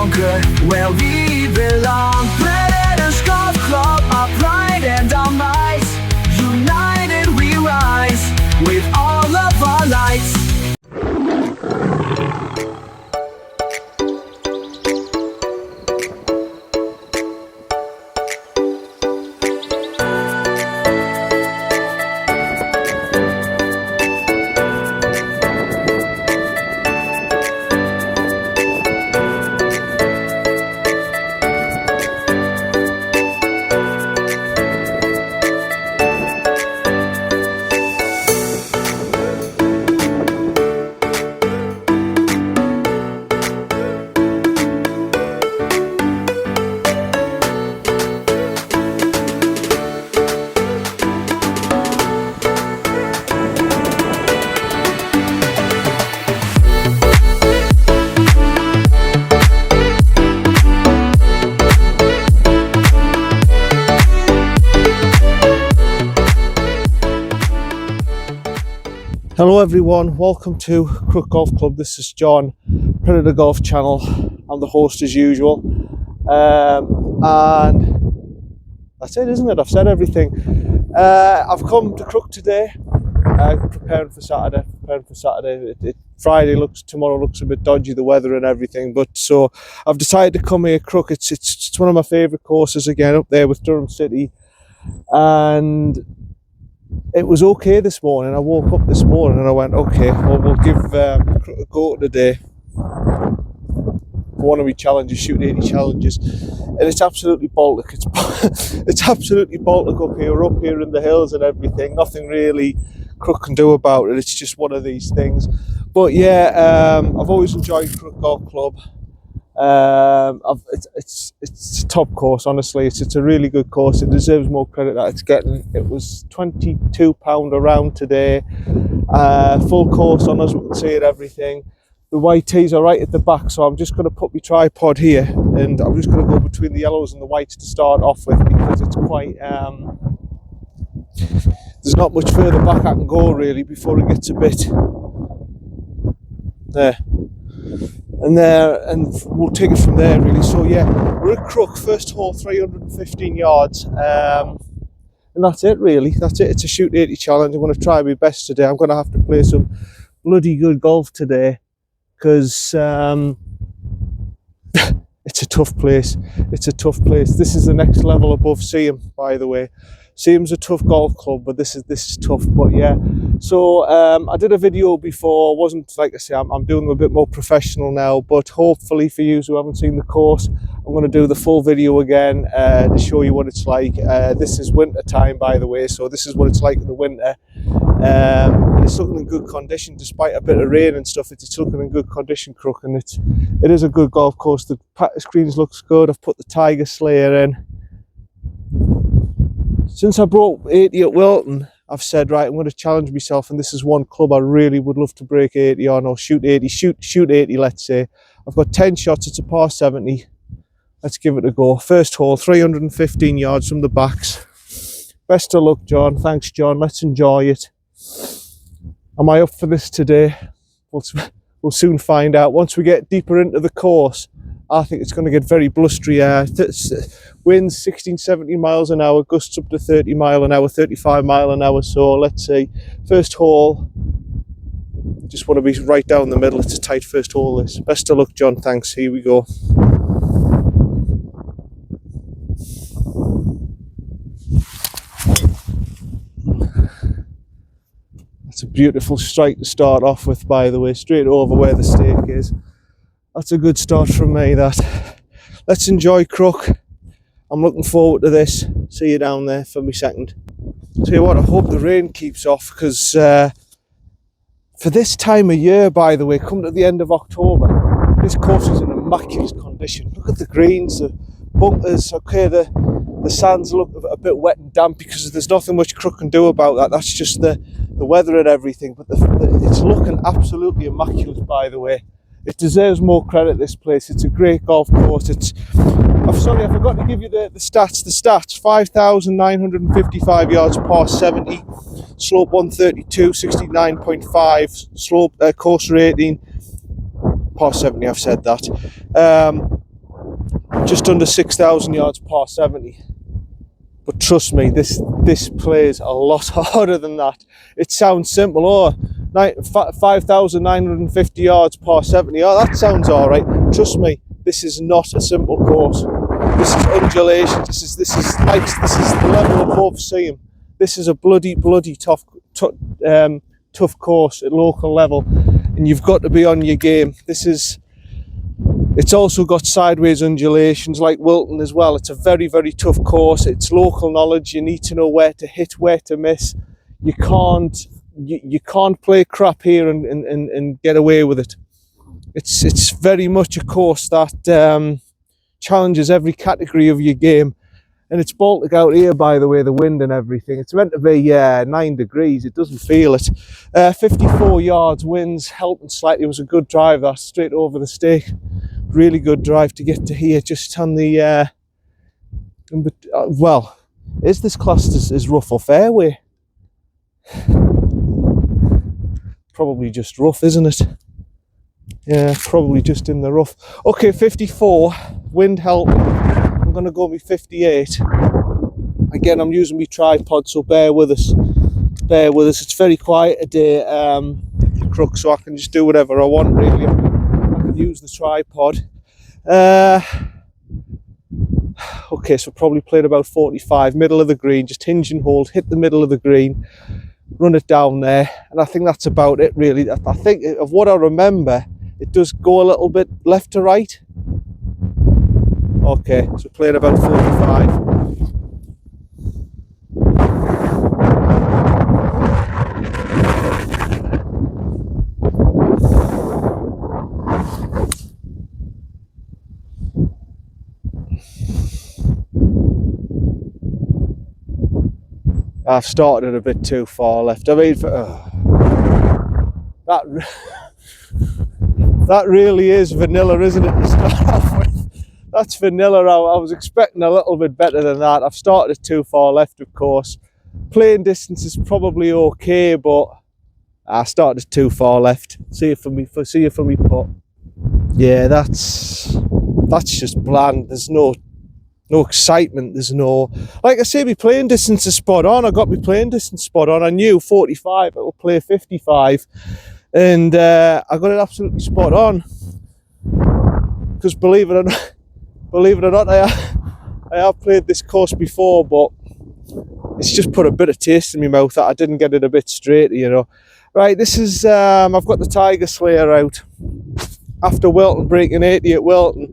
conquer where we belong. Predators Golf Club, our pride and our might. United we rise with all of our lights. Hello everyone, welcome to Crook Golf Club. This is John, Predator Golf Channel. I'm the host as usual. And that's it, isn't it? I've said everything. I've come to Crook today, preparing for Saturday. Tomorrow looks a bit dodgy, the weather and everything, but so I've decided to come here, Crook. It's one of my favourite courses again, up there with Durham City. And it was okay this morning. I woke up this morning and I went, okay, well, we'll give Crook a go today. One of my challenges, shoot 80 challenges, and it's absolutely Baltic. It's absolutely Baltic up here. We're up here in the hills and everything. Nothing really Crook can do about it. It's just one of these things. But yeah, I've always enjoyed Crook Golf Club. It's a top course, honestly. It's a really good course. It deserves more credit that it's getting. It was £22 a round today, full course on, as we can see it, everything. The white tees are right at the back, so I'm just going to put my tripod here and I'm just going to go between the yellows and the whites to start off with, because it's quite there's not much further back I can go really before it gets a bit there and we'll take it from there really. So yeah, we're at Crook, first hole, 315 yards, and that's it really. That's it. It's a shoot 80 challenge. I'm going to try my best today. I'm going to have to play some bloody good golf today, because it's a tough place. It's a tough place. This is the next level above Seaham, by the way. Seaham's a tough golf club, but this is tough. But yeah, so I did a video before. Wasn't, like I say, I'm doing them a bit more professional now, but hopefully for you who haven't seen the course, I'm going to do the full video again to show you what it's like. This is winter time, by the way, so this is what it's like in the winter. And it's looking in good condition despite a bit of rain and stuff. It's looking in good condition, Crook, and it is a good golf course. The practice greens looks good. I've put the Tiger Slayer in. Since I broke 80 at Wilton, I've said, right, I'm going to challenge myself, and this is one club I really would love to break 80 on, or shoot 80, shoot 80, let's say. I've got 10 shots. It's a par 70. Let's give it a go. First hole, 315 yards from the backs. Best of luck, John. Thanks, John. Let's enjoy it. Am I up for this today? We'll soon find out. Once we get deeper into the course, I think it's going to get very blustery. Winds 16, 17 miles an hour, gusts up to 30 mile an hour, 35 mile an hour. So let's see. First hole, just want to be right down the middle. It's a tight first hole, this. Best of luck, John. Thanks. Here we go. It's a beautiful strike to start off with, by the way, straight over where the stake is. That's a good start from me, that. Let's enjoy Crook. I'm looking forward to this. See you down there for me second. Tell you what, I hope the rain keeps off, because for this time of year, by the way, come to the end of October, this course is in immaculate condition. Look at the greens, the bunkers. Okay, the sands look a bit wet and damp because there's nothing much Crook can do about that. That's just the weather and everything, but it's looking absolutely immaculate, by the way. It deserves more credit, this place. It's a great golf course. I'm sorry, I forgot to give you the stats. The stats, 5,955 yards, par 70, slope 132, 69.5, slope course rating, par 70, I've said that. just under 6,000 yards par 70. But trust me, this plays a lot harder than that. It sounds simple. Oh, 5,950 yards par 70. Oh, that sounds all right. Trust me, this is not a simple course. This is undulation. This is the level above seam. This is a bloody tough course at local level, and you've got to be on your game. It's also got sideways undulations like Wilton as well. It's a very tough course. It's local knowledge. You need to know where to hit, where to miss. You can't play crap here and get away with it. It's very much a course that challenges every category of your game. And it's Baltic out here, by the way, the wind and everything. It's meant to be 9 degrees. It doesn't feel it. 54 yards, winds helping slightly. It was a good drive, that straight over the stake. Really good drive to get to here, just on the well, is this classed as rough or fairway? Probably just rough, isn't it? Yeah, probably just in the rough. Okay, 54, wind helping. I'm going to go with 58. Again, I'm using my tripod, so bear with us. Bear with us. It's very quiet today, Crook, so I can just do whatever I want, really. I can use the tripod. Okay, so probably played about 45, middle of the green, just hinge and hold, hit the middle of the green, run it down there, and I think that's about it, really. I think, of what I remember, it does go a little bit left to right. Okay, so played about 45. I've started a bit too far left. I mean, that really is vanilla, isn't it, to start off with? That's vanilla. I was expecting a little bit better than that. I've started too far left, of course. Playing distance is probably okay, but I started too far left. See you for me putt. Yeah, that's just bland. There's no excitement. There's no, like I say, my playing distance is spot on. I got my playing distance spot on. I knew 45, it'll play 55, and I got it absolutely spot on. Because believe it or not, I have played this course before, but it's just put a bit of taste in my mouth that I didn't get it a bit straight, you know. Right, this is I've got the Tiger Slayer out after Wilton, breaking 80 at Wilton.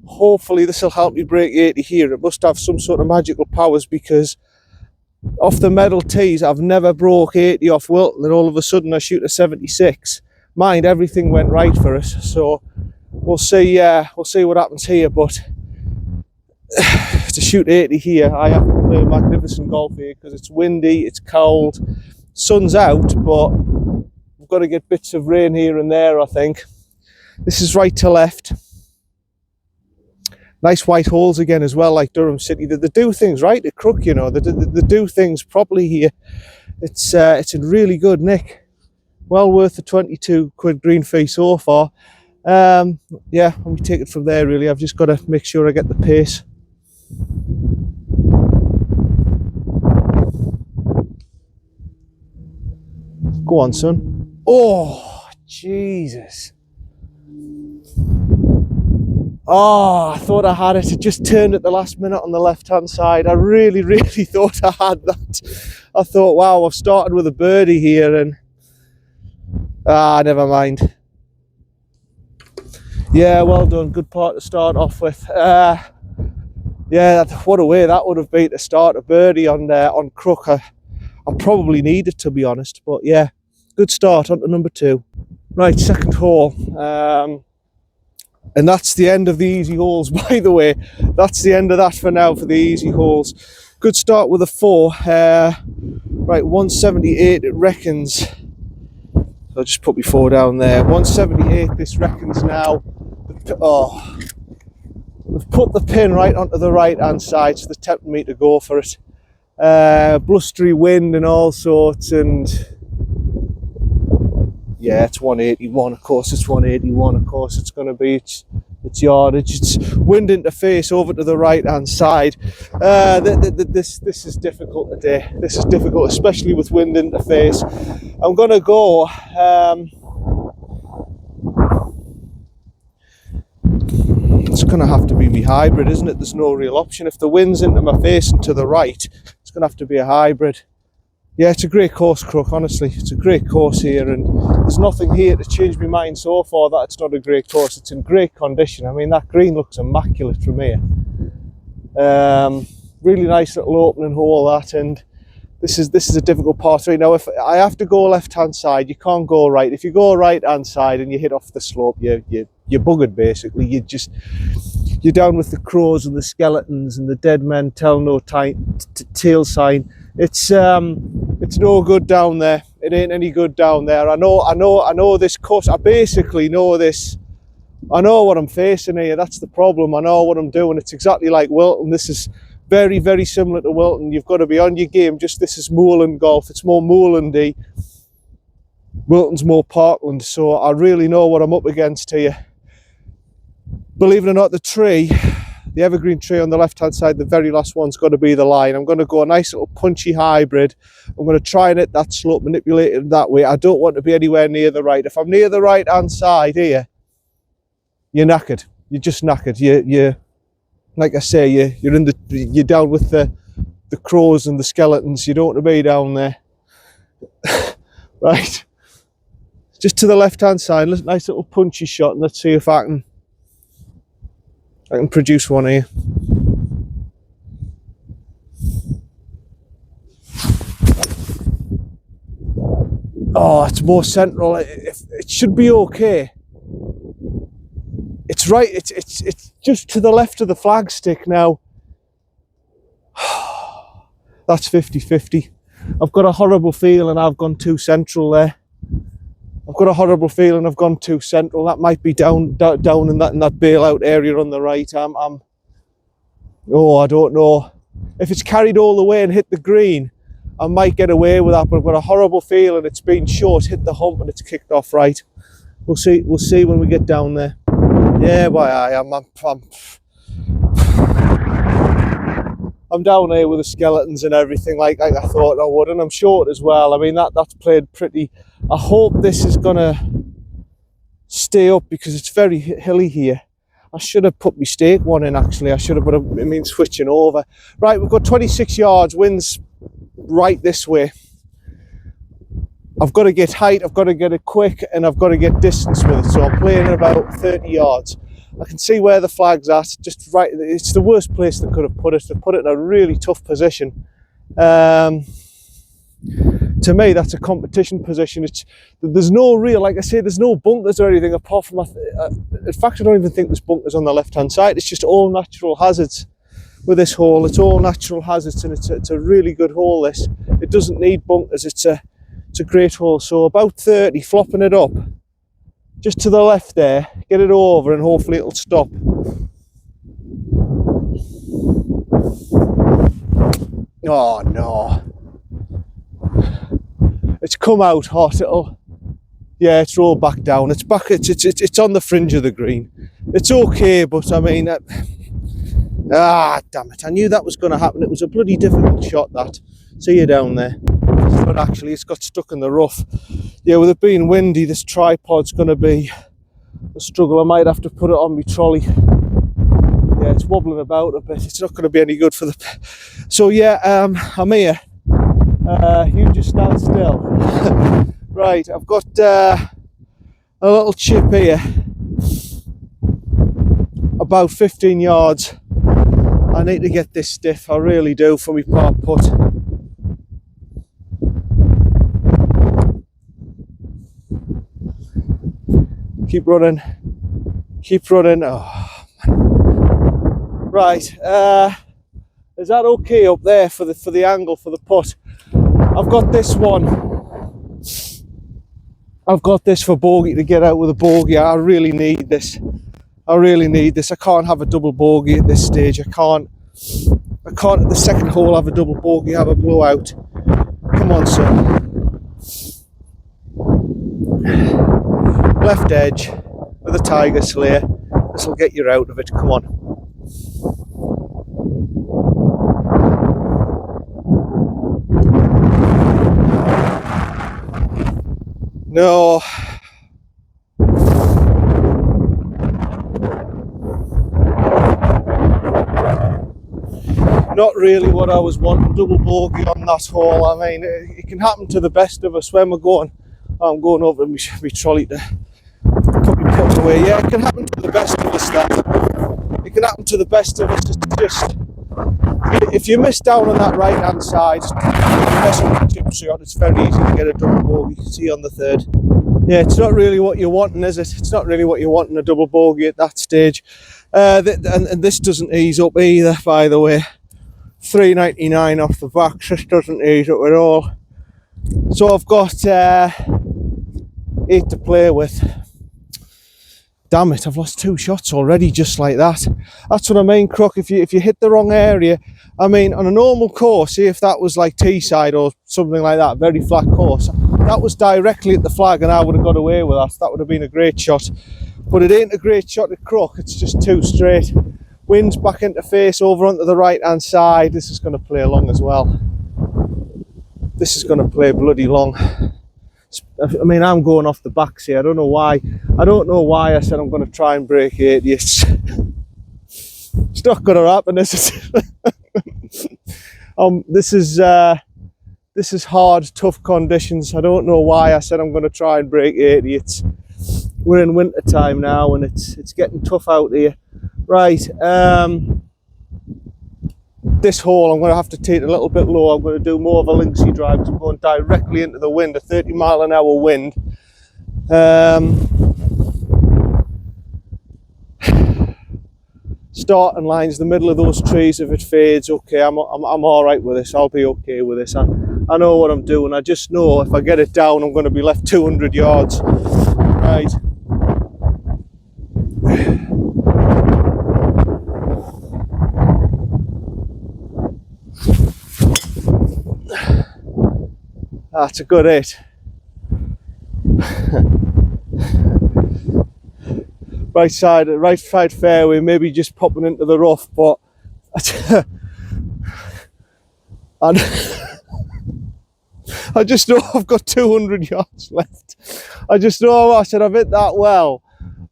Hopefully this will help me break 80 here. It must have some sort of magical powers, because off the metal tees I've never broke 80 off Wilton, and all of a sudden I shoot a 76. Mind, everything went right for us, so we'll see what happens here. But to shoot 80 here, I have to play magnificent golf here, because it's windy, it's cold, sun's out, but we've got to get bits of rain here and there, I think. This is right to left. Nice white holes again as well, like Durham City. They do things right at Crook, you know. They do things properly here. It's in really good nick. Well worth the 22 quid green fee so far. Yeah, we take it from there, really. I've just got to make sure I get the pace. Go on, son. Oh, Jesus. Oh, I thought I had it. It just turned at the last minute on the left-hand side. I really thought I had that. I thought, wow, I've started with a birdie here, and never mind. Yeah, well done. Good part to start off with. Yeah, what a way that would have been to start a birdie on Crook. I probably need it, to be honest, but yeah, good start on to number 2. Right, second hole. And that's the end of the easy holes, by the way. That's the end of that for now, for the easy holes. Good start with a 4. Right, 178 it reckons. I'll just put my 4 down there. 178 this reckons now. Oh, we've put the pin right onto the right hand side, so they're tempting me to go for it. Blustery wind and all sorts, and yeah, it's 181. Of course it's 181. Of course it's going to be. It's its yardage. It's wind interface over to the right hand side. This is difficult today. This is difficult, especially with wind interface. I'm gonna go it's gonna have to be my hybrid, isn't it? There's no real option. If the wind's into my face and to the right, it's gonna have to be a hybrid. Yeah, it's a great course, Crook, honestly. It's a great course here, and there's nothing here to change my mind so far that it's not a great course. It's in great condition. I mean, that green looks immaculate from here. Really nice little opening hole, that, and this is a difficult par 3. Now, if I have to go left-hand side, you can't go right. If you go right-hand side and you hit off the slope, you're buggered, basically. You're down with the crows and the skeletons and the dead men tell no tail sign. It's no good down there. It ain't any good down there. I know this course. I basically know this. I know what I'm facing here. That's the problem. I know what I'm doing. It's exactly like Wilton. This is very, very similar to Wilton. You've got to be on your game. Just this is Moreland golf. It's more Morelandy. Wilton's more Parkland. So I really know what I'm up against here. Believe it or not, the evergreen tree on the left-hand side, the very last one's got to be the line. I'm going to go a nice little punchy hybrid. I'm going to try and hit that slope, manipulate it that way. I don't want to be anywhere near the right. If I'm near the right-hand side here, you're knackered. You're just knackered. You like I say, you're down with the crows and the skeletons. You don't want to be down there. Right. Just to the left-hand side, nice little punchy shot, and let's see if I can produce one here. Oh, it's more central. It should be okay. It's right. It's just to the left of the flagstick now. That's 50-50. I've got a horrible feeling I've gone too central there. I've got a horrible feeling I've gone too central. That might be down in that bailout area on the right. Oh, I don't know. If it's carried all the way and hit the green, I might get away with that, but I've got a horrible feeling it's been short, hit the hump, and it's kicked off right. We'll see when we get down there. Yeah, boy, I'm down here with the skeletons and everything like I thought I would, and I'm short as well. I mean, that's played pretty. I hope this is gonna stay up because it's very hilly here. I should have put my stake one in, actually. I should have, but it means switching over. Right, we've got 26 yards, wind's right this way. I've got to get height, I've got to get it quick, and I've got to get distance with it. So I'm playing at about 30 yards. I can see where the flag's at, just right. It's the worst place they could have put it. They put it in a really tough position. To me, that's a competition position. There's no real, like I say, there's no bunkers or anything apart from, in fact, I don't even think there's bunkers on the left-hand side. It's just all natural hazards with this hole. It's all natural hazards, and it's a really good hole, this. It doesn't need bunkers. It's a great hole. So about 30, flopping it up. Just to the left there, get it over, and hopefully it'll stop. Oh, no. It's come out hot. Yeah, it's rolled back down. It's back. It's on the fringe of the green. It's okay, but I mean, damn it! I knew that was going to happen. It was a bloody difficult shot. That. See you down there. But actually, it's got stuck in the rough. Yeah, with it being windy, this tripod's going to be a struggle. I might have to put it on my trolley. Yeah, it's wobbling about a bit. It's not going to be any good for the. So yeah, I'm here. You just stand still. Right, I've got a little chip here, about 15 yards. I need to get this stiff, I really do, for my par putt. Keep running, keep running. Oh, right, is that okay up there for the angle for the putt? I've got this one. I've got this for bogey, to get out with a bogey. I really need this. I really need this. I can't have a double bogey at this stage. I can't at the second hole have a double bogey, have a blowout. Come on, son. Left edge with a tiger slayer. This will get you out of it. Come on. No. Not really what I was wanting. Double bogey on that hole. I mean, it can happen to the best of us when we're going. I'm going over my trolley to put my putt away. Yeah, it can happen to the best of us. That it can happen to the best of us. It's just if you miss down on that right hand side, mess up the chip shot. It's very easy to get a double bogey. See on the third. Yeah, it's not really what you're wanting, is it? It's not really what you're wanting, a double bogey at that stage. And this doesn't ease up either, by the way. 399 off the back. This doesn't ease up at all. So I've got 8 to play with. Damn it, I've lost 2 shots already just like that. That's what I mean, Crook. If you hit the wrong area, I mean, on a normal course, see if that was like Teesside or something like that, very flat course, that was directly at the flag and I would have got away with that. That would have been a great shot. But it ain't a great shot at Crook. It's just too straight. Wind's back into face over onto the right hand side. This is going to play long as well. This is going to play bloody long. I mean, I'm going off the backs here. I don't know why. I don't know why I said I'm going to try and break 80. It's not going to happen, is it? This is hard, tough conditions. I don't know why I said I'm going to try and break 80. We're in winter time now, and it's getting tough out here. Right. This hole I'm going to have to take a little bit low. I'm going to do more of a linksy drive because I'm going directly into the wind, a 30-mile-an-hour wind. Starting line's the middle of those trees. If it fades, okay, I'm all right with this. I'll be okay with this. I know what I'm doing. I just know if I get it down, I'm going to be left 200 yards. Right. That's a good hit. Right side fairway, maybe just popping into the rough, but and I just know I've got 200 yards left. I just know I said I've hit that well,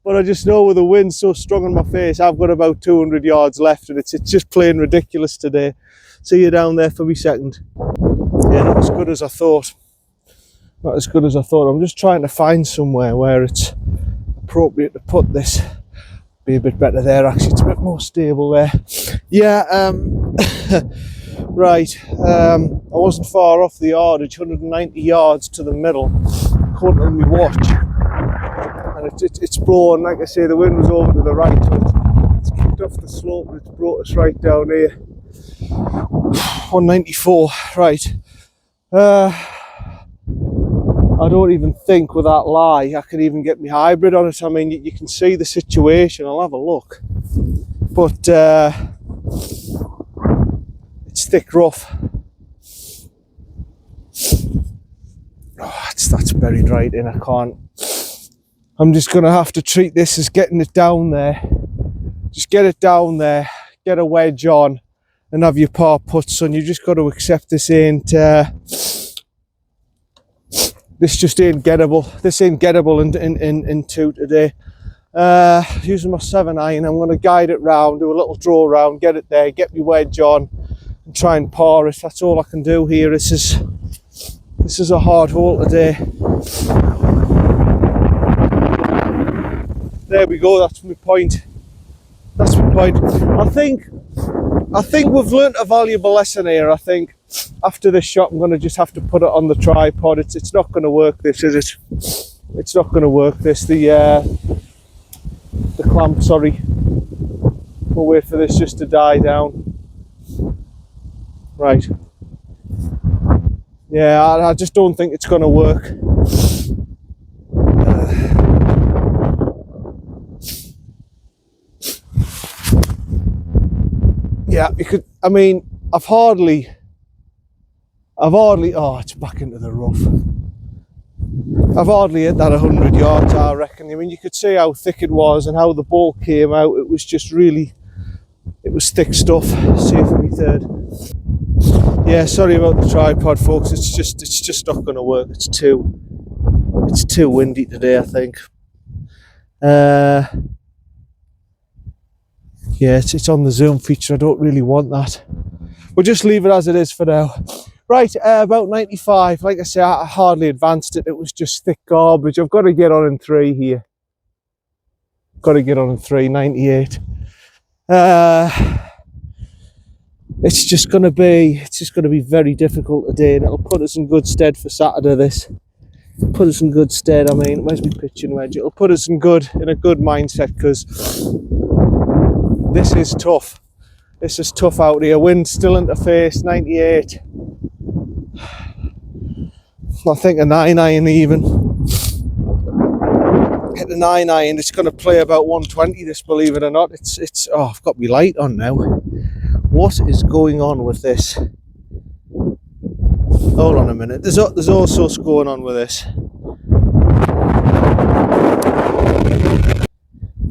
but I just know with the wind so strong on my face, I've got about 200 yards left, and it's just plain ridiculous today. See you down there for me second. Yeah, not as good as I thought. Not as good as I thought. I'm just trying to find somewhere where it's appropriate to put this. Be a bit better there, actually. It's a bit more stable there. Yeah, right. I wasn't far off the yardage, 190 yards to the middle, according to my watch. And it's blowing, like I say, the wind was over to the right, so it's kicked off the slope and it's brought us right down here. 194, right. I don't even think with that lie I could even get my hybrid on it. I mean, you can see the situation. I'll have a look. But it's thick rough. Oh, that's buried right in. I can't. I'm just going to have to treat this as getting it down there. Just get it down there, get a wedge on, and have your par putts on. You just got to accept this ain't... This just ain't gettable. This ain't gettable in 2 today. Using my 7-iron, I'm going to guide it round, do a little draw round, get it there, get my wedge on, and try and par it. That's all I can do here. This is a hard hole today. There we go. That's my point. That's my point. I think we've learnt a valuable lesson here. I think after this shot, I'm going to just have to put it on the tripod. It's not going to work, this, is it? It's not going to work, this. The clamp, sorry. We'll wait for this just to die down. Right. Yeah, I just don't think it's going to work. Yeah, you could, I mean, I've hardly, oh, it's back into the rough. I've hardly hit that 100 yards, I reckon. I mean, you could see how thick it was and how the ball came out. It was just really, it was thick stuff. Safe for me third. Yeah, sorry about the tripod, folks. It's just not going to work. It's too windy today, I think. Yeah, it's on the zoom feature. I don't really want that. We'll just leave it as it is for now. Right, about 95. Like I say, I hardly advanced it. It was just thick garbage. I've got to get on in 3 here. Got to get on in 3, 98. It's just going to be very difficult today, and it'll put us in good stead for Saturday. This put us in good stead. I mean, where's my pitching wedge? It'll put us in a good mindset, because this is tough. This is tough out here. Wind still interface, 98. I think a 9-iron even. Hit the 9-iron. It's going to play about 120. This, believe it or not. It's. Oh, I've got my light on now. What is going on with this? Hold on a minute. There's all sorts going on with this.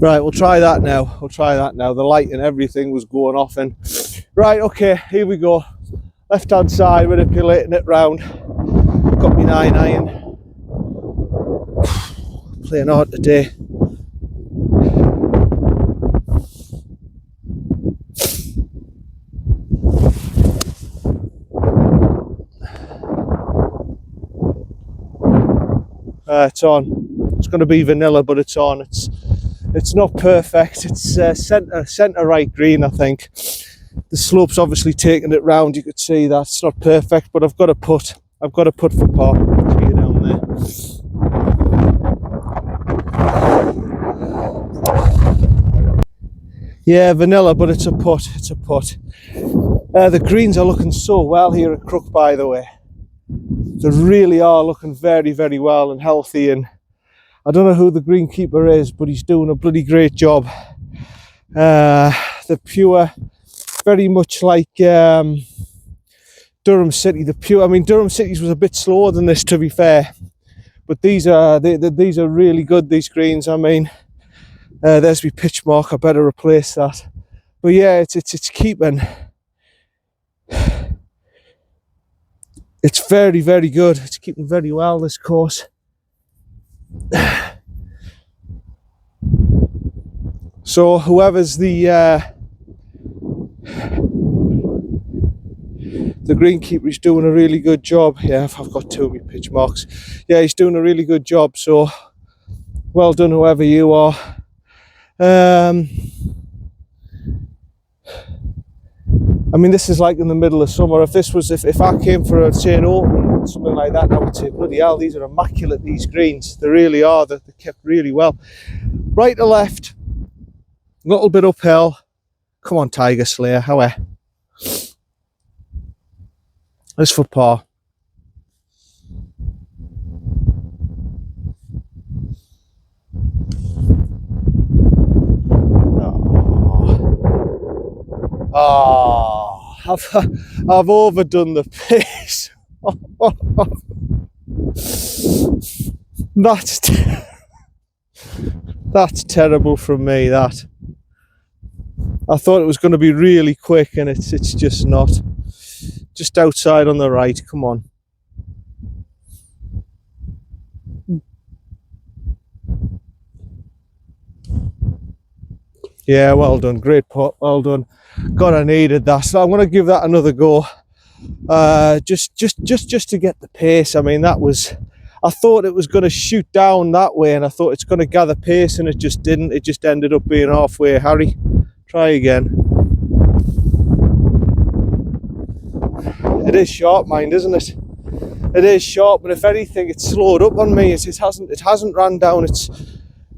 Right, we'll try that now. The light and everything was going off. And right, okay, here we go. Left hand side, manipulating it round. Got me 9-iron. Playing hard today. It's on. It's going to be vanilla, but it's on. It's not perfect. It's centre right green, I think. The slope's obviously taking it round. You could see that it's not perfect, but I've got to put for par. See you down there. Yeah, vanilla, but it's a putt. The greens are looking so well here at Crook, by the way. They really are looking very, very well and healthy, and I don't know who the greenkeeper is, but he's doing a bloody great job. The pure, very much like Durham City. Durham City's was a bit slower than this, to be fair, but these are really good, these greens. I mean, there's my pitch mark. I better replace that. But yeah, it's keeping. It's very, very good. It's keeping very well, this course. So whoever's the greenkeeper is doing a really good job. Yeah, I've got 2 of my pitch marks. Yeah, he's doing a really good job. So well done, whoever you are. I mean, this is like in the middle of summer. If I came for an open, something like that, I would say, bloody hell, these are immaculate, these greens. They really are. They're kept really well. Right to left, a little bit uphill. Come on, Tiger Slayer, how are? This for par. Oh, I've overdone the pace. That's terrible from me, that. I thought it was going to be really quick, and it's just not. Just outside on the right, come on. Yeah, well done, great putt, well done. God, I needed that. So I'm going to give that another go. Just to get the pace. I mean, I thought it was going to shoot down that way, and I thought it's going to gather pace, and it just didn't. It just ended up being halfway. Harry, try again. It is sharp, mind, isn't it? It is sharp, but if anything, it's slowed up on me. It hasn't ran down.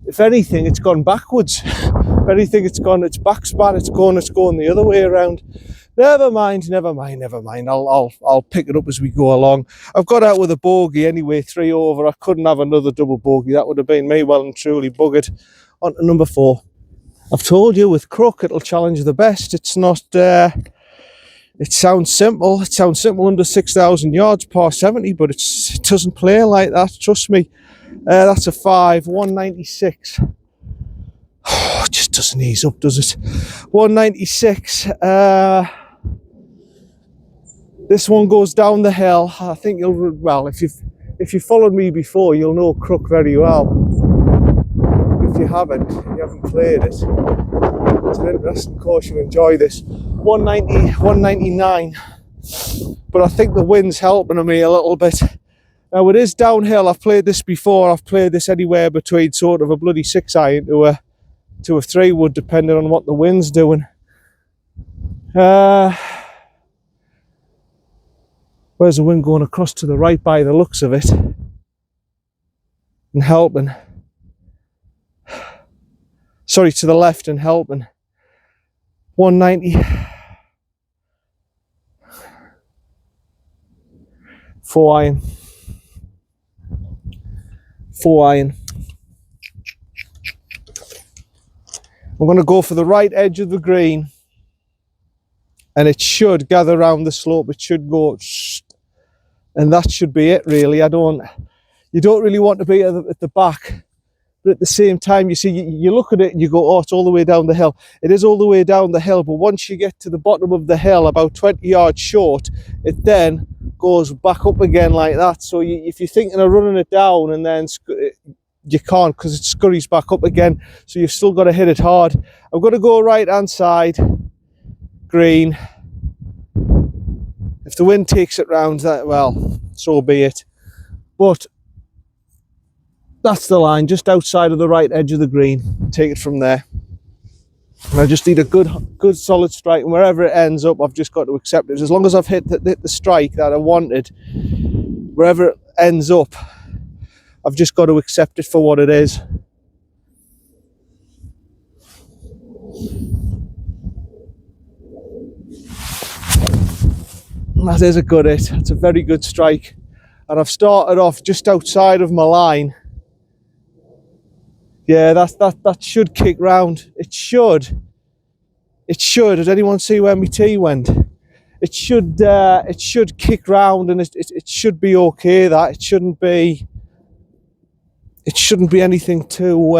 If anything, it's gone backwards. If anything, it's backspan. It's going the other way around. Never mind. I'll pick it up as we go along. I've got out with a bogey anyway, 3 over. I couldn't have another double bogey. That would have been me well and truly buggered. On to number 4. I've told you, with Crook, it'll challenge the best. It's not It sounds simple. It sounds simple under 6,000 yards, par 70, but it doesn't play like that. Trust me. That's a 5, 196. Oh, it just doesn't ease up, does it? 196. This one goes down the hill. I think you'll, well, if you've followed me before, you'll know Crook very well. If you haven't played it. It's an interesting course. You'll enjoy this. 190, 199. But I think the wind's helping me a little bit. Now it is downhill. I've played this before. I've played this anywhere between sort of a bloody 6-iron to a 3-wood, depending on what the wind's doing. Where's the wind going? Across to the right by the looks of it. And helping. Sorry, to the left and helping. 190. 4-iron. 4-iron. I'm going to go for the right edge of the green. And it should gather around the slope. It should go, and that should be it really. You don't really want to be at the back, but at the same time, you see, you look at it and you go, oh, it's all the way down the hill. It is all the way down the hill, but once you get to the bottom of the hill, about 20 yards short, it then goes back up again like that. So if you're thinking of running it down and then you can't, because it scurries back up again. So you've still got to hit it hard. I'm going to go right hand side. Green. If the wind takes it round, that, well, so be it. But that's the line, just outside of the right edge of the green. Take it from there. And I just need a good solid strike, and wherever it ends up, I've just got to accept it. As long as I've hit the strike that I wanted, wherever it ends up, I've just got to accept it for what it is. That is a good hit. It's a very good strike. And I've started off just outside of my line. Yeah, that should kick round. It should. Does anyone see where my tee went? It should kick round, and it should be okay. That it shouldn't be anything too.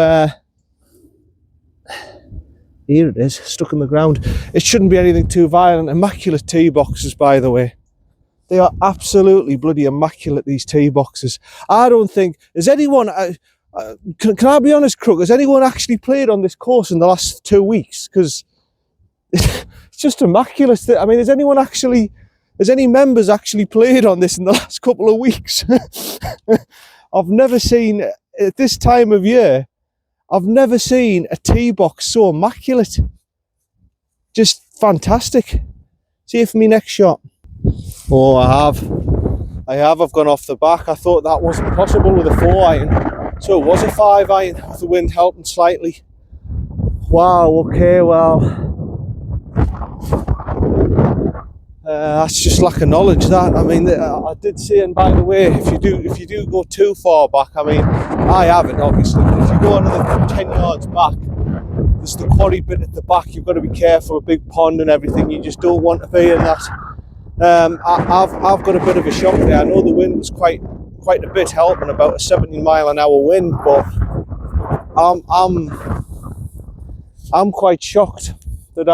Here it is, stuck in the ground. It shouldn't be anything too violent. Immaculate tee boxes, by the way. They are absolutely bloody immaculate, these tee boxes. I don't think, has anyone, can I be honest, Crook, has anyone actually played on this course in the last 2 weeks? Because it's just immaculate. I mean, has any members actually played on this in the last couple of weeks? I've never seen, at this time of year, I've never seen a tee box so immaculate. Just fantastic. See if me next shot. Oh, I have. I've gone off the back. I thought that wasn't possible with a 4-iron. So it was a 5-iron with the wind helping slightly. Wow, okay, well. That's just lack of knowledge, that. I mean, I did say, and by the way, if you do go too far back, I mean, I haven't, obviously, but if you go another 10 yards back, there's the quarry bit at the back. You've got to be careful, a big pond and everything. You just don't want to be in that. I've got a bit of a shock there. I know the wind was quite a bit helping, about a 70-mile-an-hour wind, but I'm quite shocked that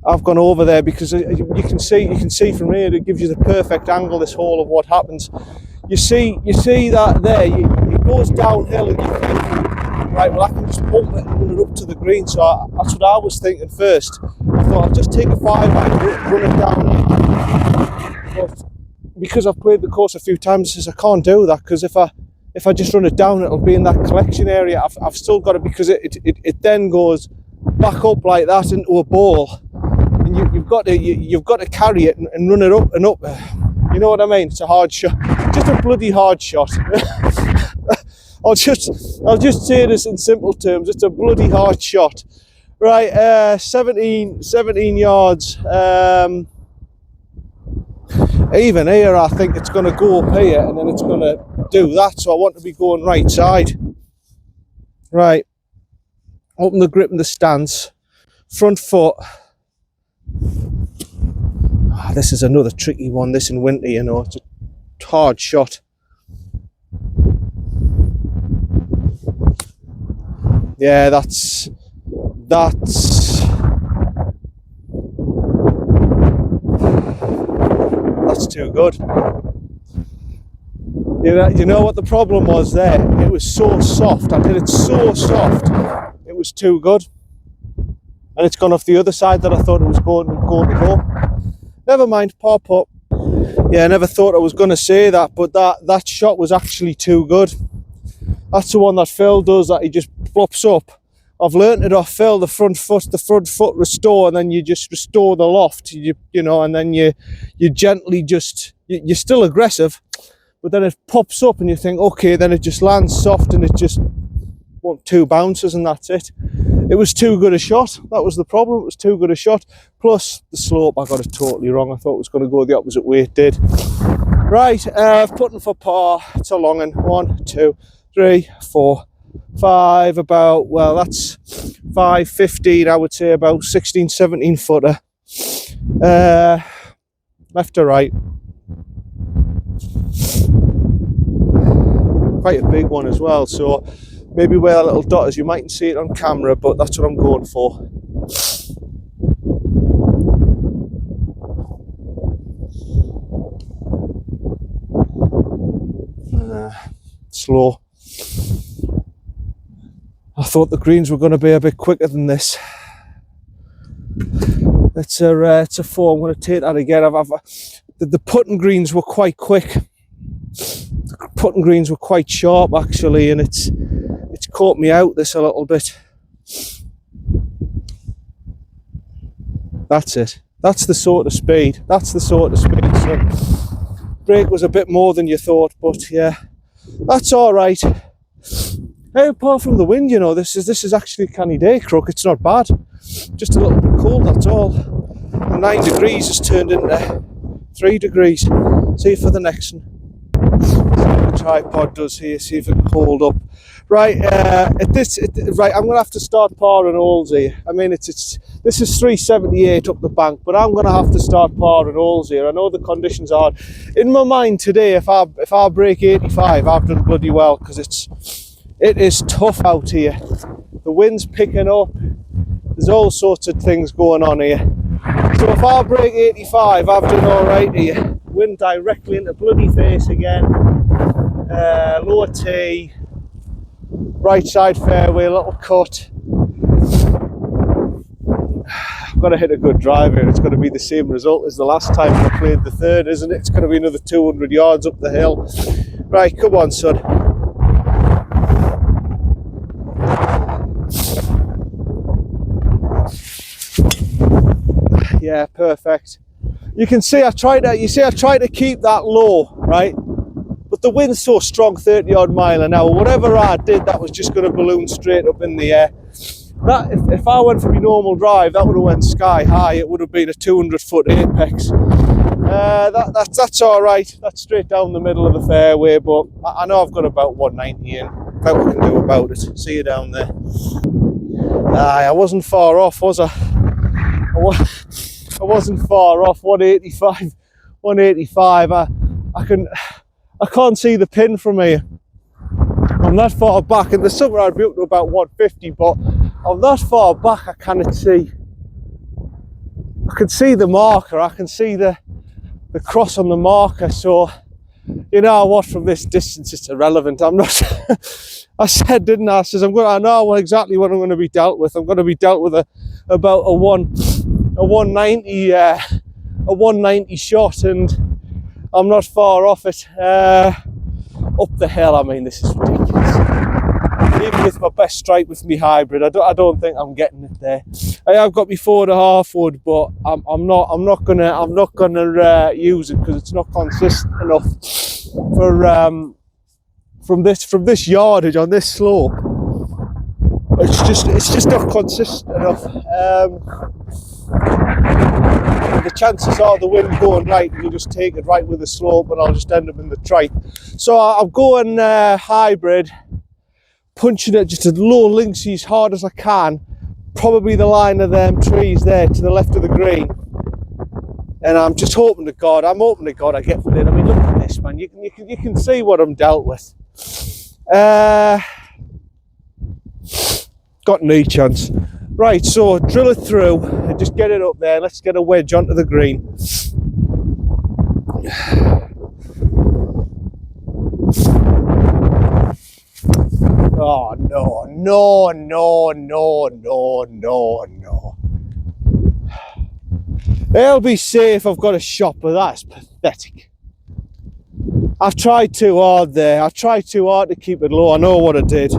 I've gone over there, because you can see from here, it gives you the perfect angle, this whole of what happens. You see that there, it goes downhill, and you think, right, well, I can just pump it and run it up to the green. So that's what I was thinking first. I thought I'll just take a 5-iron, run it down. But because I've played the course a few times, I can't do that, because if I just run it down, it'll be in that collection area. I've still got it, because it then goes back up like that into a ball. And you've got to carry it and run it up and up. You know what I mean? It's a hard shot, just a bloody hard shot. I'll just say this in simple terms. It's a bloody hard shot. Right, 17 yards. Even here, I think it's going to go up here, and then it's going to do that. So I want to be going right side. Right, open the grip and the stance, front foot. this is another tricky one, this in winter, you know. It's a hard shot. Yeah, that's too good. You know what the problem was there? It was so soft. I did it so soft. It was too good. And it's gone off the other side that I thought it was going to go. Never mind, par putt. Yeah, I never thought I was going to say that, but that shot was actually too good. That's the one that Phil does, that he just flops up. I've learnt it off Phil, the front foot restore, and then you just restore the loft, you know, and then you gently just, you're still aggressive, but then it pops up and you think, okay, then it just lands soft and it just, well, 2 bounces and that's it. It was too good a shot. That was the problem. It was too good a shot. Plus the slope, I got it totally wrong. I thought it was going to go the opposite way. It did. Right, putting for par. It's a long one. 1, 2, 3, 4, 5. About, well, that's 5, 15. I would say about 16, 17 footer. Left to right. Quite a big one as well. So maybe where that little dot is, you mightn't see it on camera, but that's what I'm going for. Slow. I thought the greens were going to be a bit quicker than this. It's a 4. I'm going to take that again. The putting greens were quite quick. The putting greens were quite sharp actually, and it's caught me out this a little bit. That's it. That's the sort of speed. That's the sort of speed. So break was a bit more than you thought, but yeah, that's all right. Hey, apart from the wind, you know, this is actually a canny day, Crook. It's not bad. Just a little bit cold, that's all. The 9 degrees has turned into 3 degrees. See you for the next one. See what the tripod does here, see if it can hold up. Right, right, I'm going to have to start parring holes here. I mean, this is 378 up the bank, but I'm going to have to start parring holes here. I know the conditions are hard. In my mind today, if I break 85, I've done bloody well, because it is tough out here. The wind's picking up. There's all sorts of things going on here. So if I break 85, I've done all right here. Wind directly into bloody face again. Lower tee. Right side fairway, little cut. I've got to hit a good drive here. It's going to be the same result as the last time I played the third, isn't it? It's going to be another 200 yards up the hill. Right, come on, son. Yeah, perfect. You can see I tried to keep that low, right? But the wind's so strong, 30 odd mile an hour. Whatever I did, that was just going to balloon straight up in the air. That, if I went for my normal drive, that would have went sky high. It would have been a 200-foot apex. That's all right. That's straight down the middle of the fairway, but I know I've got about 190 in. What we can do about it. See you down there. I wasn't far off, was I? I wasn't far off. 185. 185. I can't see the pin from here. I'm that far back. In the summer I'd be up to about 150, but I'm that far back I cannot see. I can see the marker. I can see the cross on the marker. So you know what? From this distance, it's irrelevant. I'm not. I said, didn't I? I know exactly what I'm going to be dealt with. I'm going to be dealt with about a 190 shot, and I'm not far off it. Up the hill, I mean, this is ridiculous. Even with my best strike with me hybrid, I don't think I'm getting it there. I have got me 4.5 wood, but I'm not gonna use it because it's not consistent enough for from this yardage on this slope. It's just not consistent enough. The chances are the wind going right, you'll just take it right with the slope, and I'll just end up in the tripe. So I'm going hybrid, punching it just as low linksy as hard as I can, probably the line of them trees there to the left of the green. And I'm just hoping to God, I get it in. I mean, look at this, man. You can see what I'm dealt with. Got no chance. Right, so drill it through and just get it up there. Let's get a wedge onto the green. Oh, no, no, no, no, no, no, no. It'll be safe, I've got a shot, but that's pathetic. I've tried too hard there. I tried too hard to keep it low. I know what I did.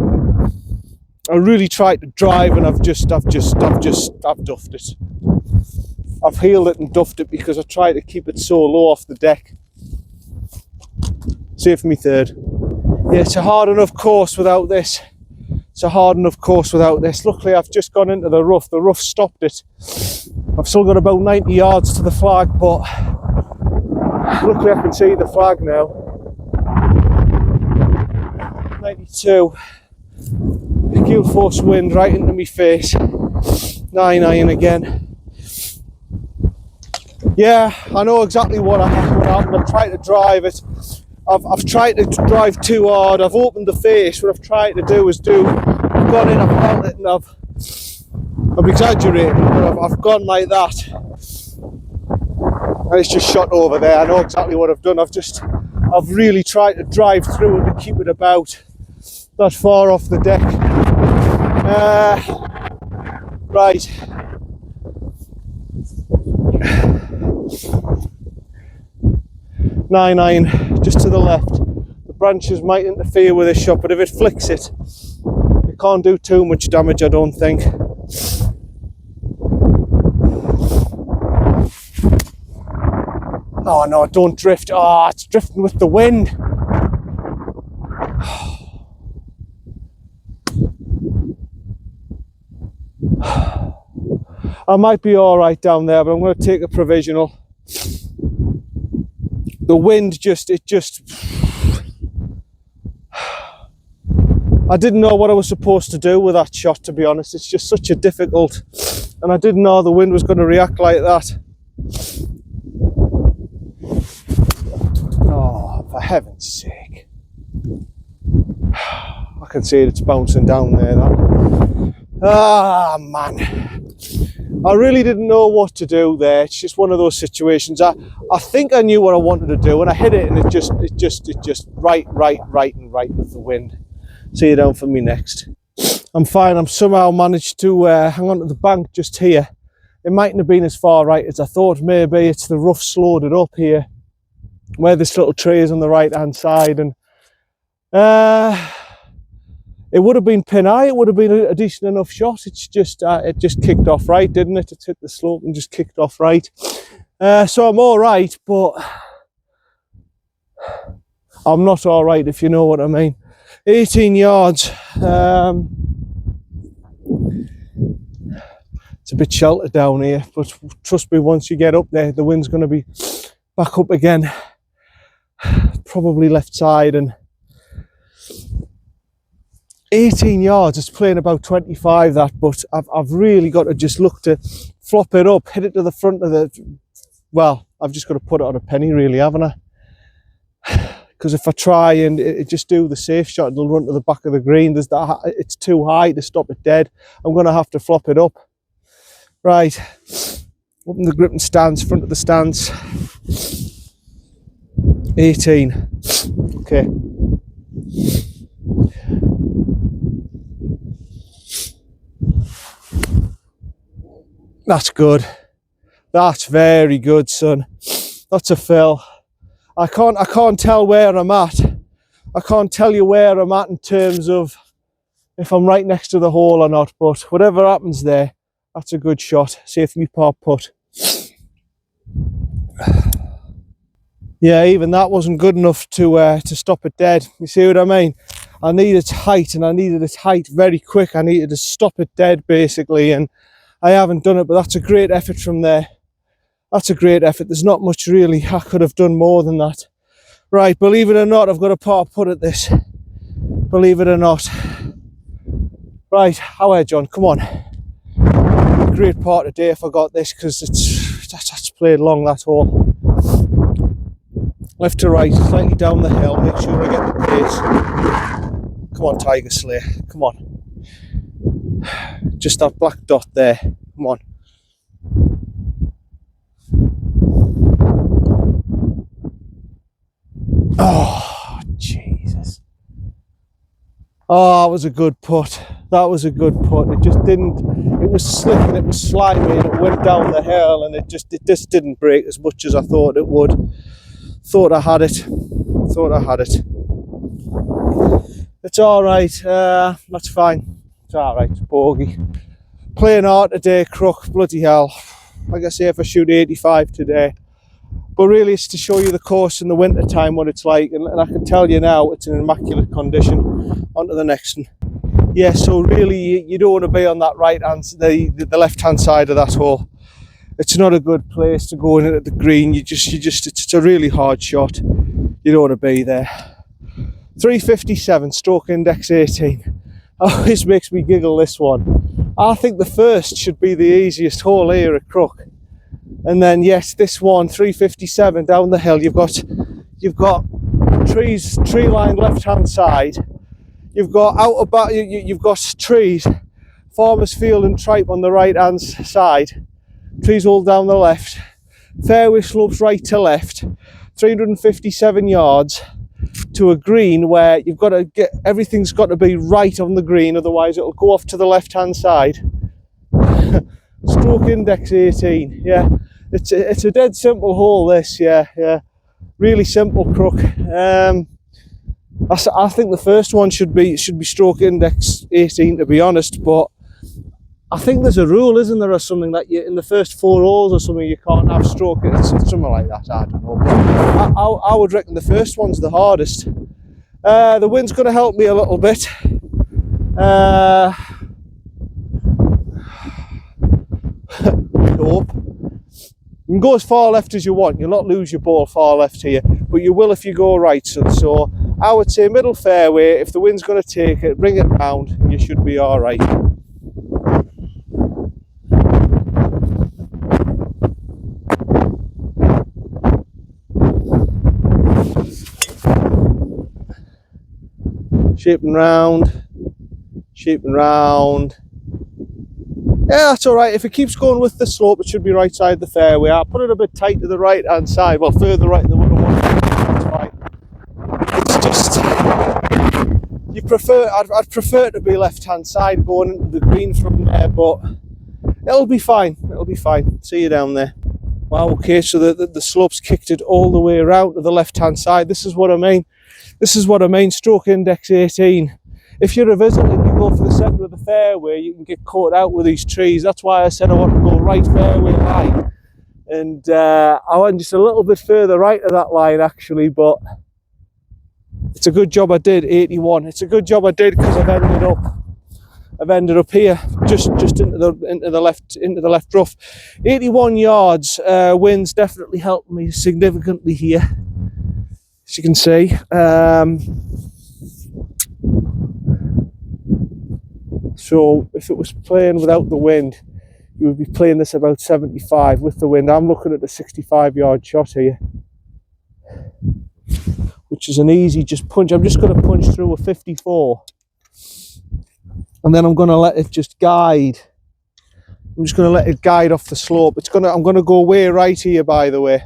I really tried to drive and I've duffed it. I've heeled it and duffed it because I tried to keep it so low off the deck. Safe for me third. Yeah, it's a hard enough course without this. Luckily, I've just gone into the rough. The rough stopped it. I've still got about 90 yards to the flag, but luckily I can see the flag now. 92. Gale force wind right into my face. 9-iron again. Yeah, I know exactly what happened. I've tried to drive it. I've tried to drive too hard. I've opened the face. What I've tried to do is I've gone in, I've felt it, and I'm exaggerating, but I've gone like that. And it's just shot over there. I know exactly what I've done. I've really tried to drive through it to keep it about that far off the deck. Right. Nine-iron, just to the left. The branches might interfere with this shot, but if it flicks it, it can't do too much damage, I don't think. Oh no, don't drift. Oh, it's drifting with the wind. I might be all right down there, but I'm going to take a provisional. The wind I didn't know what I was supposed to do with that shot, to be honest. It's just such a difficult, and I didn't know the wind was going to react like that. Oh, for heaven's sake. I can see it's bouncing down there, that. Ah, man. I really didn't know what to do there. It's just one of those situations. I think I knew what I wanted to do, and I hit it, and it just right with the wind. See you down for me next. I'm fine. I'm somehow managed to hang on to the bank just here. It mightn't have been as far right as I thought. Maybe it's the rough slowed it up here, where this little tree is on the right hand side, and it would have been pin high. It would have been a decent enough shot. It's just it just kicked off right, didn't it? It hit the slope and just kicked off right. So I'm all right, but I'm not all right, if you know what I mean. 18 yards. It's a bit sheltered down here, but trust me, once you get up there, the wind's going to be back up again. Probably left side, and 18 yards, it's playing about 25 that, but I've really got to just look to flop it up, hit it to the front of the, well, I've just got to put it on a penny really, haven't I? Because if I try and just do the safe shot, it'll run to the back of the green. It's too high to stop it dead. I'm going to have to flop it up. Right, open the grip and stance, front of the stance. 18, okay. That's good. That's very good, son. That's a fill. I can't tell where I'm at. I can't tell you where I'm at in terms of if I'm right next to the hole or not, but whatever happens there, that's a good shot. Safe me par putt. Yeah, even that wasn't good enough to stop it dead. You see what I mean? I needed height, and I needed its height very quick. I needed to stop it dead, basically, and I haven't done it, but that's a great effort from there. That's a great effort. There's not much really I could have done more than that. Right, believe it or not, I've got a par putt at this. Believe it or not. Right, how are you, John? Come on. Great part today if I got this, because it's that's played long, that hole. Left to right, slightly down the hill, make sure I get the pace. Come on, Tiger Slayer, come on. Just that black dot there, come on. Oh, Jesus. Oh, that was a good putt. That was a good putt. It just didn't, it was slick and it was slimy and it went down the hill and it just didn't break as much as I thought it would. Thought I had it. Thought I had it. It's alright. That's fine. It's alright. It's bogey. Playing hard today, Crook. Bloody hell. Like I say, if I shoot 85 today. But really, it's to show you the course in the winter time, what it's like. And I can tell you now, it's in immaculate condition. On to the next one. Yeah, so really, you don't want to be on that right hand, the left hand side of that hole. It's not a good place to go in at the green. It's a really hard shot. You don't want to be there. 357, stroke index 18. Oh, this makes me giggle, this one. I think the first should be the easiest hole here at Crook. And then yes, this one, 357 down the hill. You've got trees, tree line left hand side. You've got you've got trees, farmers field and tripe on the right hand side. Trees all down the left. Fairway slopes right to left. 357 yards to a green where you've got to get, everything's got to be right on the green, otherwise it'll go off to the left hand side. Stroke index 18. Yeah, it's a dead simple hole, this. Yeah, really simple, Crook. I think the first one should be stroke index 18, to be honest, but I think there's a rule, isn't there, or something, that you, in the first 4 holes or something, you can't have stroke. It's something like that. I don't know. I would reckon the first one's the hardest. The wind's going to help me a little bit. I hope. You can go as far left as you want. You'll not lose your ball far left here, but you will if you go right. So I would say middle fairway. If the wind's going to take it, bring it round, and you should be all right. Shaping round. Yeah, that's all right. If it keeps going with the slope, it should be right side the fairway. I'll put it a bit tight to the right hand side, well, further right than what I want. That's fine. It's just, I'd prefer to be left hand side going into the green from there, but it'll be fine. It'll be fine. See you down there. Wow, okay, so the slope's kicked it all the way around to the left hand side. This is what I mean. Stroke index 18. If you're a visitor and you go for the centre of the fairway, you can get caught out with these trees. That's why I said I want to go right fairway line. And I went just a little bit further right of that line, actually, but it's a good job I did, 81. It's a good job I did, because I've ended up here, just into the left rough. 81 yards. Wind's definitely helped me significantly here, as you can see. So if it was playing without the wind, you would be playing this about 75. With the wind, I'm looking at a 65-yard shot here, which is an easy just punch. I'm just going to punch through a 54, and then I'm going to let it just guide. I'm just going to let it guide off the slope. I'm going to go way right here, by the way.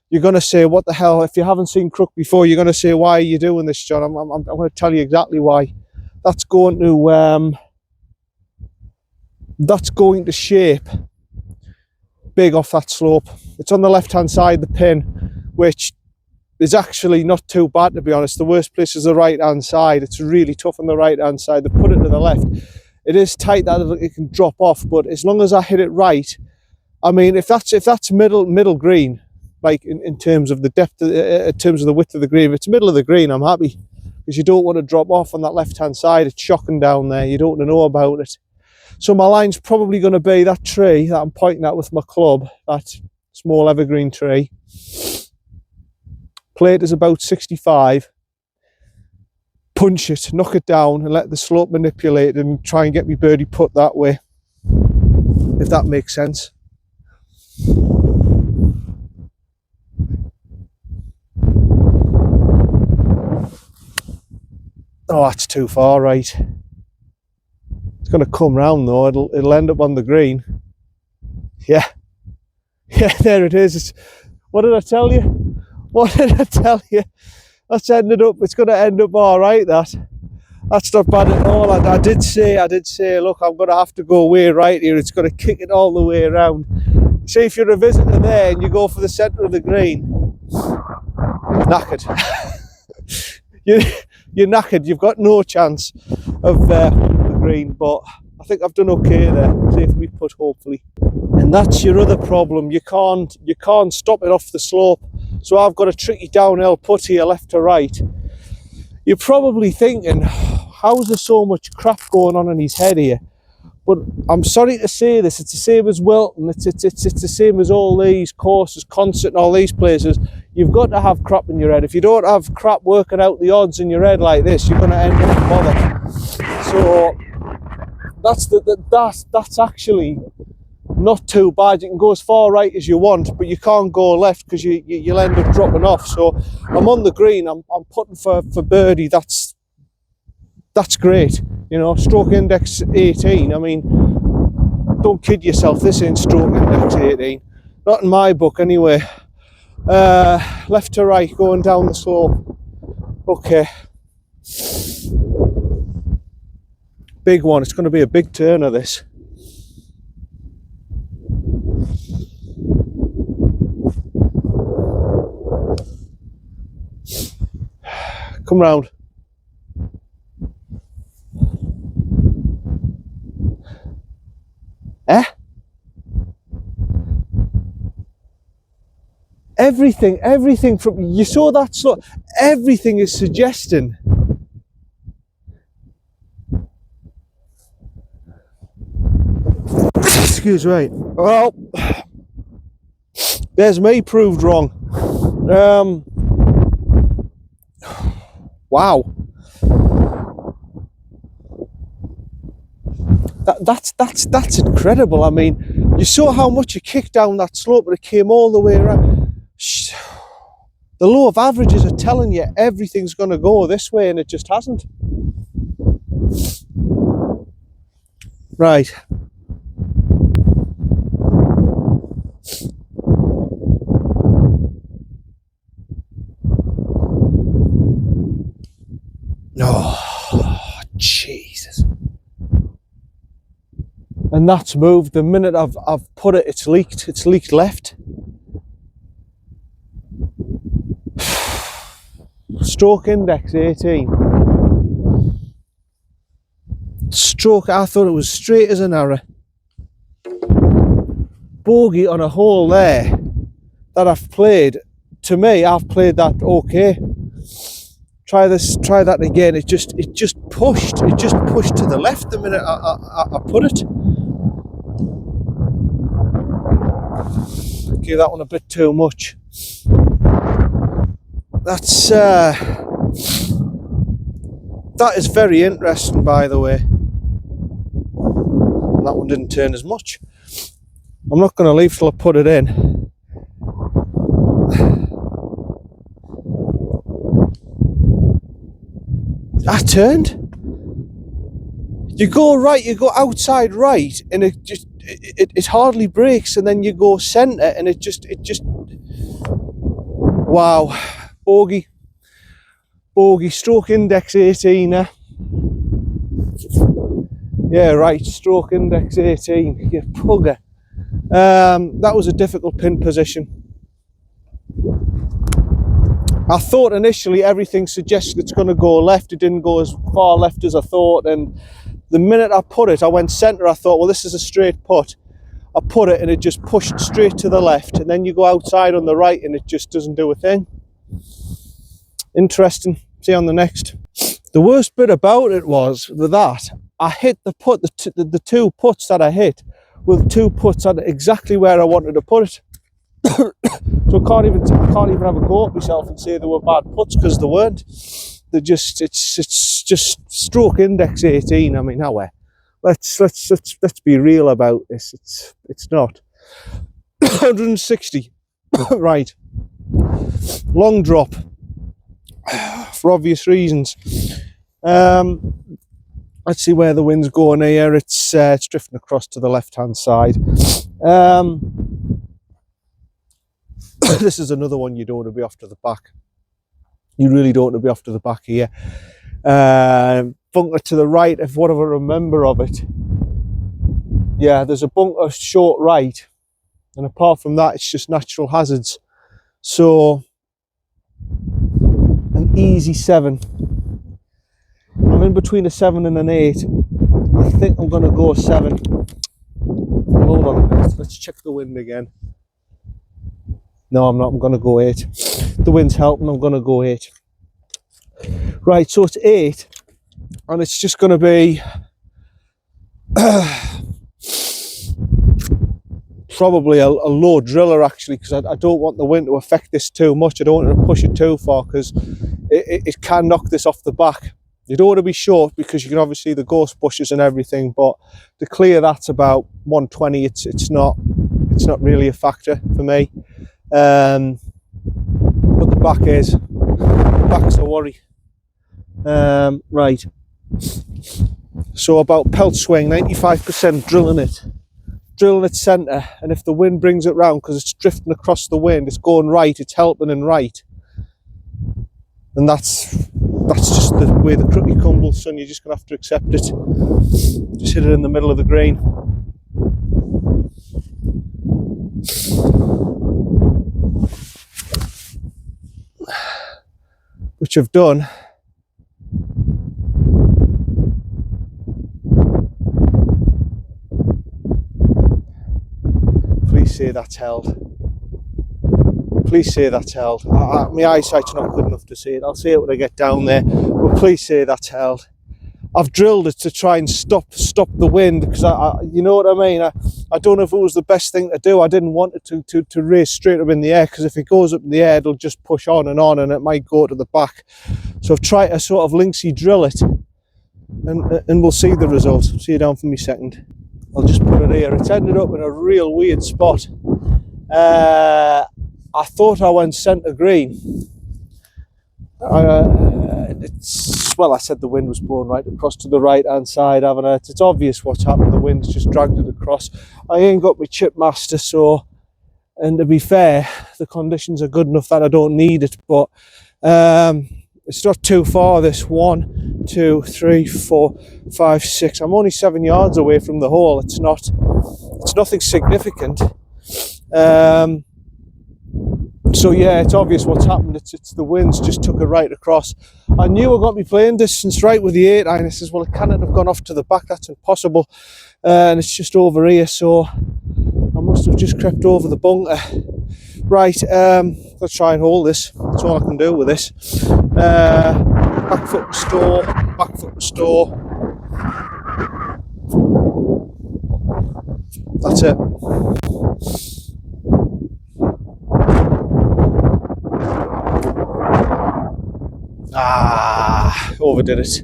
You're going to say, what the hell? If you haven't seen Crook before, you're going to say, why are you doing this, John? I'm going to tell you exactly why. That's going to shape big off that slope. It's on the left hand side, the pin, which is actually not too bad, to be honest. The worst place is the right hand side. It's really tough on the right hand side. They put it to the left. It is tight that it can drop off, but as long as I hit it right, I mean, if that's middle green, like in terms of the depth, in terms of the width of the green, if it's middle of the green, I'm happy, because you don't want to drop off on that left hand side. It's shocking down there. You don't want to know about it. So my line's probably going to be that tree that I'm pointing at with my club, that small evergreen tree. Plate is about 65. Punch it, knock it down, and let the slope manipulate and try and get me birdie putt that way, if that makes sense. Oh, that's too far right. It's going to come round though. It'll end up on the green. Yeah. Yeah, there it is. What did I tell you? What did I tell you? That's ended up, it's going to end up all right, that's not bad at all. I did say, look, I'm going to have to go way right here. It's going to kick it all the way around. See, if you're a visitor there and you go for the centre of the green, knackered. You're knackered. You've got no chance of the green, but I think I've done okay there. Safely put, hopefully. And that's your other problem. You can't stop it off the slope. So I've got a tricky downhill putt here, left to right. You're probably thinking, how is there so much crap going on in his head here? But I'm sorry to say this, it's the same as Wilton, it's the same as all these courses, Concert and all these places. You've got to have crap in your head. If you don't have crap working out the odds in your head like this, you're going to end up bothered. So that's actually not too bad. You can go as far right as you want, but you can't go left because you'll end up dropping off. So I'm on the green, I'm putting for birdie. That's great, you know. Stroke index 18. I mean, don't kid yourself, this ain't stroke index 18, not in my book anyway. Left to right going down the slope. Okay, big one. It's going to be a big turner, this. Come round. Eh? Everything from, you saw that slot, everything is suggesting. Excuse me. Well, there's me proved wrong. Wow. That's incredible. I mean, you saw how much you kicked down that slope, but it came all the way around. The law of averages are telling you everything's going to go this way, and it just hasn't. Right. Oh, Jesus. And that's moved. The minute I've put it, it's leaked left. Stroke index 18. Stroke, I thought it was straight as an arrow. Bogey on a hole there that I've played. To me, I've played that okay. Try that again. It just pushed to the left the minute I put it. Give that one a bit too much. That's that is very interesting, by the way. And that one didn't turn as much. I'm not going to leave till I put it in. I turned. You go right, you go outside right, and it hardly breaks, and then you go centre, and it just wow. Bogey, stroke index 18. Yeah, right, stroke index 18. You pugger. That was a difficult pin position. I thought initially everything suggested it's going to go left. It didn't go as far left as I thought, and the minute I put it, I went centre. I thought, well, this is a straight putt. I put it and it just pushed straight to the left, and then you go outside on the right and it just doesn't do a thing. Interesting. See you on the next. The worst bit about it was that I hit the putt, the two putts that I hit with two putts at exactly where I wanted to put it. So I can't even have a go at myself and say they were bad putts, because they weren't. They're just it's just stroke index 18. I mean, now let's be real about this. It's not 160. Right. Long drop for obvious reasons. Let's see where the wind's going here. It's drifting across to the left-hand side. This is another one you don't want to be off to the back. You really don't want to be off to the back here. Bunker to the right, if what I remember of it. Yeah, there's a bunker short right, and apart from that, it's just natural hazards. So, an easy 7. I'm in between a 7 and an 8. I think I'm going to go 7. Hold on a minute, let's check the wind again. No, I'm not, I'm going to go 8. The wind's helping, I'm going to go 8. Right, so it's 8, and it's just going to be probably a low driller, actually, because I don't want the wind to affect this too much. I don't want to push it too far, because it can knock this off the back. You don't want to be short, because you can obviously the ghost bushes and everything, but to clear that's about 120. It's not really a factor for me. But the back is. The back's a worry. Right. So about pelt swing, 95% drilling it centre, and if the wind brings it round, because it's drifting across the wind, it's going right, it's helping and right. And that's just the way the crookie crumbles, son. You're just going to have to accept it. Just hit it in the middle of the green. Which I've done. Please say that's held. Please say that's held. My eyesight's not good enough to see it. I'll see it when I get down there, but please say that's held. I've drilled it to try and stop the wind, because you know what I mean. I don't know if it was the best thing to do. I didn't want it to race straight up in the air, because if it goes up in the air, it'll just push on, and it might go to the back. So I've tried to sort of linksy drill it, and we'll see the result. See you down for me second. I'll just put it here. It's ended up in a real weird spot. I thought I went centre green. Well, I said the wind was blowing right across to the right hand side, haven't I? It's obvious what's happened. The wind's just dragged it across. I ain't got my chip master, so, and to be fair, the conditions are good enough that I don't need it, but it's not too far, this. 1, 2, 3, 4, 5, 6. I'm only 7 yards away from the hole. It's nothing significant. So yeah, it's obvious what's happened. It's the winds just took it right across. I knew I got my playing distance right with the 8-iron. I says, well, it cannot have gone off to the back. That's impossible. And it's just over here, so I must have just crept over the bunker. Right, let's try and hold this. That's all I can do with this. Back foot restore, back foot restore. That's it. Overdid it.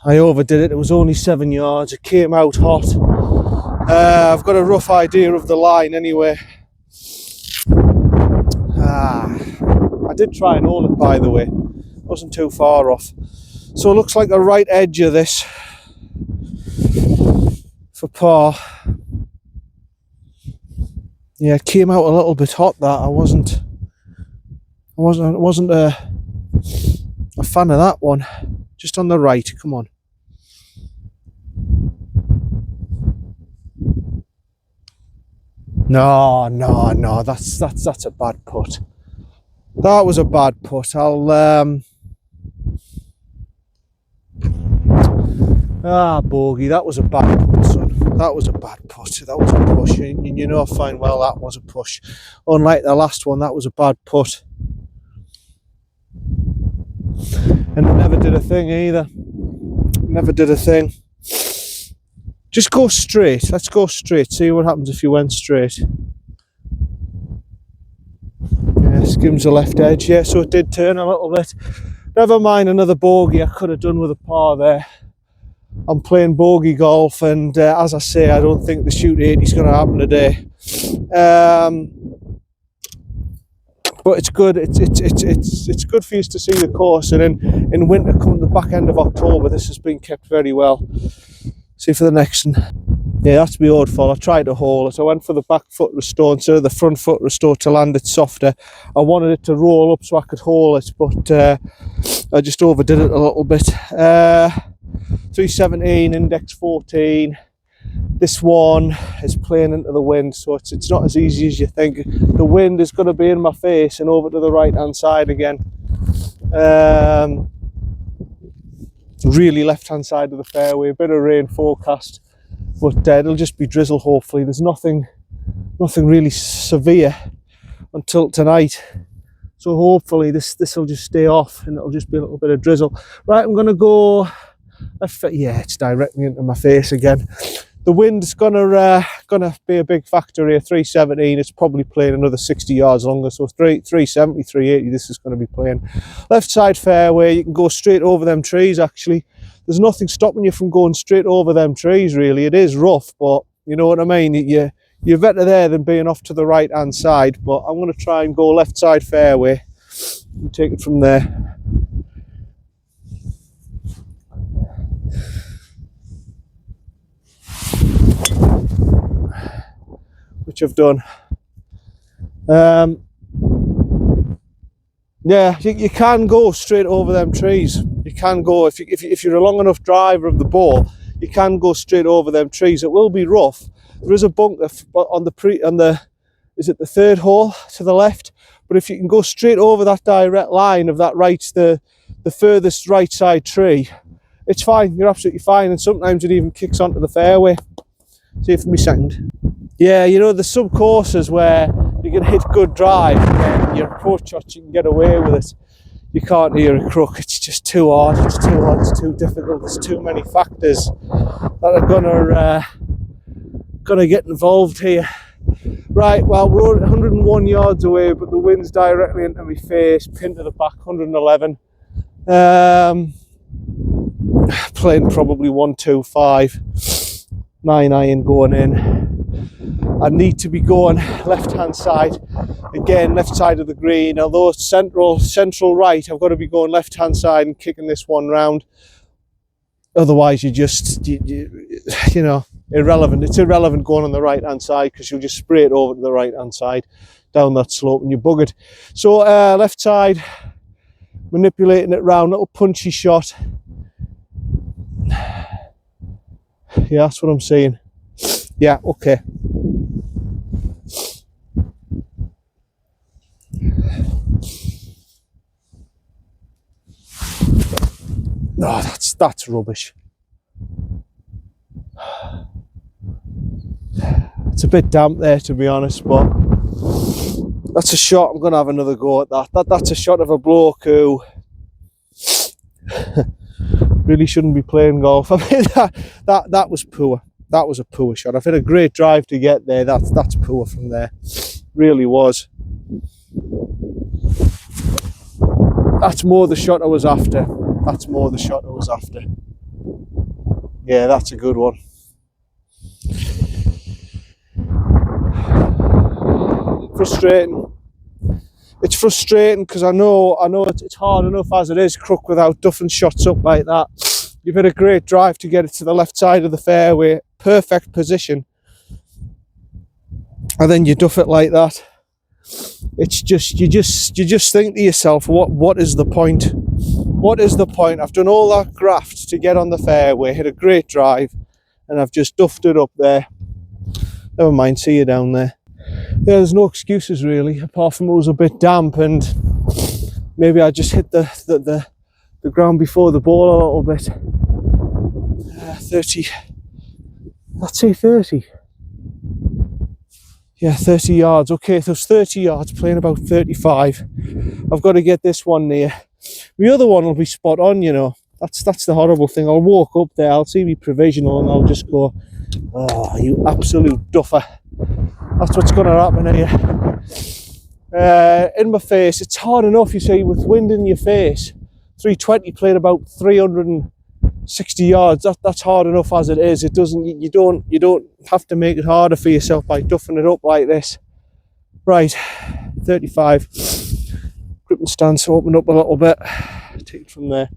I overdid it. It was only 7 yards. It came out hot. I've got a rough idea of the line anyway. I did try and hold it, by the way. Wasn't too far off. So it looks like a right edge of this for par. Yeah, it came out a little bit hot. That I wasn't a fan of that one. Just on the right, come on. No, that's a bad putt. That was a bad putt. Bogey, that was a bad putt, son. That was a bad putt. That was a push. You know fine well that was a push. Unlike the last one, that was a bad putt. And it never did a thing either. Never did a thing. Just go straight. Let's go straight. See what happens if you went straight. Yeah, skims the left edge. Yeah, so it did turn a little bit. Never mind another bogey. I could have done with a par there. I'm playing bogey golf, and as I say, I don't think the shoot 80 is going to happen today. but it's good. It's good for you to see the course. And in winter, come the back end of October, this has been kept very well. See for the next one. Yeah, that's my old fall. I tried to hole it. I went for the back foot restore instead of the front foot restore to land it softer. I wanted it to roll up so I could hole it, but I just overdid it a little bit. 317, index 14. This one is playing into the wind, so it's not as easy as you think. The wind is going to be in my face and over to the right hand side again. Really left hand side of the fairway, a bit of rain forecast, but it'll just be drizzle hopefully. There's nothing really severe until tonight, so hopefully this will just stay off and it'll just be a little bit of drizzle. Right, I'm gonna go, yeah, it's directly into my face again. The wind's gonna be a big factor here. 317, it's probably playing another 60 yards longer, so 370, 380 this is going to be playing. Left side fairway, you can go straight over them trees actually. There's nothing stopping you from going straight over them trees really. It is rough, but you know what I mean, you're better there than being off to the right hand side. But I'm going to try and go left side fairway and take it from there. Which I've done. Yeah, you can go straight over them trees. You can go, if you're a long enough driver of the ball, you can go straight over them trees. It will be rough. There is a bunker on the is it the third hole to the left? But if you can go straight over that direct line of that the furthest right side tree, it's fine. You're absolutely fine. And sometimes it even kicks onto the fairway. See if me second. Yeah, you know, there's some courses where you can hit good drive and your approach shot, you can get away with it. You can't hear a Crook, it's just too hard, it's too difficult, there's too many factors that are gonna get involved here. Right, well, we're 101 yards away, but the wind's directly into my face, pin to the back, 111. Playing probably 125, 9 iron going in. I need to be going left hand side again, left side of the green. Although it's central right, I've got to be going left hand side and kicking this one round. Otherwise, you know, irrelevant. It's irrelevant going on the right hand side because you'll just spray it over to the right hand side down that slope and you're buggered. So left side, manipulating it round, little punchy shot. Yeah, that's what I'm saying. Yeah, okay. No, that's rubbish. It's a bit damp there, to be honest, but that's a shot. I'm going to have another go at that. That's a shot of a bloke who really shouldn't be playing golf. I mean, that was poor. That was a poor shot. I've had a great drive to get there. That's poor from there. Really was. That's more the shot I was after. That's more the shot I was after. Yeah, that's a good one. Frustrating. It's frustrating because I know it's hard enough as it is, Crook, without duffing shots up like that. You've had a great drive to get it to the left side of the fairway, perfect position, and then you duff it like that. It's just you just think to yourself, what is the point? What is the point? I've done all that graft to get on the fairway, hit a great drive, and I've just duffed it up there. Never mind, see you down there. Yeah, there's no excuses really, apart from it was a bit damp and maybe I just hit the ground before the ball a little bit. 30, let's say 30. Yeah, 30 yards. Okay, so it's 30 yards, playing about 35. I've got to get this one near. The other one will be spot on, you know. That's the horrible thing. I'll walk up there, I'll see me provisional and I'll just go, oh, you absolute duffer. That's what's going to happen here. In my face, it's hard enough, you see, with wind in your face. 320 played about 360 yards. That's hard enough as it is. It doesn't. You don't have to make it harder for yourself by duffing it up like this. Right, 35. gripping stance open up a little bit. Take it from there.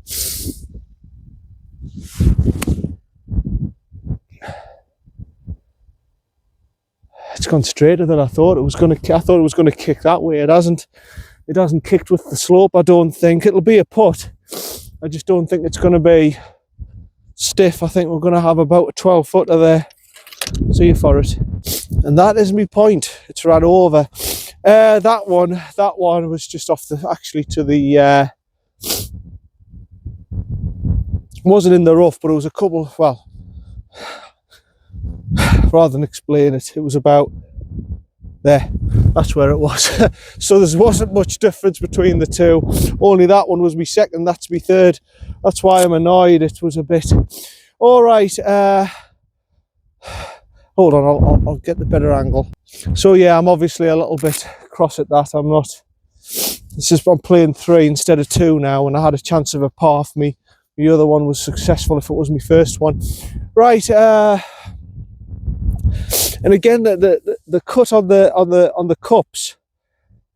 It's gone straighter than I thought it was going to. I thought it was going to kick that way. It hasn't. It hasn't kicked with the slope. I don't think it'll be a putt. I just don't think it's going to be stiff. I think we're going to have about a 12 footer there. See you for it. And that is my point. It's right over. That one was just off the, actually to the, wasn't in the rough, but it was a couple, well, rather than explain it, it was about there. That's where it was. So there wasn't much difference between the two. Only that one was my second, that's my third. That's why I'm annoyed. It was a bit. All right. Hold on, I'll get the better angle. So yeah, I'm obviously a little bit cross at that. I'm not. It's just I'm playing 3 instead of 2 now, and I had a chance of a par for me. The other one was successful if it was my first one. Right. And again, the cut on the cups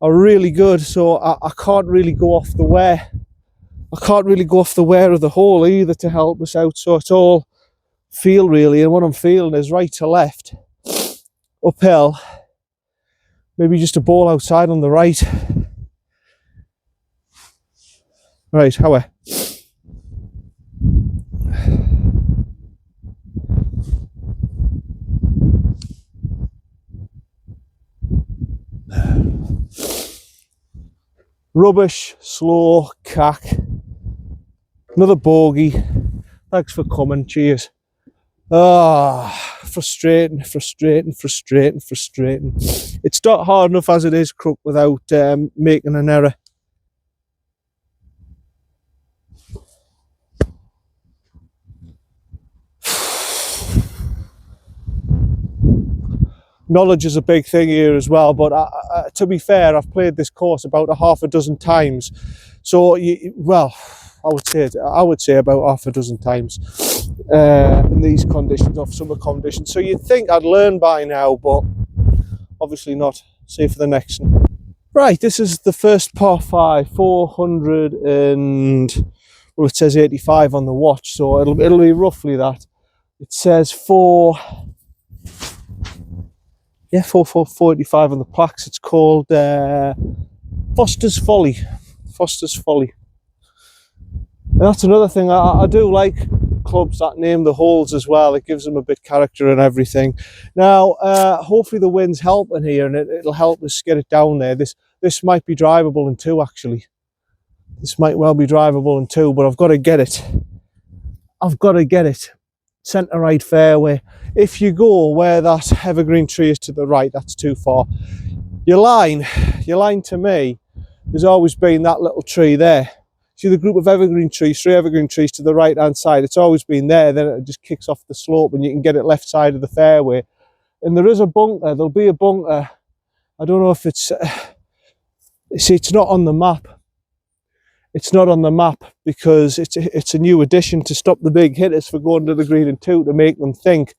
are really good. So I can't really go off the wear. I can't really go off the wear of the hole either to help us out. So it's all feel really, and what I'm feeling is right to left, uphill, maybe just a ball outside on the right. Right, how are? Rubbish, slow, cack. Another bogey. Thanks for coming, cheers. Frustrating. It's not hard enough as it is, Crook, without making an error. Knowledge is a big thing here as well, but to be fair, I've played this course about a half a dozen times. So, well, I would say about half a dozen times in these conditions, off summer conditions. So you'd think I'd learn by now, but obviously not. See for the next one. Right, this is the first par 5, 400 and, well, it says 85 on the watch, so it'll be roughly that. It says 485 on the plaques. It's called Foster's Folly. Foster's Folly. And that's another thing. I do like clubs that name the holes as well. It gives them a bit of character and everything. Now, hopefully the wind's helping here, and it'll help us get it down there. This might be drivable in 2, actually. This might well be drivable in 2, but I've got to get it. I've got to get it. Centre right fairway. If you go where that evergreen tree is to the right, that's too far. Your line to me has always been that little tree there. See the group of evergreen trees, 3 evergreen trees to the right hand side, it's always been there. Then it just kicks off the slope and you can get it left side of the fairway. And there is a bunker, there'll be a bunker. I don't know if it's, see, it's not on the map. It's not on the map because it's a new addition to stop the big hitters for going to the green in 2, to make them think.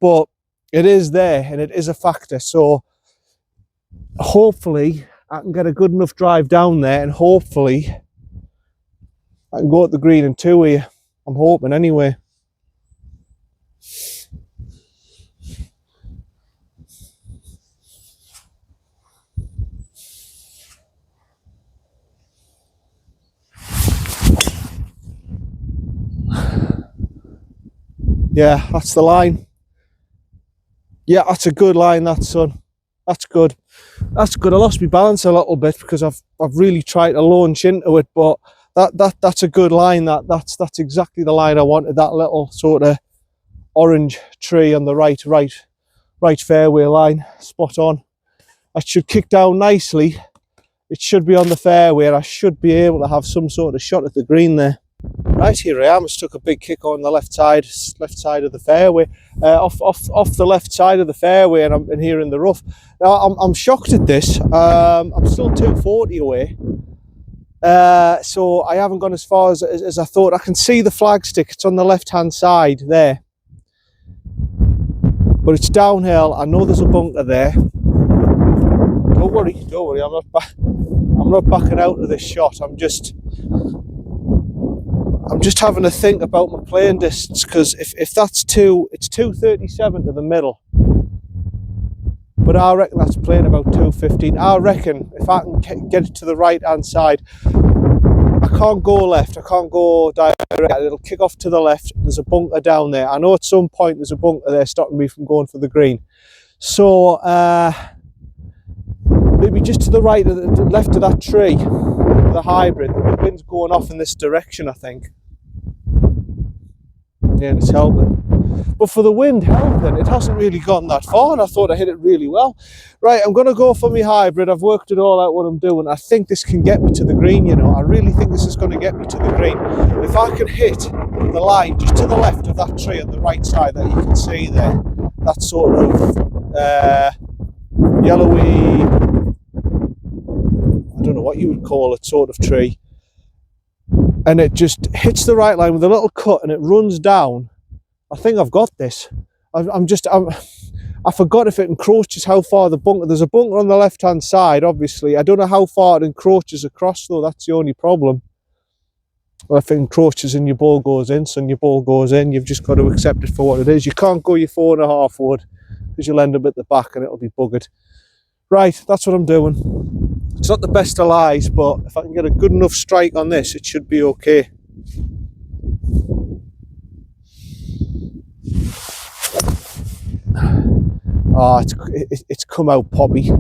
But it is there and it is a factor. So hopefully I can get a good enough drive down there, and hopefully I can go at the green in 2 here. I'm hoping anyway. Yeah, that's the line. Yeah, that's a good line, that, son. That's good. That's good. I lost my balance a little bit because I've really tried to launch into it, but that's a good line. That's exactly the line I wanted. That little sort of orange tree on the right fairway line, spot on. I should kick down nicely. It should be on the fairway, and I should be able to have some sort of shot at the green there. Right, here I am. I just took a big kick on the left side of the fairway, off the left side of the fairway, and I'm in here in the rough. Now I'm shocked at this. I'm still 240 away, so I haven't gone as far as I thought. I can see the flagstick. It's on the left hand side there, but it's downhill. I know there's a bunker there. Don't worry. I'm not backing out of this shot. I'm just having to think about my playing distance, because if that's it's 237 to the middle, but I reckon that's playing about 215. I reckon if I can get it to the right hand side, I can't go left, I can't go direct, it'll kick off to the left. There's a bunker down there. I know at some point there's a bunker there stopping me from going for the green. So maybe just to the right, of the left of that tree, the hybrid, the wind's going off in this direction, I think. Yeah, and it's helping. But for the wind helping, it hasn't really gone that far, and I thought I hit it really well. Right, I'm going to go for my hybrid. I've worked it all out what I'm doing. I think this can get me to the green, you know. I really think this is going to get me to the green. If I can hit the line just to the left of that tree on the right side that you can see there, that sort of yellowy, I don't know what you would call it, sort of tree, and it just hits the right line with a little cut and it runs down, I think I've got this. I forgot if it encroaches how far the bunker, there's a bunker on the left hand side obviously. I don't know how far it encroaches across though, that's the only problem. Well, if it encroaches and your ball goes in, so your ball goes in, you've just got to accept it for what it is. You can't go your 4.5 wood, because you'll end up at the back and it'll be buggered. Right, that's what I'm doing. It's not the best of lies, but if I can get a good enough strike on this, it should be okay. Oh, it's come out poppy.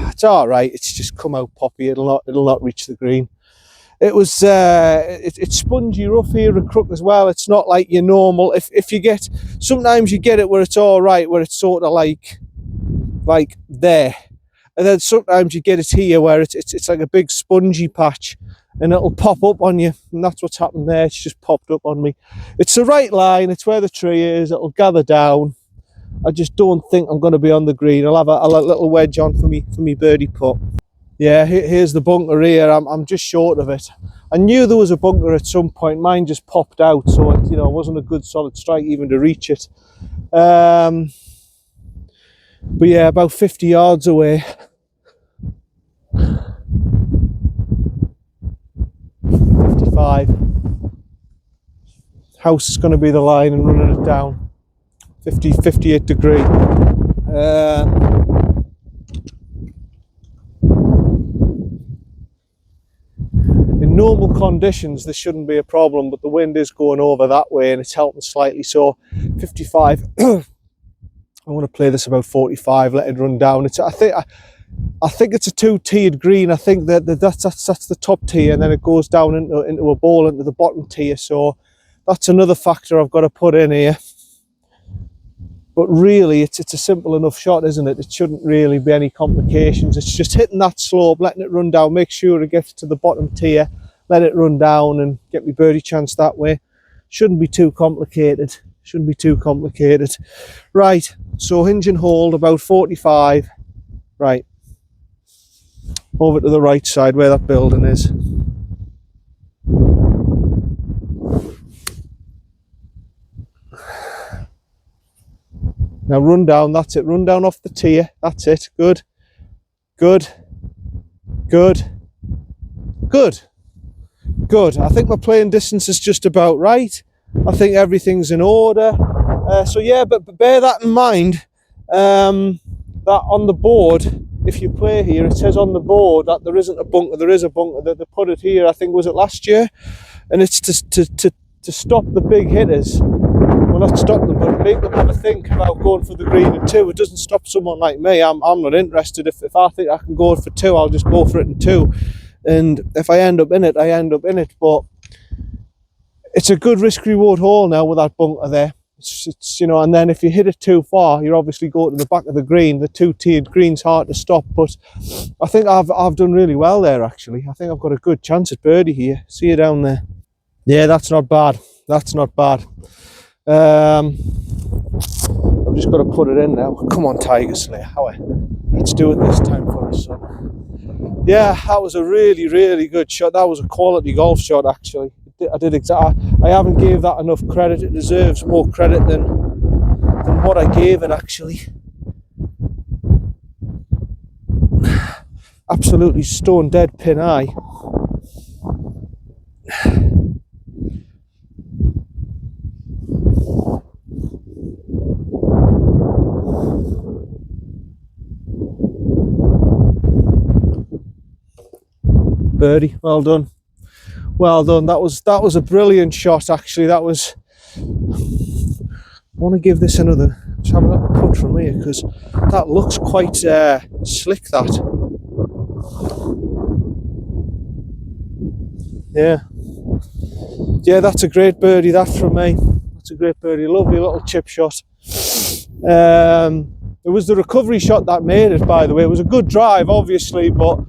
It's all right. It's just come out poppy. It'll not reach the green. It was it's spongy rough here at Crook as well. It's not like your normal. If you get, sometimes you get it where it's all right, where it's sort of like there, and then sometimes you get it here where it's like a big spongy patch, and it'll pop up on you, and that's what's happened there. It's just popped up on me. It's the right line. It's where the tree is. It'll gather down. I just don't think I'm going to be on the green. I'll have a little wedge on for me birdie putt. Yeah, here's the bunker here. I'm just short of it. I knew there was a bunker at some point. Mine just popped out, so it, you know, it wasn't a good solid strike even to reach it. But yeah, about 50 yards away. 55. House is going to be the line and running it down. 58 degree. In normal conditions this shouldn't be a problem, but the wind is going over that way and it's helping slightly. So 55. I want to play this about 45, let it run down. I think it's a 2-tiered green. I think that's the top tier, and then it goes down into a ball into the bottom tier. So that's another factor I've got to put in here. But really, it's a simple enough shot, isn't it? It shouldn't really be any complications. It's just hitting that slope, letting it run down, make sure it gets to the bottom tier, let it run down and get me birdie chance that way. Shouldn't be too complicated. Shouldn't be too complicated. Right, so hinge and hold about 45. Right. Over to the right side where that building is. Now run down, that's it, run down off the tier, that's it, good, good, good, good, good. I think my playing distance is just about right. I think everything's in order. So yeah, but bear that in mind, that on the board, if you play here, it says on the board that there isn't a bunker, there is a bunker, that they put it here, I think was it last year, and it's to stop the big hitters. Well, not stop them, but make them have a think about going for the green in 2. It doesn't stop someone like me. I'm not interested. If I think I can go for 2, I'll just go for it in 2. And if I end up in it, I end up in it. But it's a good risk-reward hole now with that bunker there. It's you know, and then if you hit it too far, you're obviously going to the back of the green. The 2-tiered green's hard to stop, but I think I've done really well there, actually. I think I've got a good chance at birdie here. See you down there. Yeah, that's not bad. That's not bad. I've just got to put it in now. Come on, Tiger Slayer. Howie, let's do it this time for us, son. Yeah, that was a really, really good shot. That was a quality golf shot, actually. I haven't gave that enough credit. It deserves more credit than what I gave it, actually. absolutely stone dead pin eye. Birdie, well done. Well done. That was a brilliant shot actually. That was, I want to give this another, let's have a little putt from here because that looks quite slick, that. Yeah, that's a great birdie, that from me. That's a great birdie. Lovely little chip shot. It was the recovery shot that made it, by the way. It was a good drive, obviously, but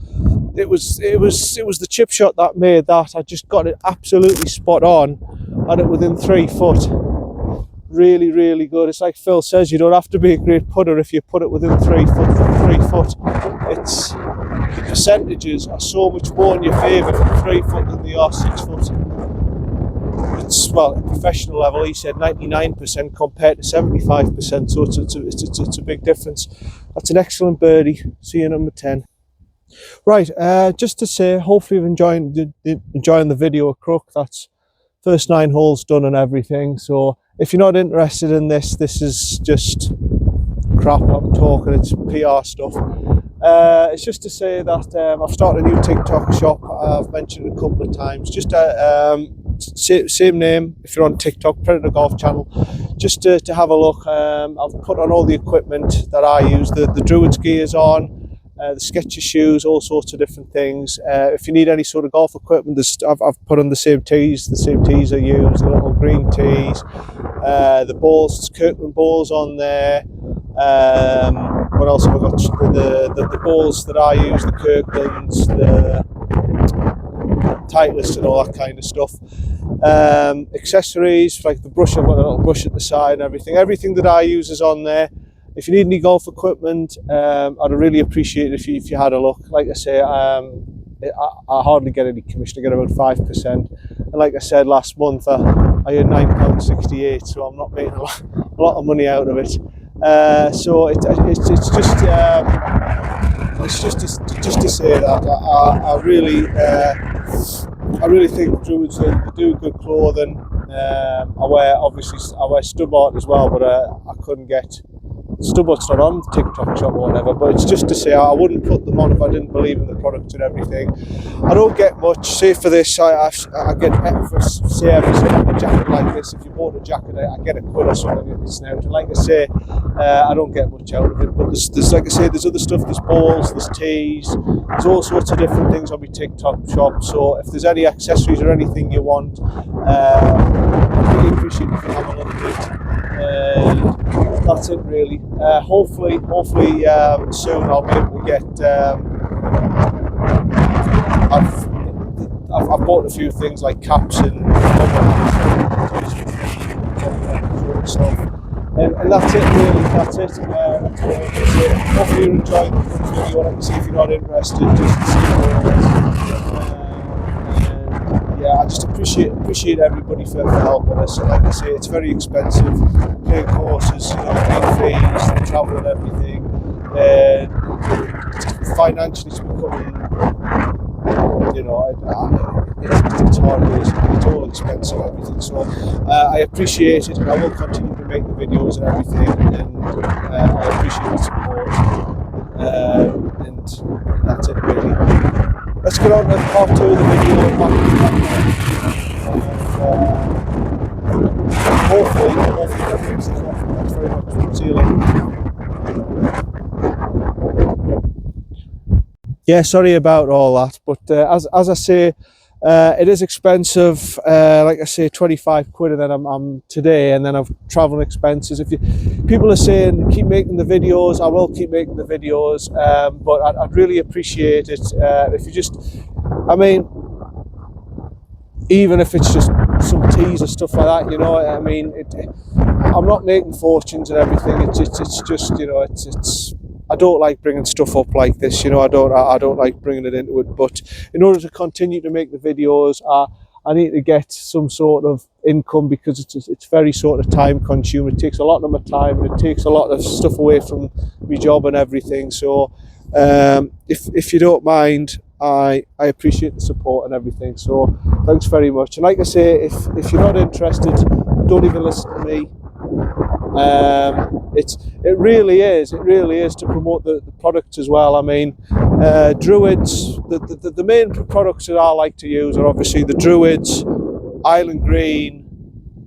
it was the chip shot that made that. I just got it absolutely spot on, had it within 3 foot. Really, really good. It's like Phil says, you don't have to be a great putter if you put it within 3 foot. It's, the percentages are so much more in your favour from 3 foot than they are 6 foot. It's, well, at professional level, he said 99% compared to 75%, so it's a big difference. That's an excellent birdie. See you number 10. Right, just to say, hopefully you've enjoying the video of Crook. That's first 9 holes done and everything. So if you're not interested in this is just crap I'm talking, it's PR stuff. It's just to say that I've started a new TikTok shop. I've mentioned it a couple of times. Just same name if you're on TikTok, Predator Golf Channel. Just to have a look. I've put on all the equipment that I use, the Druids gears on, the Skechers shoes, all sorts of different things. If you need any sort of golf equipment, I've put on the same tees I use, the little green tees, the balls, Kirkland balls on there. What else have I got? The balls that I use, the Kirklands, the Titleist and all that kind of stuff. Accessories like the brush, I've got a little brush at the side and everything that I use is on there. If you need any golf equipment, I'd really appreciate it if you had a look. Like I say, I hardly get any commission. I get about 5%. And like I said last month, I earned £9.68, so I'm not making a lot of money out of it. So it's just to say that I really think Druids do good clothing. I wear Stubbart as well, but I couldn't get. Stubbart's not on the TikTok shop or whatever, but it's just to say I wouldn't put them on if I didn't believe in the product and everything. I don't get much. Say for this, I get for say a jacket like this. If you bought a jacket, I get a quid or something in this now. And like I say, I don't get much out of it. But there's like I say, there's other stuff. There's balls, there's tees, there's all sorts of different things on my TikTok shop. So if there's any accessories or anything you want, I'd really appreciate if you have a look at it. That's it really. Hopefully soon I'll be able to get. I've bought a few things like caps and stuff, and that's it really. That's it. Hopefully you're enjoying the video. Like I say, if you're not interested, just see more of it. Yeah, I just appreciate everybody for helping us. And like I say, it's very expensive. Paying courses, paying fees, the travel and everything. Financially, it's becoming, it's hard. It's all expensive and everything. So I appreciate it, and I will continue to make the videos and everything. And I appreciate the support. And that's it really. Let's get on to part 2 of the video. Hopefully that brings it off. Thanks very much. See you later. Yeah, sorry about all that, but as I say, it is expensive. Like I say, 25 quid, and then I'm today, and then I've travel expenses. People are saying keep making the videos, I will keep making the videos, but I'd really appreciate it if you just, even if it's just some teas or stuff like that, I'm not making fortunes and everything. It's just I don't like bringing stuff up like this, I don't like bringing it into it, but in order to continue to make the videos, I need to get some sort of income, because it's very sort of time consuming. It takes a lot of my time, and it takes a lot of stuff away from my job and everything. So If you don't mind, I appreciate the support and everything. So thanks very much. And like I say, if you're not interested, don't even listen to me. It really is to promote the products as well. I mean, Druids, the main products that I like to use are obviously the Druids, Island Green,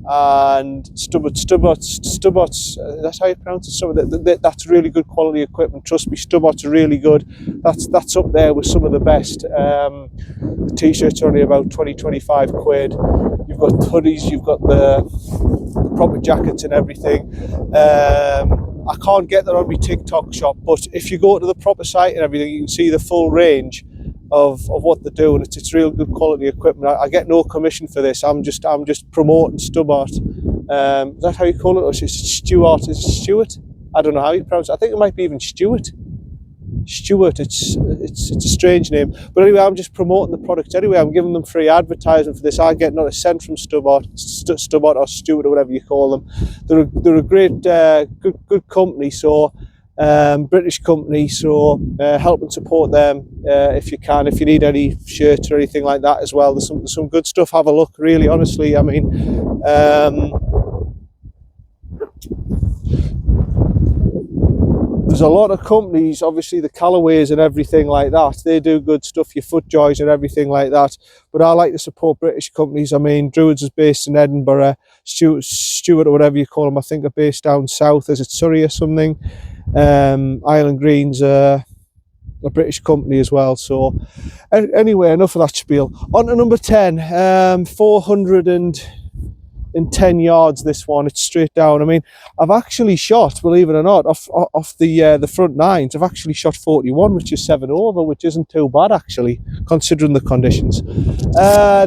and Stubbots. That's how you pronounce it. So that's really good quality equipment. Trust me, Stubbots are really good. That's up there with some of the best. The t-shirts are only about 20-25 quid. You've got hoodies, you've got the proper jackets and everything. I can't get that on my TikTok shop, but if you go to the proper site and everything, you can see the full range of what they're doing. It's real good quality equipment. I get no commission for this. I'm just promoting Stubbart. Is that how you call it? Or is it Stuart? Is it Stuart? I don't know how you pronounce it. I think it might be even Stuart. It's a strange name, but anyway, I'm just promoting the product anyway. I'm giving them free advertising for this. I get not a cent from Stubbart or Stuart or whatever you call them. They're a great good company, so British company, so help and support them if you can. If you need any shirts or anything like that as well, there's some good stuff. Have a look, really, honestly. I mean, there's a lot of companies, obviously the Callaways and everything like that, they do good stuff, your Footjoys and everything like that, but I like to support British companies. I mean, Druids is based in Edinburgh, Stuart or whatever you call them, I think are based down south. Is it Surrey or something? Island Green's a British company as well. So anyway, enough of that spiel. On to number 10, 410 yards, this one. It's straight down. I mean, I've actually shot, believe it or not, off the front nines, I've actually shot 41, which is 7 over, which isn't too bad actually, considering the conditions.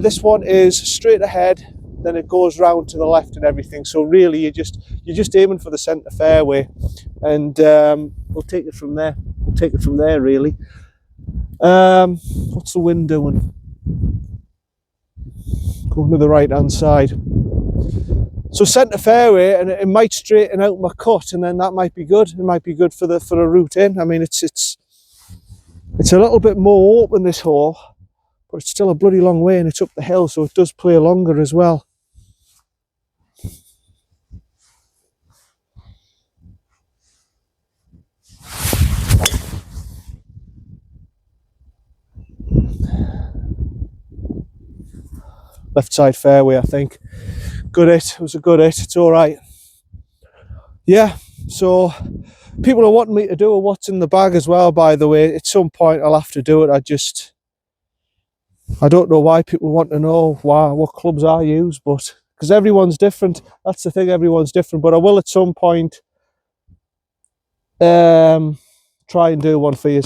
This one is straight ahead, then it goes round to the left and everything. So really, you're just aiming for the centre fairway, and we'll take it from there. We'll take it from there, really. What's the wind doing? Going to the right hand side. So centre fairway, and it might straighten out my cut, and then that might be good. It might be good for the route in. I mean, it's a little bit more open, this hole, but it's still a bloody long way, and it's up the hill, so it does play longer as well. Left side fairway, I think. Good hit. It was a good hit. It's all right. Yeah, so people are wanting me to do a what's in the bag as well, by the way. At some point I'll have to do it. I don't know why people want to know what clubs I use, but because everyone's different. That's the thing, everyone's different. But I will at some point try and do one for you.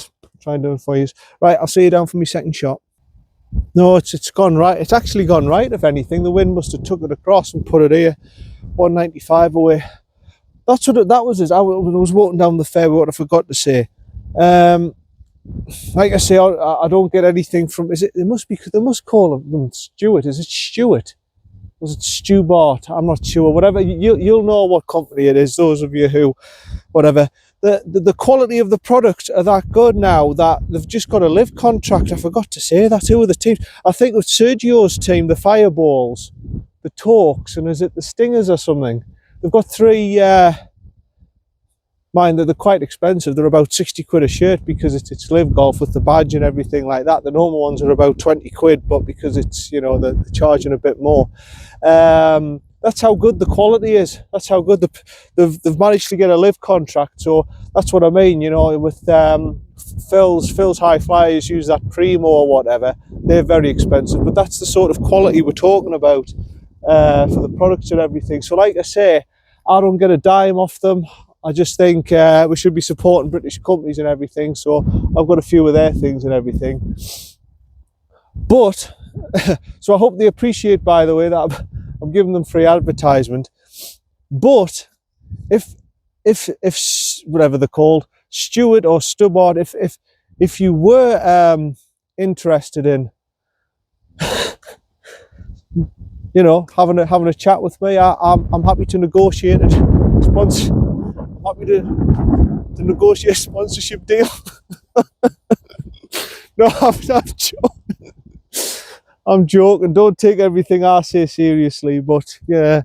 Right, I'll see you down for my second shot. No, it's gone right. It's actually gone right, if anything. The wind must have took it across and put it here. 195 away. That's what that was. I was walking down the fairway, what I forgot to say. Like I say, I don't get anything from, is it, they must call them Stuart. Is it Stuart? Was it Stubart? I'm not sure. Whatever, you'll know what company it is, those of you who, whatever. The quality of the product are that good now that they've just got a live contract. I forgot to say that. Who are the teams? I think with Sergio's team, the Fireballs, the Torques, and is it the Stingers or something? They've got 3, mind that they're quite expensive. They're about 60 quid a shirt because it's live golf with the badge and everything like that. The normal ones are about 20 quid, but because it's, you know, they're charging a bit more. That's how good the quality is. That's how good they've managed to get a live contract. So that's what I mean, you know, with Phil's High Flyers use that Primo or whatever. They're very expensive, but that's the sort of quality we're talking about for the products and everything. So like I say, I don't get a dime off them. I just think we should be supporting British companies and everything. So I've got a few of their things and everything. But, so I hope they appreciate, by the way, that I'm giving them free advertisement. But if whatever they're called, Stuart or Stubbart, if you were interested in, you know, having a chat with me, I'm happy to negotiate a sponsorship deal. No, I'm joking. I'm joking. Don't take everything I say seriously, but yeah,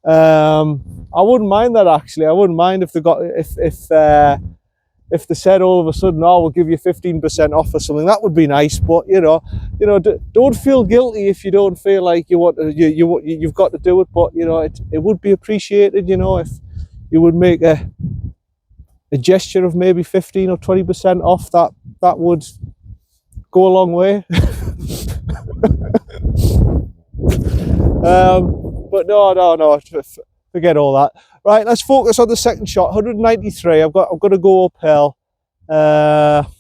I wouldn't mind that actually. I wouldn't mind if they got if they said all of a sudden, "Oh, we'll give you 15% off" or something. That would be nice. But don't feel guilty if you don't feel like you want to, you've got to do it. But it would be appreciated. If you would make a gesture of maybe 15 or 20% off. That would go a long way. But no, forget all that. Right, let's focus on the second shot. 193. I've got to go uphill. Of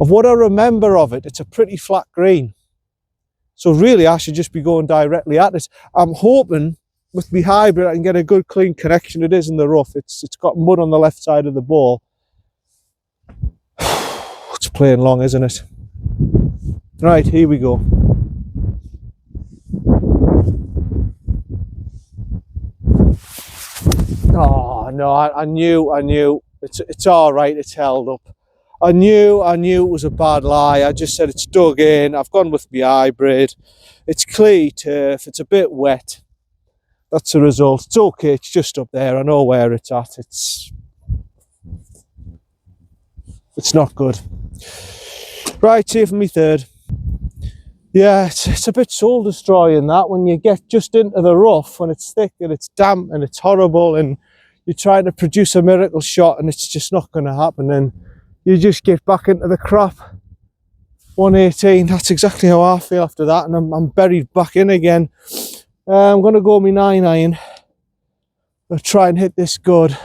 what I remember of it, it's a pretty flat green, so really I should just be going directly at it. I'm hoping with my hybrid I can get a good clean connection. It is in the rough. It's got mud on the left side of the ball. It's playing long, isn't it? Right, here we go. Oh no, I knew. It's all right. It's held up. I knew it was a bad lie. I just said it's dug in. I've gone with my hybrid. It's clay turf. It's a bit wet. That's the result. It's okay. It's just up there. I know where it's at. It's not good. Right, here for me third. Yeah, it's a bit soul destroying that when you get just into the rough, when it's thick and it's damp and it's horrible and you're trying to produce a miracle shot and it's just not going to happen, and you just get back into the crap. 118, that's exactly how I feel after that, and I'm buried back in again. I'm going to go my 9-iron. I'll try and hit this good.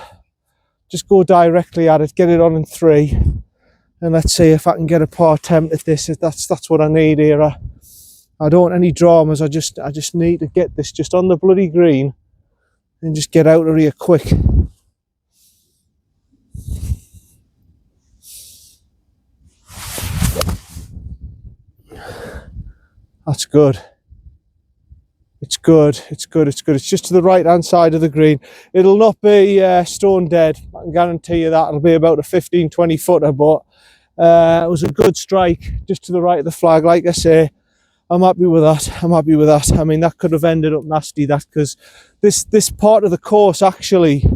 Just go directly at it, get it on in 3, and let's see if I can get a par attempt at this. That's what I need here. I don't want any dramas. I just need to get this just on the bloody green and just get out of here quick. That's good. It's good. It's just to the right hand side of the green. It'll not be stone dead, I can guarantee you that. It'll be about a 15-20 footer, but it was a good strike just to the right of the flag. Like I say, I'm happy with that. I mean, that could have ended up nasty, that, because this part of the course actually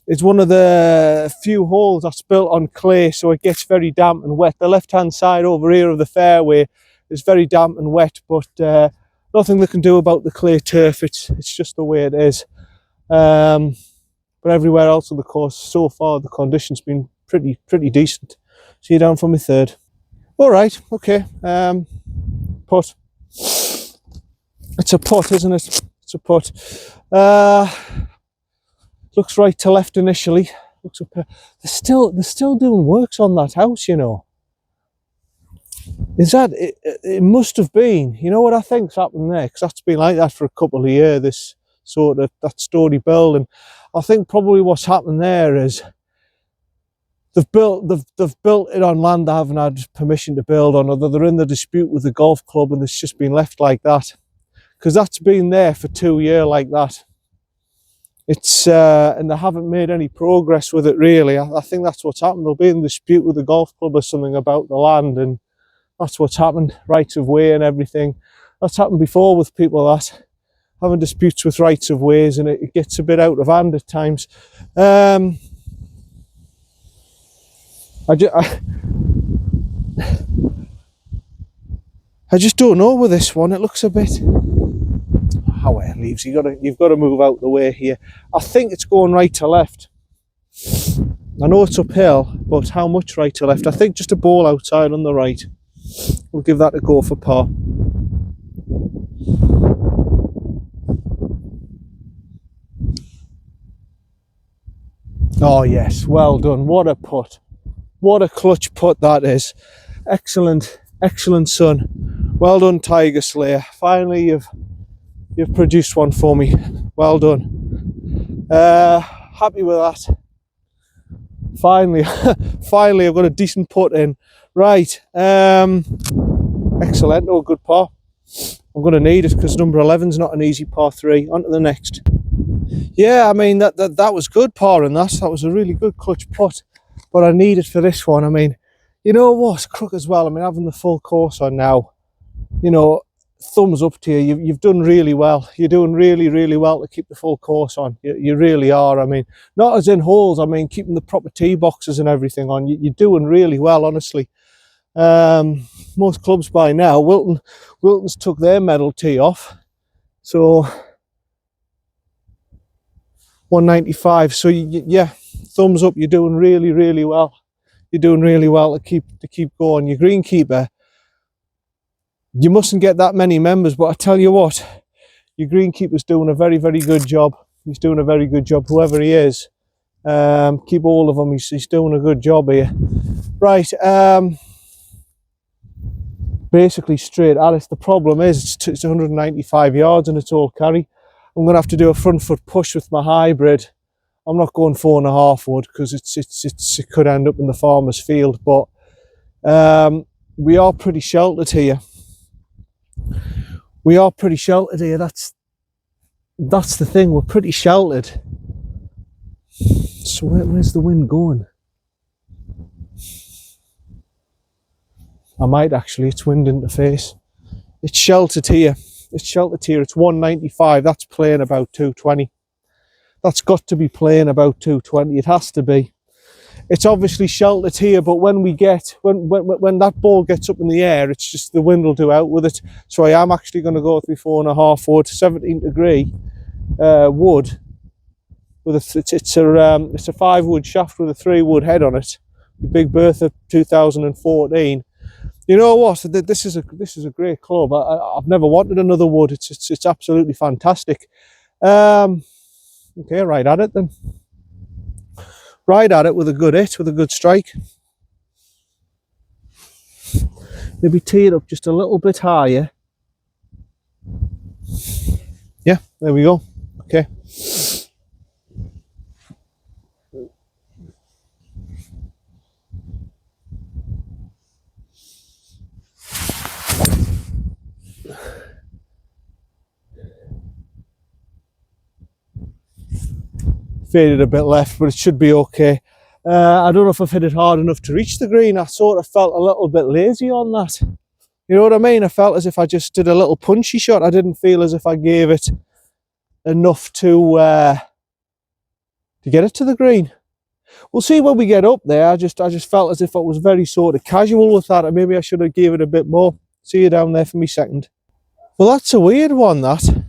is one of the few holes that's built on clay, so it gets very damp and wet. The left hand side over here of the fairway is very damp and wet, but nothing they can do about the clay turf. It's just the way it is. But everywhere else on the course so far, the conditions been pretty decent. So you're down for my third. All right, okay. Putt. It's a putt, isn't it? It's a putt. Looks right to left initially. Looks up. They're still doing works on that house, Is that it? It must have been. You know what I think's happened there? Because that's been like that for a couple of years. This sort of that story building. I think probably what's happened there is they've built it on land they haven't had permission to build on, or they're in the dispute with the golf club, and it's just been left like that. Because that's been there for 2 years like that. It's and they haven't made any progress with it really. I think that's what's happened. They'll be in dispute with the golf club or something about the land, and that's what's happened. Rights of way and everything. That's happened before with people that having disputes with rights of ways, and it gets a bit out of hand at times. I just don't know with this one. It looks a bit. How it leaves. You've got to move out the way here. I think it's going right to left. I know it's uphill, but how much right to left? I think just a ball outside on the right. We'll give that a go for par. Oh yes, well done. What a putt. What a clutch putt that is. Excellent son. Well done, Tiger Slayer. Finally you've produced one for me. Well done. Happy with that. Finally I've got a decent putt in. Right. Excellent. Oh, good par. I'm going to need it because number 11's not an easy par 3. On to the next. Yeah, I mean that was good par in that. That was a really good clutch putt. but I need it for this one. I mean, you know what, Crook as well, I mean, having the full course on now, you know, thumbs up to you. You've done really well. You're doing really, really well to keep the full course on. You really are. I mean, not as in holes, I mean, keeping the proper tee boxes and everything on. You're doing really well, honestly. Most clubs by now, Wilton's took their medal tee off, so 195. So yeah, thumbs up. You're doing really, really well. You're doing really well to keep going. Your greenkeeper, you mustn't get that many members, but I tell you what, your greenkeeper's doing a very, very good job. He's doing a very good job, whoever he is. Keep all of them. He's doing a good job here. Right. Basically straight at it. The problem is it's 195 yards and it's all carry. I'm going to have to do a front foot push with my hybrid. I'm not going 4.5 wood because it could end up in the farmer's field, but we are pretty sheltered here. We are pretty sheltered here. That's the thing. We're pretty sheltered. So where's the wind going? I might actually. It's wind interface. It's sheltered here. It's sheltered here. It's 195. That's playing about 220. That's got to be playing about 220. It has to be. It's obviously sheltered here, but when that ball gets up in the air, it's just the wind will do out with it. So I am actually going to go with 4.5 wood, 17 degree wood. With it's a 5 wood shaft with a 3 wood head on it. The Big Bertha 2014. You know what? This is a great club. I've never wanted another wood. It's absolutely fantastic. Okay, right at it then. Right at it with a good hit, with a good strike. Maybe tee it up just a little bit higher. Yeah, there we go. Okay. Faded a bit left, but it should be okay. I don't know if I've hit it hard enough to reach the green. I sort of felt a little bit lazy on that. You know what I mean? I felt as if I just did a little punchy shot. I didn't feel as if I gave it enough to get it to the green. We'll see when we get up there. I just felt as if I was very sort of casual with that, and maybe I should have gave it a bit more. See you down there for me second. Well, that's a weird one, that.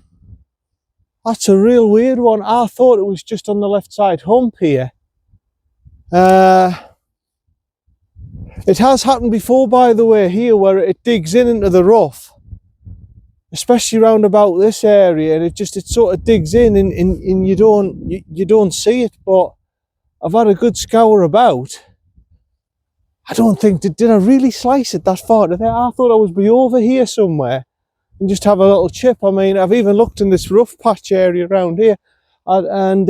That's a real weird one. I thought it was just on the left side hump here. It has happened before, by the way, here where it digs into the rough, especially round about this area, and it sort of digs in and you don't see it. But I've had a good scour about. I don't think, did I really slice it that far to there? I thought I was be over here somewhere and just have a little chip. I mean, I've even looked in this rough patch area around here, and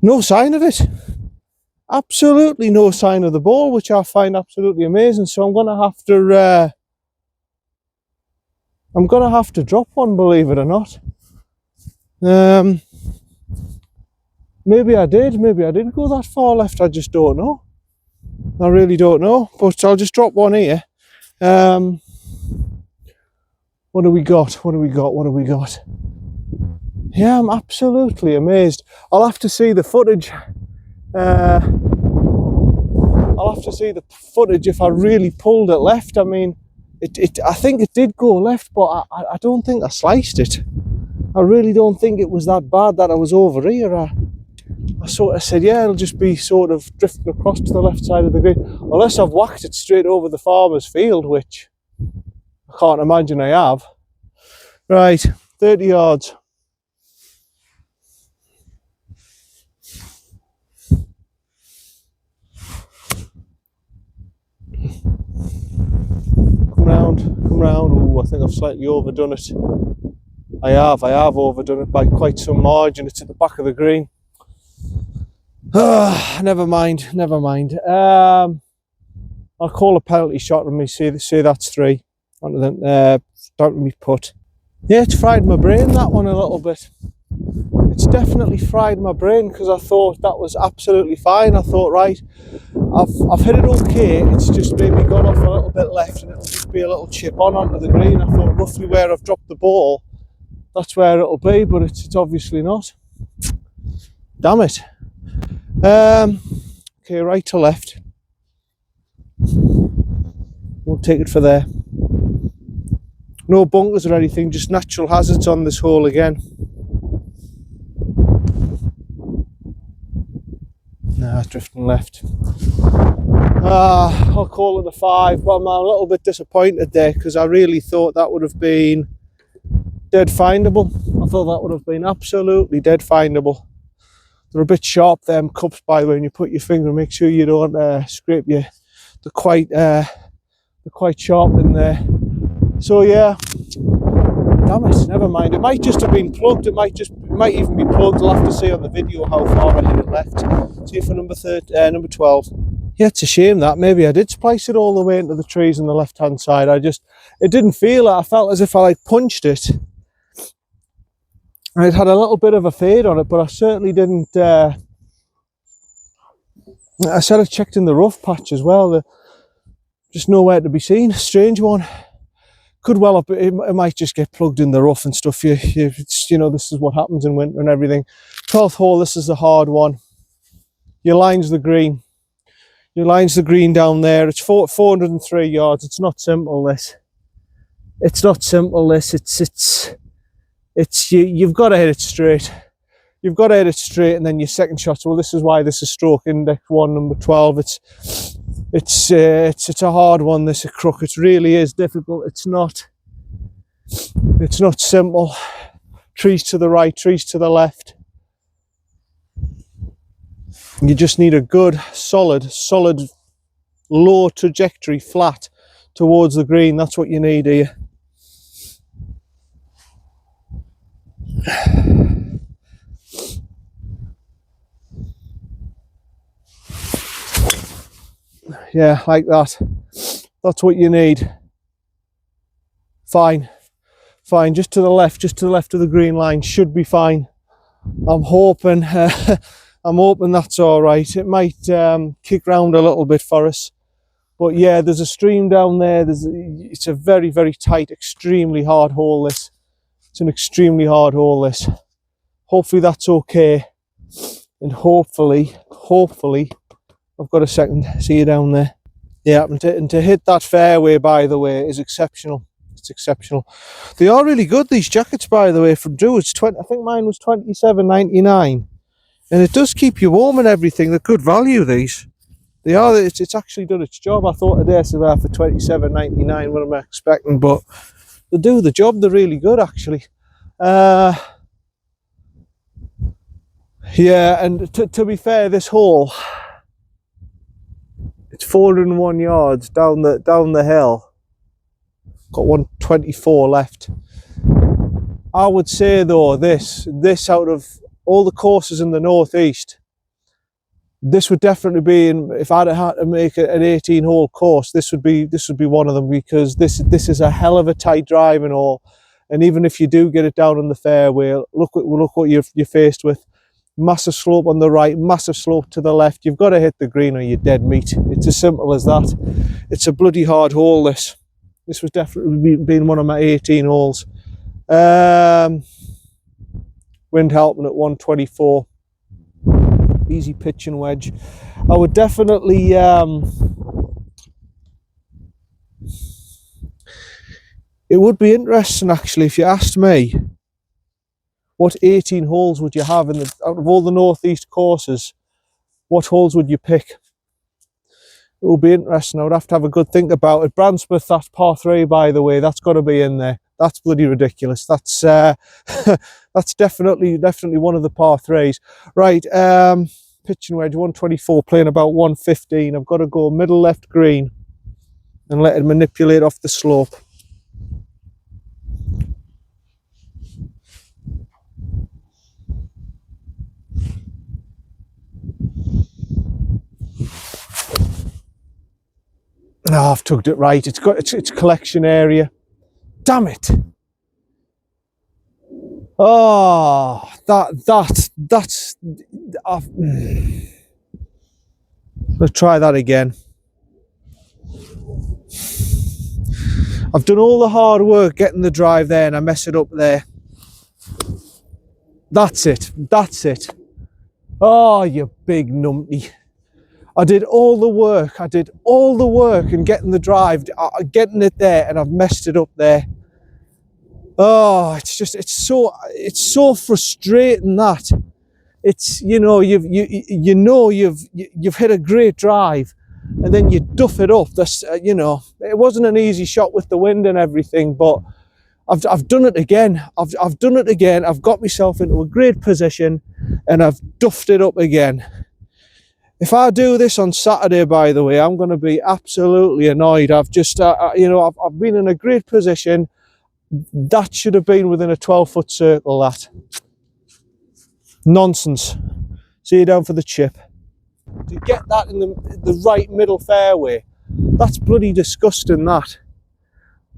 no sign of it. Absolutely no sign of the ball, which I find absolutely amazing. So I'm gonna have to drop one, believe it or not. Maybe I did go that far left. I just don't know. I really don't know. But I'll just drop one here. What do we got? Yeah, I'm absolutely amazed. I'll have to see the footage. I'll have to see the footage if I really pulled it left. I mean, I think it did go left, but I don't think I sliced it. I really don't think it was that bad that I was over here. I sort of said, yeah, it'll just be sort of drifting across to the left side of the green, unless I've whacked it straight over the farmer's field, which I can't imagine I have. Right, 30 yards. Come round. Ooh, I think I've slightly overdone it. I have overdone it by quite some margin. It's at the back of the green. Never mind. I'll call a penalty shot and me say that's 3. Down to me putt. Yeah, it's fried my brain, that one, a little bit. it's definitely fried my brain, because I thought that was absolutely fine. I thought, right, I've hit it okay, it's just maybe gone off a little bit left and it'll just be a little chip onto the green. I thought roughly where I've dropped the ball, that's where it'll be, but it's obviously not. Damn it. Okay, right to left. We'll take it for there. No bunkers or anything, just natural hazards on this hole again. Nah, drifting left. I'll call it a 5, but I'm a little bit disappointed there, because I really thought that would have been dead findable. I thought that would have been absolutely dead findable. They're a bit sharp, them cups, by the way. When you put your finger, make sure you don't scrape your. They're quite sharp in there. So yeah, damn it, never mind. It might just have been plugged. It might even be plugged. I'll have to see on the video how far I hit it left. See for number number 12. Yeah, it's a shame that maybe I did splice it all the way into the trees on the left hand side. It didn't feel it. I felt as if I like punched it. And it had a little bit of a fade on it, but I certainly didn't. I said I checked in the rough patch as well. Just nowhere to be seen. Strange one. Could well have, it might just get plugged in the rough and stuff. You know, this is what happens in winter and everything. 12th hole, this is the hard one. Your line's the green. Your line's the green down there. It's 403 yards. It's not simple, this. It's not simple, this. You've got to hit it straight. You've got to hit it straight, and then your second shot. Well, this is why this is stroke index 1, number 12. It's a hard one, this, a crook. It really is difficult. It's not simple. Trees to the right, trees to the left. You just need a good, solid, low trajectory, flat towards the green. That's what you need here. Yeah, like that. That's what you need. Fine, just to the left of the green line should be fine. I'm hoping that's all right. It might kick round a little bit for us, but yeah, there's a stream down there. It's a very, very tight, extremely hard hole, this. It's an extremely hard hole, this. Hopefully that's okay, and hopefully I've got a second. See you down there. Yeah, and to hit that fairway, by the way, is exceptional. It's exceptional. They are really good, these jackets, by the way, from Drew. It's 20. I think mine was $27.99, and it does keep you warm and everything. They're good value, these. They are. It's actually done its job. I thought a survive for $27.99. What am I expecting? But they do the job. They're really good, actually. Yeah, and to be fair, this hole, it's 401 yards down the hill. Got 124 left. I would say though, this out of all the courses in the northeast, this would definitely be if I'd had to make an 18-hole course, this would be one of them, because this is a hell of a tight driving hole, and even if you do get it down on the fairway, look what you're faced with. Massive slope on the right, massive slope to the left. You've got to hit the green or you're dead meat. It's as simple as that. It's a bloody hard hole, this. This was definitely been one of my 18 holes. Wind helping at 124. Easy pitch and wedge. I would definitely it would be interesting, actually, if you asked me, what 18 holes would you have out of all the northeast courses? What holes would you pick? It will be interesting. I would have to have a good think about it. Brandsmith, that's par 3, by the way. That's got to be in there. That's bloody ridiculous. That's that's definitely one of the par 3s. Right, pitch and wedge 124, playing about 115. I've got to go middle left green and let it manipulate off the slope. No, I've tugged it right. It's got its collection area. Damn it. Oh, that's. Let's try that again. I've done all the hard work getting the drive there and I mess it up there. That's it. That's it. Oh, you big numpty. I did all the work. I did all the work in getting the drive, getting it there, and I've messed it up there. Oh, it's so frustrating that it's, you know, you've hit a great drive, and then you duff it up. That's you know, it wasn't an easy shot with the wind and everything, but I've done it again. I've done it again. I've got myself into a great position, and I've duffed it up again. If I do this on Saturday, by the way, I'm going to be absolutely annoyed. I've just, you know, I've been in a great position. That should have been within a 12-foot circle. That nonsense. See you down for the chip. To get that in the right middle fairway, that's bloody disgusting. That.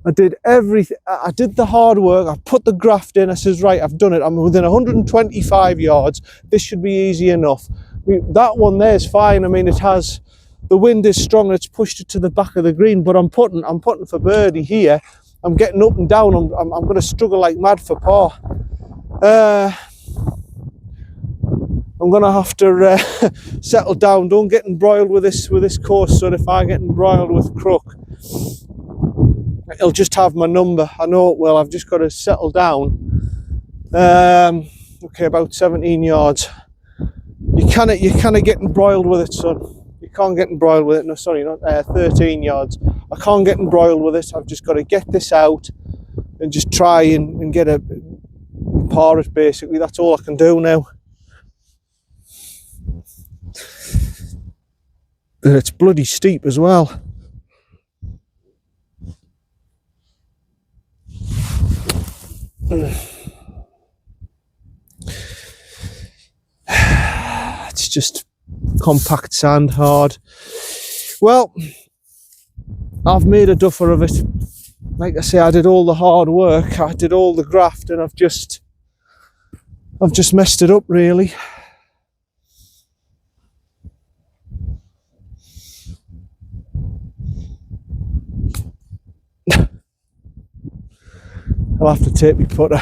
I did everything. I did the hard work. I put the graft in. I says, right, I've done it. I'm within 125 yards. This should be easy enough. That one there is fine. I mean, it has, the wind is strong. It's pushed it to the back of the green. But I'm putting for birdie here. I'm getting up and down. I'm going to struggle like mad for par. I'm going to have to settle down. Don't get embroiled with this course, son. If I get embroiled with Crook, it'll just have my number. I know it will. I've just got to settle down. Okay, about 17 yards. You cannot get embroiled with it, son. You can't get embroiled with it. No, sorry, not 13 yards. I can't get embroiled with it. I've just got to get this out and just try and get a par it, basically. That's all I can do now. And it's bloody steep as well. It's just compact sand, hard. Well, I've made a duffer of it. Like I say, I did all the hard work, I did all the graft, and I've just messed it up, really. I'll have to take my putter.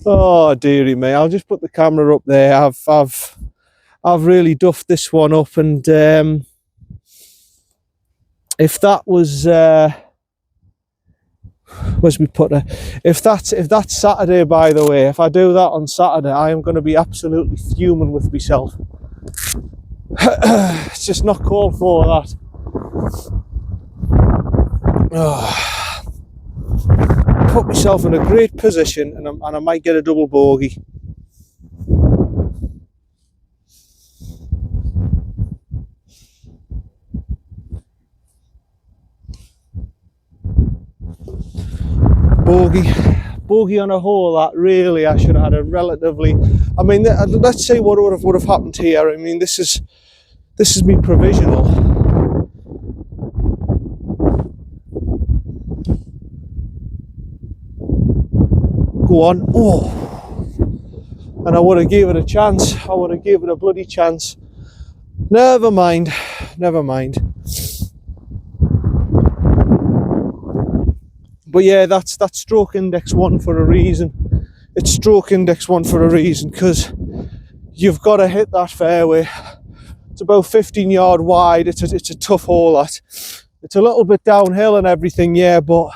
Oh dearie me, I'll just put the camera up there. I've really duffed this one up, and if that was where's my putter? If that's Saturday, by the way, if I do that on Saturday, I am going to be absolutely fuming with myself. It's just not called for, that. Oh. Put myself in a great position, and I might get a double bogey. Bogey on a hole that really I should have had a relatively. I mean, let's say what would have happened here. I mean, this is me provisional. Go on. Oh, and I would have gave it a chance. I would have gave it a bloody chance. Never mind. But yeah, that's stroke index 1 for a reason. It's stroke index 1 for a reason, because you've got to hit that fairway. It's about 15 yard wide. It's a tough hole. That it's a little bit downhill and everything, yeah, but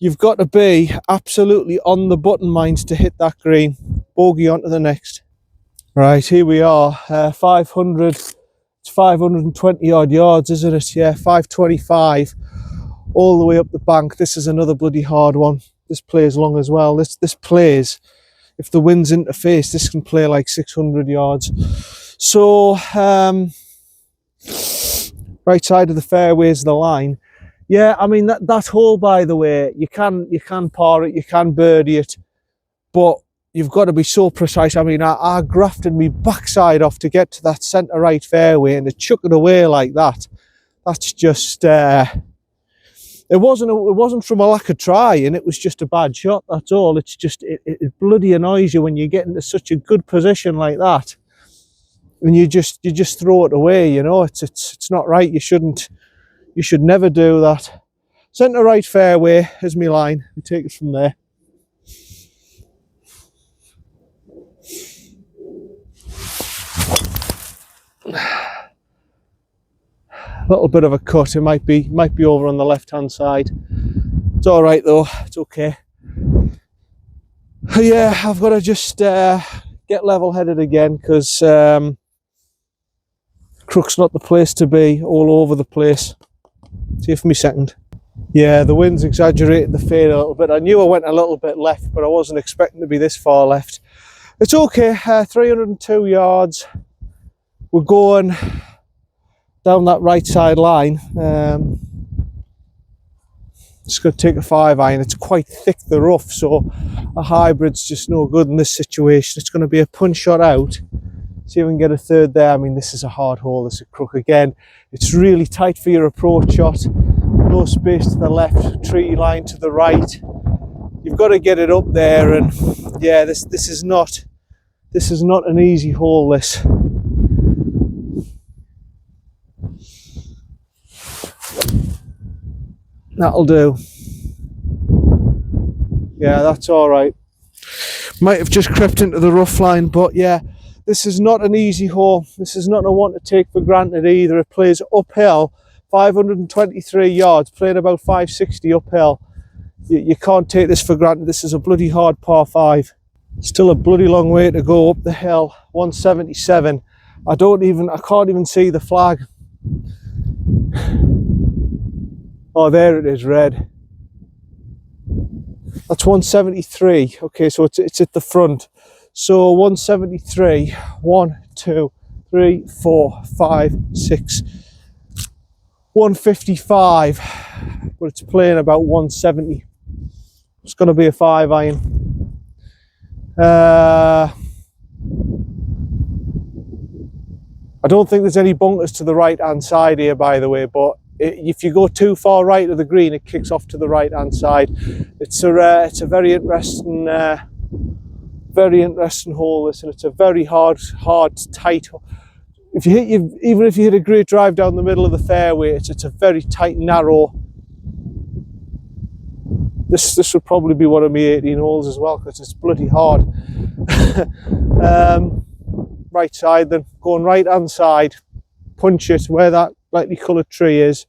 you've got to be absolutely on the button, minds, to hit that green. Bogey on to the next. Right, here we are. 500. It's 520 odd yards, isn't it? Yeah, 525. All the way up the bank. This is another bloody hard one. This plays long as well. This plays, if the wind's interface, this can play like 600 yards. So right side of the fairway is the line. Yeah, I mean that hole, by the way, you can par it, you can birdie it, but you've got to be so precise. I mean, I grafted me backside off to get to that centre right fairway, and to chuck it away like that, That's just it wasn't from a lack of trying, it was just a bad shot, that's all. It's just it bloody annoys you when you get into such a good position like that and you just throw it away, you know. It's not right. You should never do that. Centre right fairway is my line. We take it from there. A little bit of a cut. It might be over on the left hand side. It's all right though. It's okay. Yeah, I've got to just get level headed again, because Crook's not the place to be, all over the place. See for me second. Yeah, the wind's exaggerated the fade a little bit. I knew I went a little bit left, but I wasn't expecting to be this far left. It's okay. 302 yards. We're going down that right side line. Just going to take a 5-iron. It's quite thick, the rough, so a hybrid's just no good in this situation. It's going to be a punch shot out. See if we can get a third there. I mean, this is a hard hole. This is Crook again. It's really tight for your approach shot. No space to the left, tree line to the right. You've got to get it up there, and yeah, this is not an easy hole, this. That'll do. Yeah, that's all right. Might have just crept into the rough line, but yeah, this is not an easy hole. This is not a one to take for granted either. It plays uphill, 523 yards, playing about 560 uphill. You can't take this for granted. This is a bloody hard par 5. Still a bloody long way to go up the hill. 177. I can't even see the flag. Oh, there it is, red. That's 173. Okay, so it's at the front. So 173. 1, 2, 3, 4, 5, 6. 155. But it's playing about 170. It's going to be a 5-iron. I don't think there's any bunkers to the right hand side here, by the way, but if you go too far right of the green, it kicks off to the right hand side. It's a very interesting hole, this, and it's a very hard, tight. Even if you hit a great drive down the middle of the fairway, it's a very tight, narrow. This would probably be one of my 18 holes as well, because it's bloody hard. Right side, then going right hand side, punch it where that lightly coloured tree is.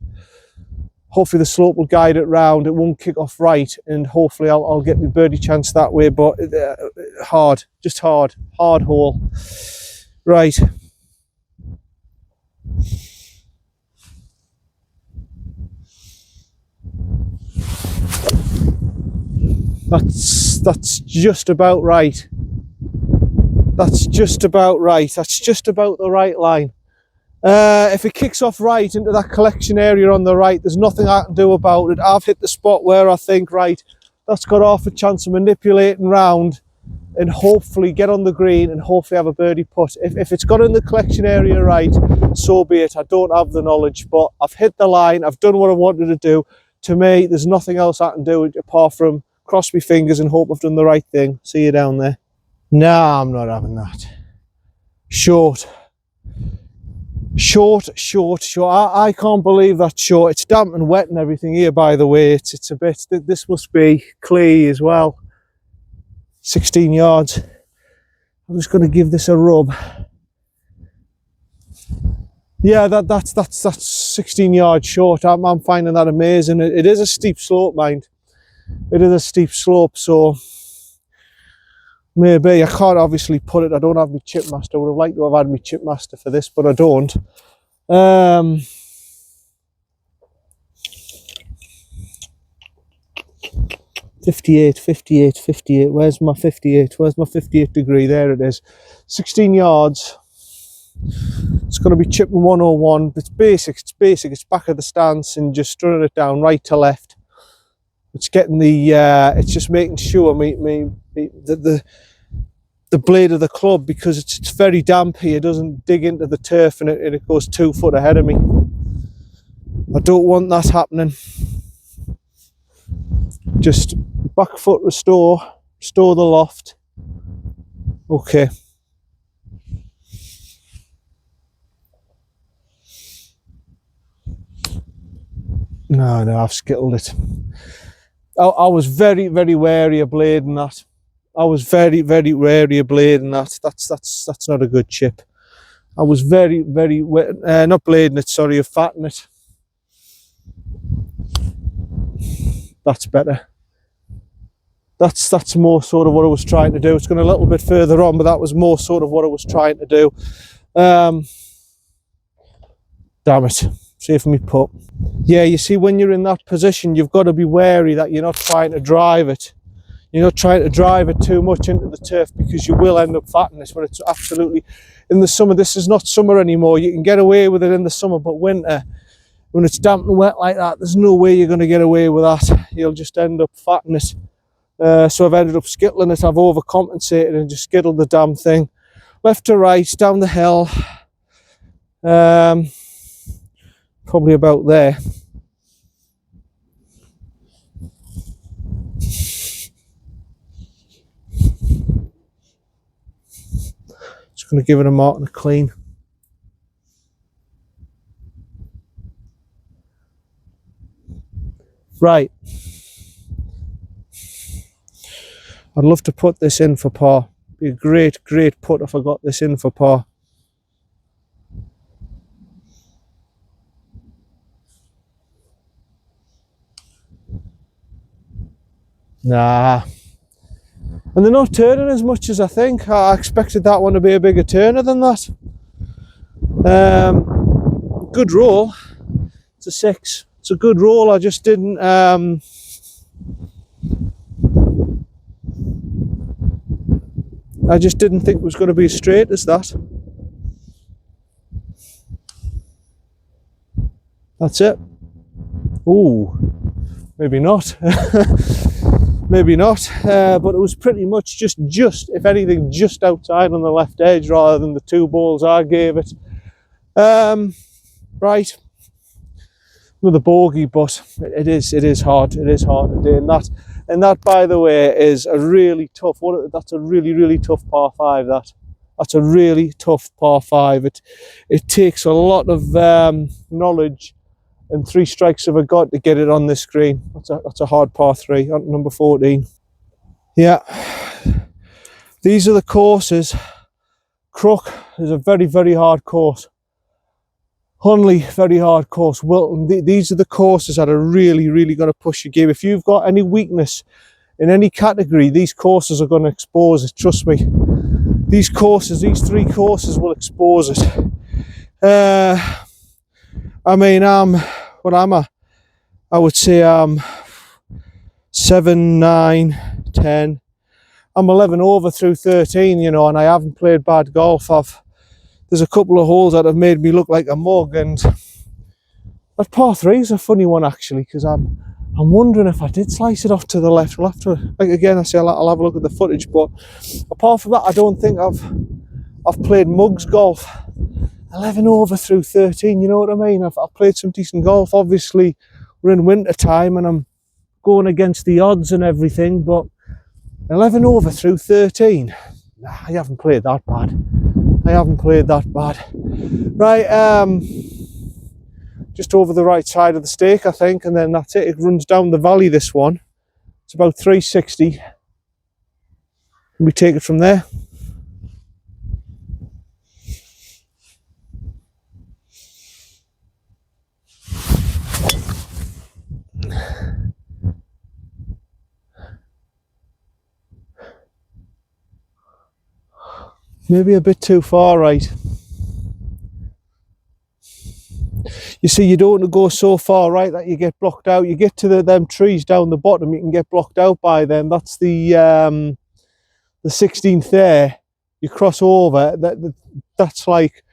Hopefully the slope will guide it round. It won't kick off right, and hopefully I'll get my birdie chance that way. But hard hole. Right. That's just about right. That's just about right. That's just about the right line. If it kicks off right into that collection area on the right, there's nothing I can do about it. I've hit the spot where I think, right, that's got half a chance of manipulating round and hopefully get on the green and hopefully have a birdie putt. If it's got in the collection area right, so be it. I don't have the knowledge, but I've hit the line. I've done what I wanted to do. To me, there's nothing else I can do apart from cross my fingers and hope I've done the right thing. See you down there. Nah, I'm not having that. Short. I can't believe that's short. It's damp and wet and everything here, by the way. It's a bit, this must be clay as well. 16 yards. I'm just going to give this a rub. Yeah, that's 16 yards short. I'm finding that amazing. It is a steep slope, mind. It is a steep slope, so maybe I can't obviously put it. I don't have my chip master. I would have liked to have had my chip master for this, but I don't. 58. Where's my 58? Where's my 58 degree? There it is. 16 yards. It's going to be chipping 101. It's basic. It's back of the stance and just running it down right to left. It's getting the. It's just making sure the blade of the club, because it's very damp here, doesn't dig into the turf and it goes 2 foot ahead of me. I don't want that happening. Just back foot restore the loft. Okay. No, I've skittled it. I was very, very wary of blading that. I was very, very wary of blading that. That's not a good chip. I was very, very not blading it, sorry, of fatting it. That's better. That's more sort of what I was trying to do. It's going a little bit further on, but that was more sort of what I was trying to do. Damn it. Save me putt. Yeah, you see, when you're in that position, you've got to be wary that you're not trying to drive it. You're not trying to drive it too much into the turf, because you will end up fatting this. But it's absolutely, in the summer, this is not summer anymore. You can get away with it in the summer, but winter, when it's damp and wet like that, there's no way you're going to get away with that. You'll just end up fatting it. So I've ended up skittling it. I've overcompensated and just skittled the damn thing. Left to right, down the hill. Probably about there. Just going to give it a mark and a clean. Right. I'd love to put this in for par. Be a great putt if I got this in for par. Nah. And they're not turning as much as I think. I expected that one to be a bigger turner than that. Good roll. It's a 6. It's a good roll. I just didn't think it was going to be as straight as that. That's it. Ooh, maybe not. Maybe not, but it was pretty much just, if anything, just outside on the left edge rather than the 2 balls I gave it. Right, another bogey, but it is hard. It is hard to do, and that, by the way, is a really tough one. That's a really tough par 5. That's a really tough par 5. It takes a lot of knowledge and 3 strikes of a god to get it on this screen. That's a hard par 3 on number 14. Yeah, these are the courses. Crook is a very hard course. Hunley, very hard course. Wilton, these are the courses that are really going to push your game. If you've got any weakness in any category, these courses are going to expose it. Trust me. These 3 courses will expose it. I mean, what am I? I would say 7, 9, 10. I'm 11 over through 13, you know, and I haven't played bad golf. There's a couple of holes that have made me look like a mug, and that par 3 is a funny one actually, because I'm wondering if I did slice it off to the left. We'll have to, like, again, I'll have a look at the footage, but apart from that, I don't think I've played mugs golf. 11 over through 13, you know what I mean? I've played some decent golf. Obviously, we're in winter time and I'm going against the odds and everything, but 11 over through 13, nah, I haven't played that bad. Right, just over the right side of the stake, I think, and then that's it. It runs down the valley, this one. It's about 360. And we take it from there. Maybe a bit too far right. You see, you don't want to go so far right that you get blocked out. You get to them trees down the bottom, you can get blocked out by them. That's the 16th there. You cross over, that's like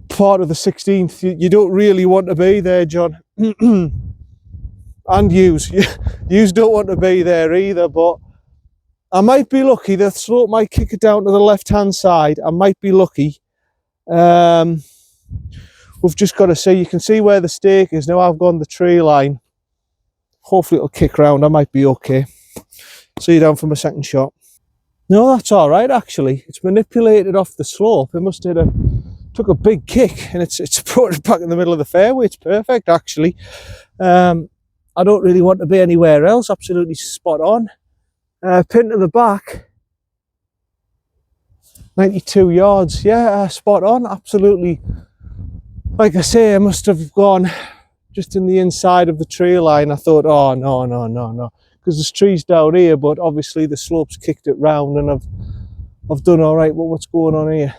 part of the 16th. You don't really want to be there, John. And yous don't want to be there either, but I might be lucky. The slope might kick it down to the left-hand side. I might be lucky. we've just got to see. You can see where the stake is. Now I've gone the tree line. Hopefully it'll kick round. I might be okay. See you down for my second shot. No, that's all right, actually. It's manipulated off the slope. It must have took a big kick, and it's brought it back in the middle of the fairway. It's perfect, actually. I don't really want to be anywhere else. Absolutely spot on. Pin to the back. 92 yards. Yeah, spot on. Absolutely. Like I say, I must have gone just in the inside of the tree line. I thought, oh, no. Because there's trees down here, but obviously the slope's kicked it round, and I've done all right. Well, what's going on here?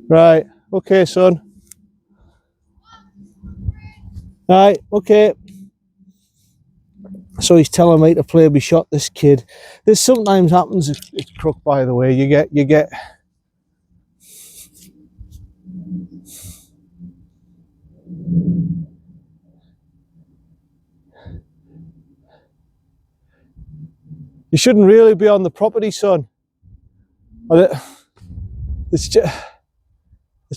Right, okay, son. Right, okay. So he's telling me to play me shot, this kid. This sometimes happens at Crook, by the way. You get you shouldn't really be on the property, son. It's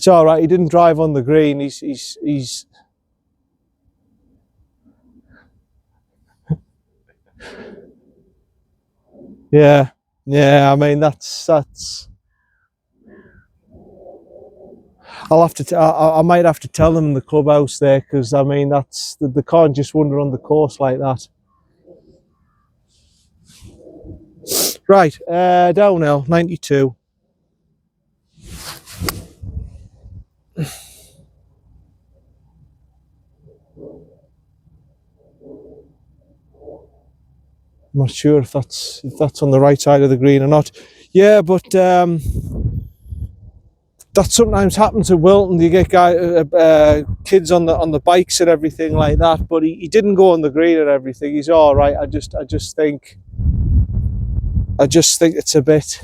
all right. He didn't drive on the green. He's yeah. I mean, that's. I'll have to. I might have to tell them in the clubhouse there, because I mean, that's they can't just wander on the course like that. Right, downhill, 92. I'm not sure if that's on the right side of the green or not. Yeah, but that sometimes happens at Wilton. You get kids on the bikes and everything like that. But he didn't go on the green and everything. He's all right. I just think it's a bit.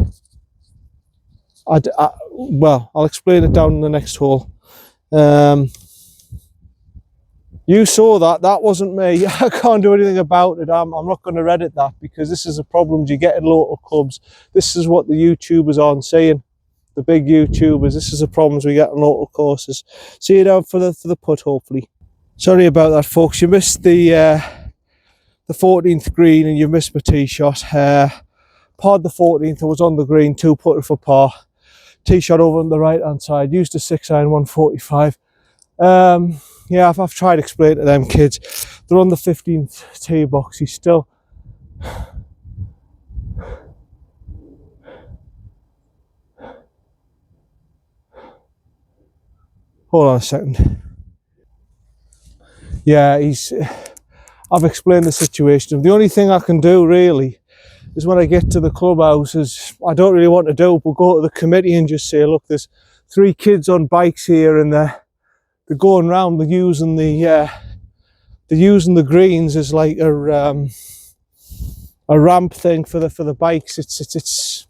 Well, I'll explain it down in the next hole. You saw that. That wasn't me. I can't do anything about it. I'm not going to Reddit that, because this is a problem you get in local clubs. This is what the YouTubers aren't saying. The big YouTubers. This is the problems we get in local courses. See you down for the putt, hopefully. Sorry about that, folks. You missed the 14th green, and you missed my tee shot. Parred the 14th. I was on the green, 2 putted for par. Tee shot over on the right hand side. Used a 6-iron 145. Yeah, I've tried to explain to them kids. They're on the 15th tee box. He's still. Hold on a second. Yeah, I've explained the situation. The only thing I can do really is, when I get to the clubhouse, is I don't really want to do it, but go to the committee and just say, look, there's 3 kids on bikes here, and they're going round. They're using the greens as like a ramp thing for the bikes. It's.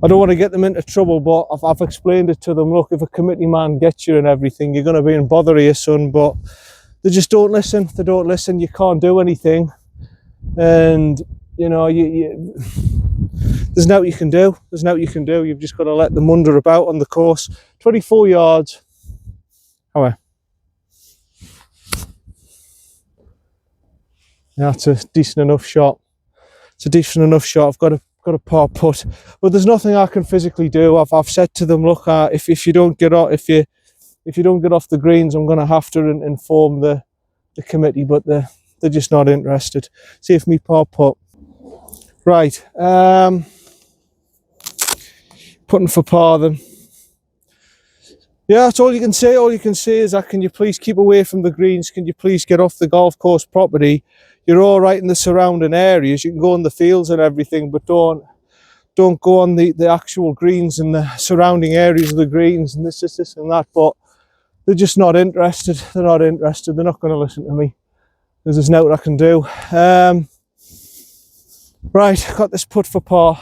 I don't want to get them into trouble, but I've explained it to them. Look, if a committee man gets you and everything, you're going to be in bother here, son. But they just don't listen. They don't listen. You can't do anything, and you know there's nothing you can do. There's nothing you can do. You've just got to let them wander about on the course. 24 yards. Oh, yeah, it's a decent enough shot. It's a decent enough shot. I've got a par putt, but there's nothing I can physically do. I've said to them, look, if you don't get off, if you don't get off the greens, I'm going to have to inform the committee. But they're just not interested. See if me par putt. Right. Putting for par then. Yeah, that's all you can say. All you can say is that, can you please keep away from the greens? Can you please get off the golf course property? You're all right in the surrounding areas. You can go on the fields and everything, but don't go on the actual greens and the surrounding areas of the greens and this and that. But they're just not interested. They're not interested. They're not going to listen to me, because there's nothing I can do. Right, got this putt for par.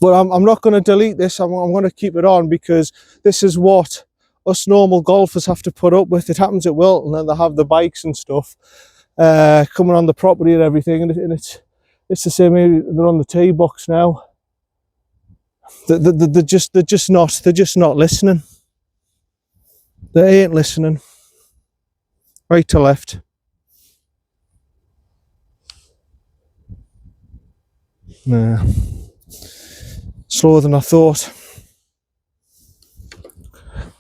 But I'm not going to delete this. I'm going to keep it on, because this is what us normal golfers have to put up with. It happens at Wilton, and they have the bikes and stuff coming on the property and everything, and it's the same area. They're on the tee box now. They're just not listening. They ain't listening. Right to left. Nah. Slower than I thought.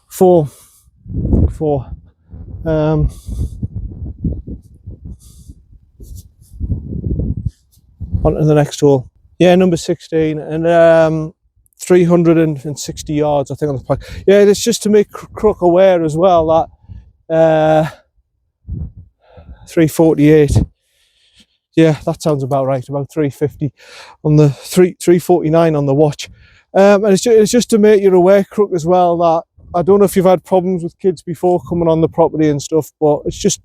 Four. On to the next hole. Yeah, number 16, and 360 yards, I think, on the putt. Yeah, it's just to make Crook aware as well that 348. Yeah, that sounds about right. About 350 on the 349 on the watch. And it's just to make you aware, Crook, as well, that I don't know if you've had problems with kids before coming on the property and stuff, but it's just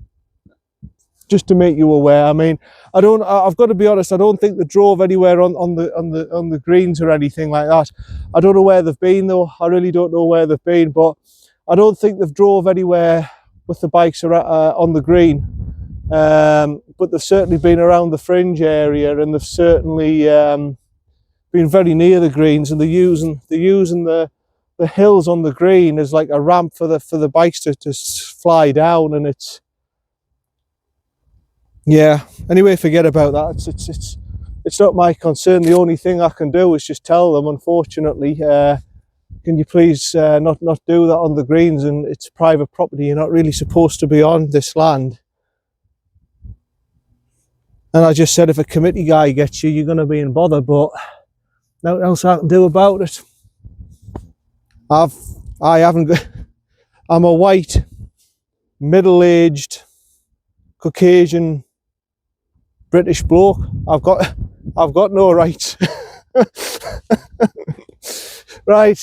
to make you aware. I mean, I've got to be honest, I don't think they drove anywhere on the greens or anything like that. I don't know where they've been though. I really don't know where they've been, but I don't think they've drove anywhere with the bikes on the green. But they've certainly been around the fringe area, and they've certainly been very near the greens, and they're using the hills on the green as like a ramp for the bikes to fly down, and it's, yeah. Anyway, forget about that. It's not my concern. The only thing I can do is just tell them, unfortunately, can you please not do that on the greens, and it's private property. You're not really supposed to be on this land. And I just said, if a committee guy gets you, you're going to be in bother, but nothing else I can do about it. I haven't got, I'm a white, middle-aged, Caucasian, British bloke. I've got no rights. Right.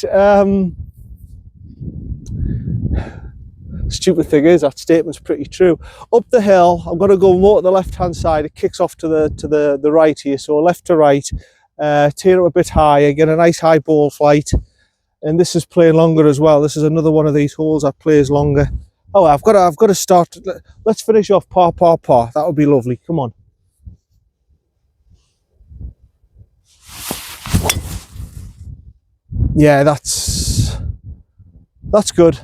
Stupid thing is, that statement's pretty true. Up the hill, I'm going to go more to the left-hand side. It kicks off to the right here, so left to right. Tear up a bit higher, get a nice high ball flight, and this is playing longer as well. This is another one of these holes that plays longer. Oh, I've got to start. Let's finish off par. That would be lovely. Come on. Yeah, that's good.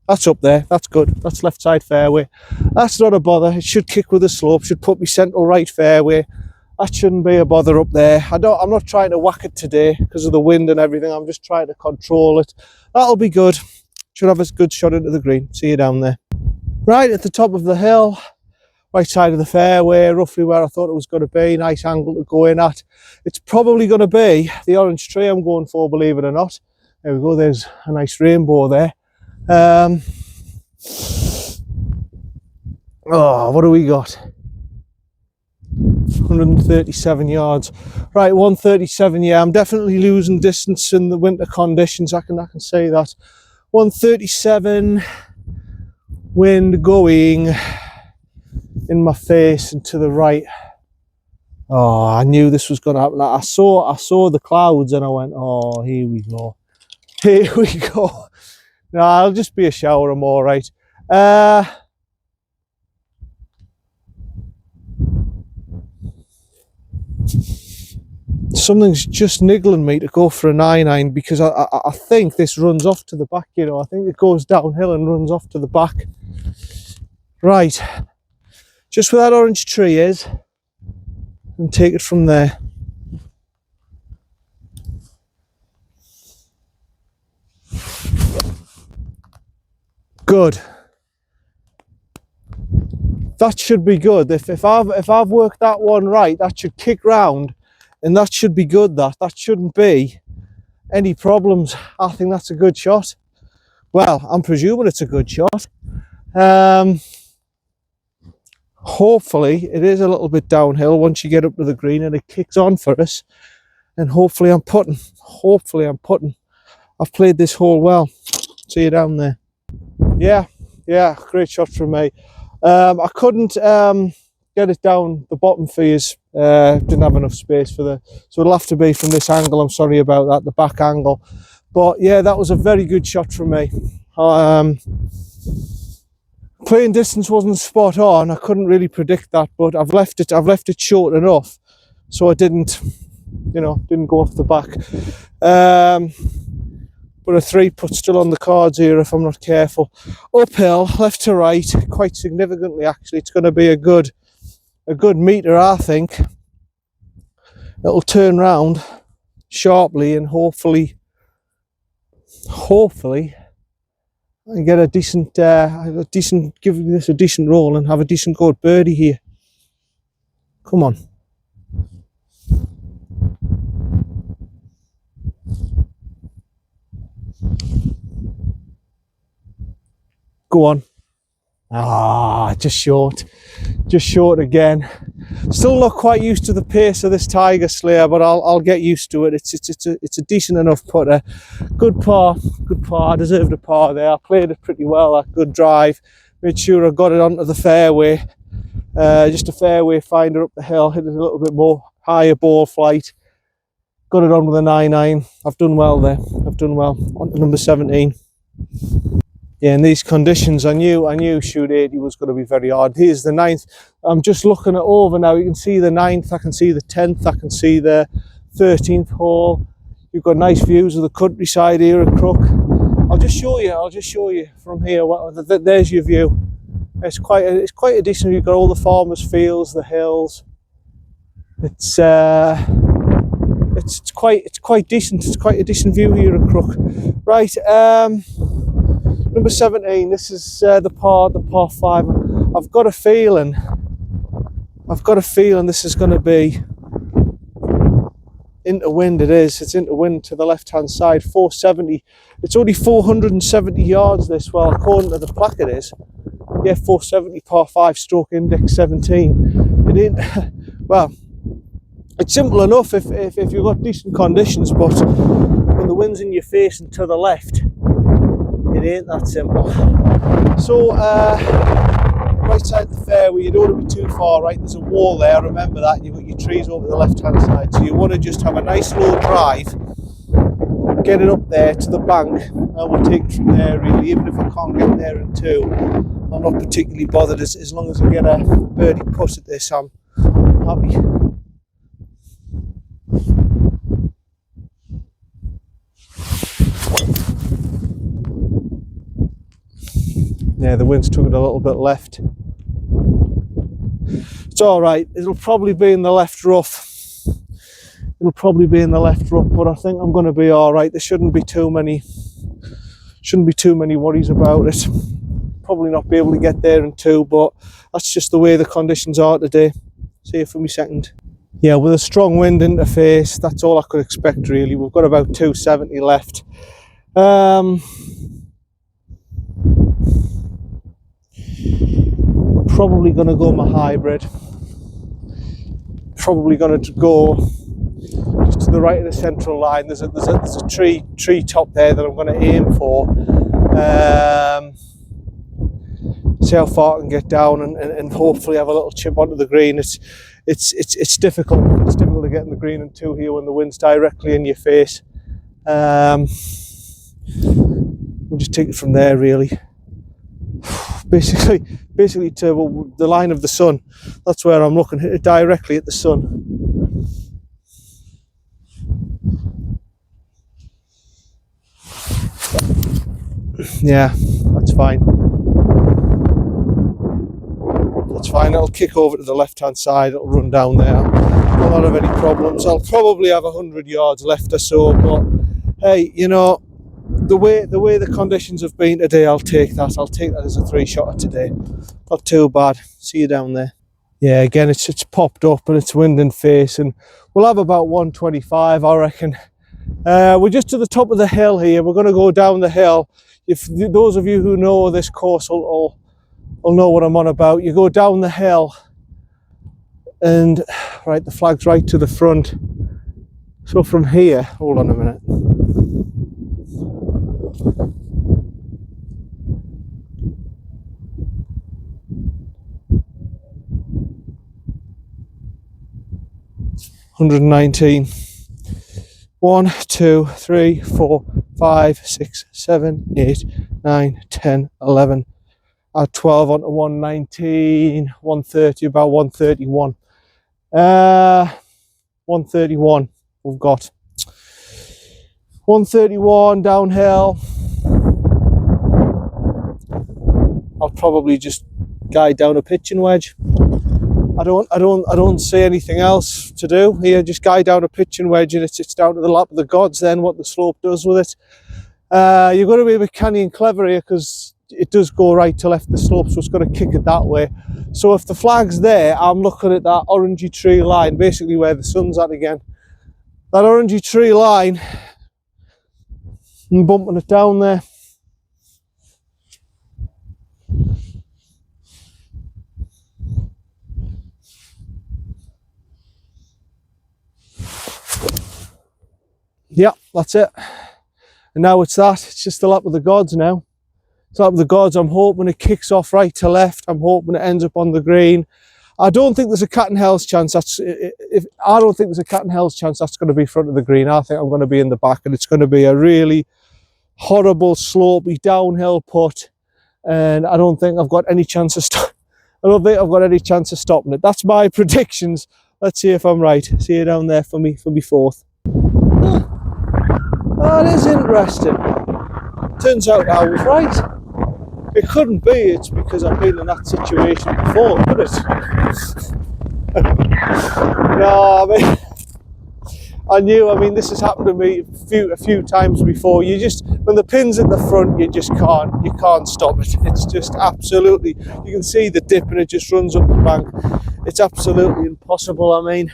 That's up there. That's good. That's left side fairway. That's not a bother. It should kick with a slope. Should put me central right fairway. That shouldn't be a bother up there. I'm not trying to whack it today because of the wind and everything. I'm just trying to control it. That'll be good. Should have a good shot into the green. See you down there. Right at the top of the hill, right side of the fairway, roughly where I thought it was going to be. Nice angle to go in at. It's probably going to be the orange tree I'm going for, believe it or not. There we go. There's a nice rainbow there. Oh, what do we got? 137 yards. Right, 137. Yeah, I'm definitely losing distance in the winter conditions. I can say that. 137. Wind going in my face and to the right. Oh, I knew this was going to happen. I saw the clouds and I went, oh, here we go. Here we go. No, I'll just be a shower. I'm all right. Something's just niggling me to go for a 9-iron because I think this runs off to the back, you know. I think it goes downhill and runs off to the back. Right. Just where that orange tree is, and take it from there. Good. That should be good. If I've worked that one right, that should kick round, and that should be good. That shouldn't be any problems. I think that's a good shot. Well, I'm presuming it's a good shot. Hopefully it is a little bit downhill once you get up to the green and it kicks on for us. And hopefully I'm putting. I've played this hole well. See you down there. Yeah, great shot from me. I couldn't get it down the bottom for you. Didn't have enough space for so it'll have to be from this angle. I'm sorry about that, the back angle. But yeah, that was a very good shot from me. Playing distance wasn't spot on. I couldn't really predict that, but I've left it short enough so I didn't go off the back. But a 3-putt still on the cards here if I'm not careful. Uphill, left to right, quite significantly actually. It's going to be a good meter, I think. It'll turn round sharply and hopefully and get a decent give this a decent roll and have a decent good birdie here. Come on. Go on. Just short again. Still not quite used to the pace of this Tiger Slayer, but I'll get used to it. It's a decent enough putter. Good par. I deserved a par there. I played it pretty well. A good drive. Made sure I got it onto the fairway. Just a fairway finder up the hill. Hit it a little bit more higher ball flight. Got it on with a 9-iron. I've done well there. I've done well. On to number 17. Yeah, in these conditions, I knew shoot 80 was going to be very hard. Here's the 9th. I'm just looking at over now. You can see the 9th. I can see the 10th. I can see the 13th hole. You've got nice views of the countryside here at Crook. I'll just show you from here. There's your view. It's quite a decent. You've got all the farmers' fields, the hills. It's quite decent. It's quite a decent view here at Crook. Right. Number 17, this is the par 5. I've got a feeling this is going to be into wind. It's into wind to the left hand side. 470. It's only 470 yards this, well, according to the plaque it is. Yeah, 470 par 5 stroke index 17. It ain't, well, it's simple enough if you've got decent conditions, but when the wind's in your face and to the left, it ain't that simple. So right side of the fairway, you don't want to be too far right. There's a wall there, remember that. You've got your trees over the left hand side, so you want to just have a nice low drive, get it up there to the bank, and we'll take it from there really. Even if I can't get there in 2, I'm not particularly bothered as long as I get a birdie putt at this. I'm happy. Yeah, the wind's took it a little bit left. It's all right. It'll probably be in the left rough. But I think I'm going to be all right. There shouldn't be too many worries about it. Probably not be able to get there in 2, but that's just the way the conditions are today. See you for me second. Yeah, with a strong wind interface, that's all I could expect really. We've got about 270 left. Probably going to go my hybrid. Probably going to go just to the right of the central line. There's a tree top there that I'm going to aim for. See how far I can get down and hopefully have a little chip onto the green. It's difficult. It's difficult to get in the green in 2 here when the wind's directly in your face. We'll just take it from there really. Basically to the line of the sun. That's where I'm looking. Hit it directly at the sun. Yeah, that's fine. That's fine. It'll kick over to the left hand side. It'll run down there. I'll not have any problems. I'll probably have 100 yards left or so, but hey, you know, the way the conditions have been today, I'll take that as a 3-shotter today. Not too bad. See you down there. Yeah, again, it's popped up and it's wind and face, and we'll have about 125, I reckon. We're just to the top of the hill here. We're going to go down the hill. If those of you who know this course will know what I'm on about. You go down the hill, and right, the flag's right to the front. So from here, hold on a minute. $119. 1, 2, 3, 4, 5, 6, 7, 8, 9, 10, 11. Add 12 onto 119, 130, about 131. 131 we've got. 131 downhill. I'll probably just guide down a pitching wedge. I don't see anything else to do here. Just guide down a pitching wedge, and it's down to the lap of the gods then what the slope does with it. You've got to be a bit canny and clever here, because it does go right to left the slope, so it's got to kick it that way. So if the flag's there, I'm looking at that orangey tree line, basically where the sun's at again. That orangey tree line, and bumping it down there. Yeah, that's it. And now it's that. It's just the lap of the gods now. It's the lap of the gods. I'm hoping it kicks off right to left. I'm hoping it ends up on the green. I don't think there's a cat and hell's chance that's going to be front of the green. I think I'm going to be in the back, and it's going to be a really horrible, slopey downhill putt. And I don't think I've got any chance of stopping it. That's my predictions. Let's see if I'm right. See you down there for me fourth. That is interesting. Turns out I was right. It couldn't be it's because I've been in that situation before, could it? No, I mean, this has happened to me a few times before. When the pin's at the front, you can't stop it. It's just absolutely, you can see the dip and it just runs up the bank. It's absolutely impossible. I mean,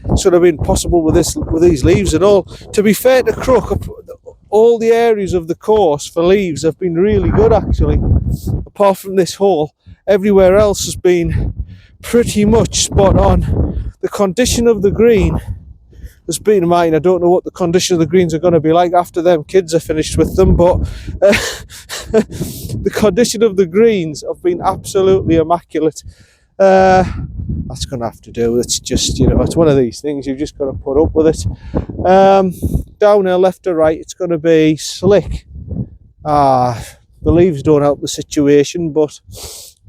it's sort of impossible with these leaves and all. To be fair to Crook, all the areas of the course for leaves have been really good actually. Apart from this hole, everywhere else has been pretty much spot on. The condition of the green has been mine. I don't know what the condition of the greens are going to be like after them kids are finished with them, but the condition of the greens have been absolutely immaculate. That's going to have to do. It's just, it's one of these things. You've just got to put up with it. Downhill left to right, it's going to be slick. The leaves don't help the situation, but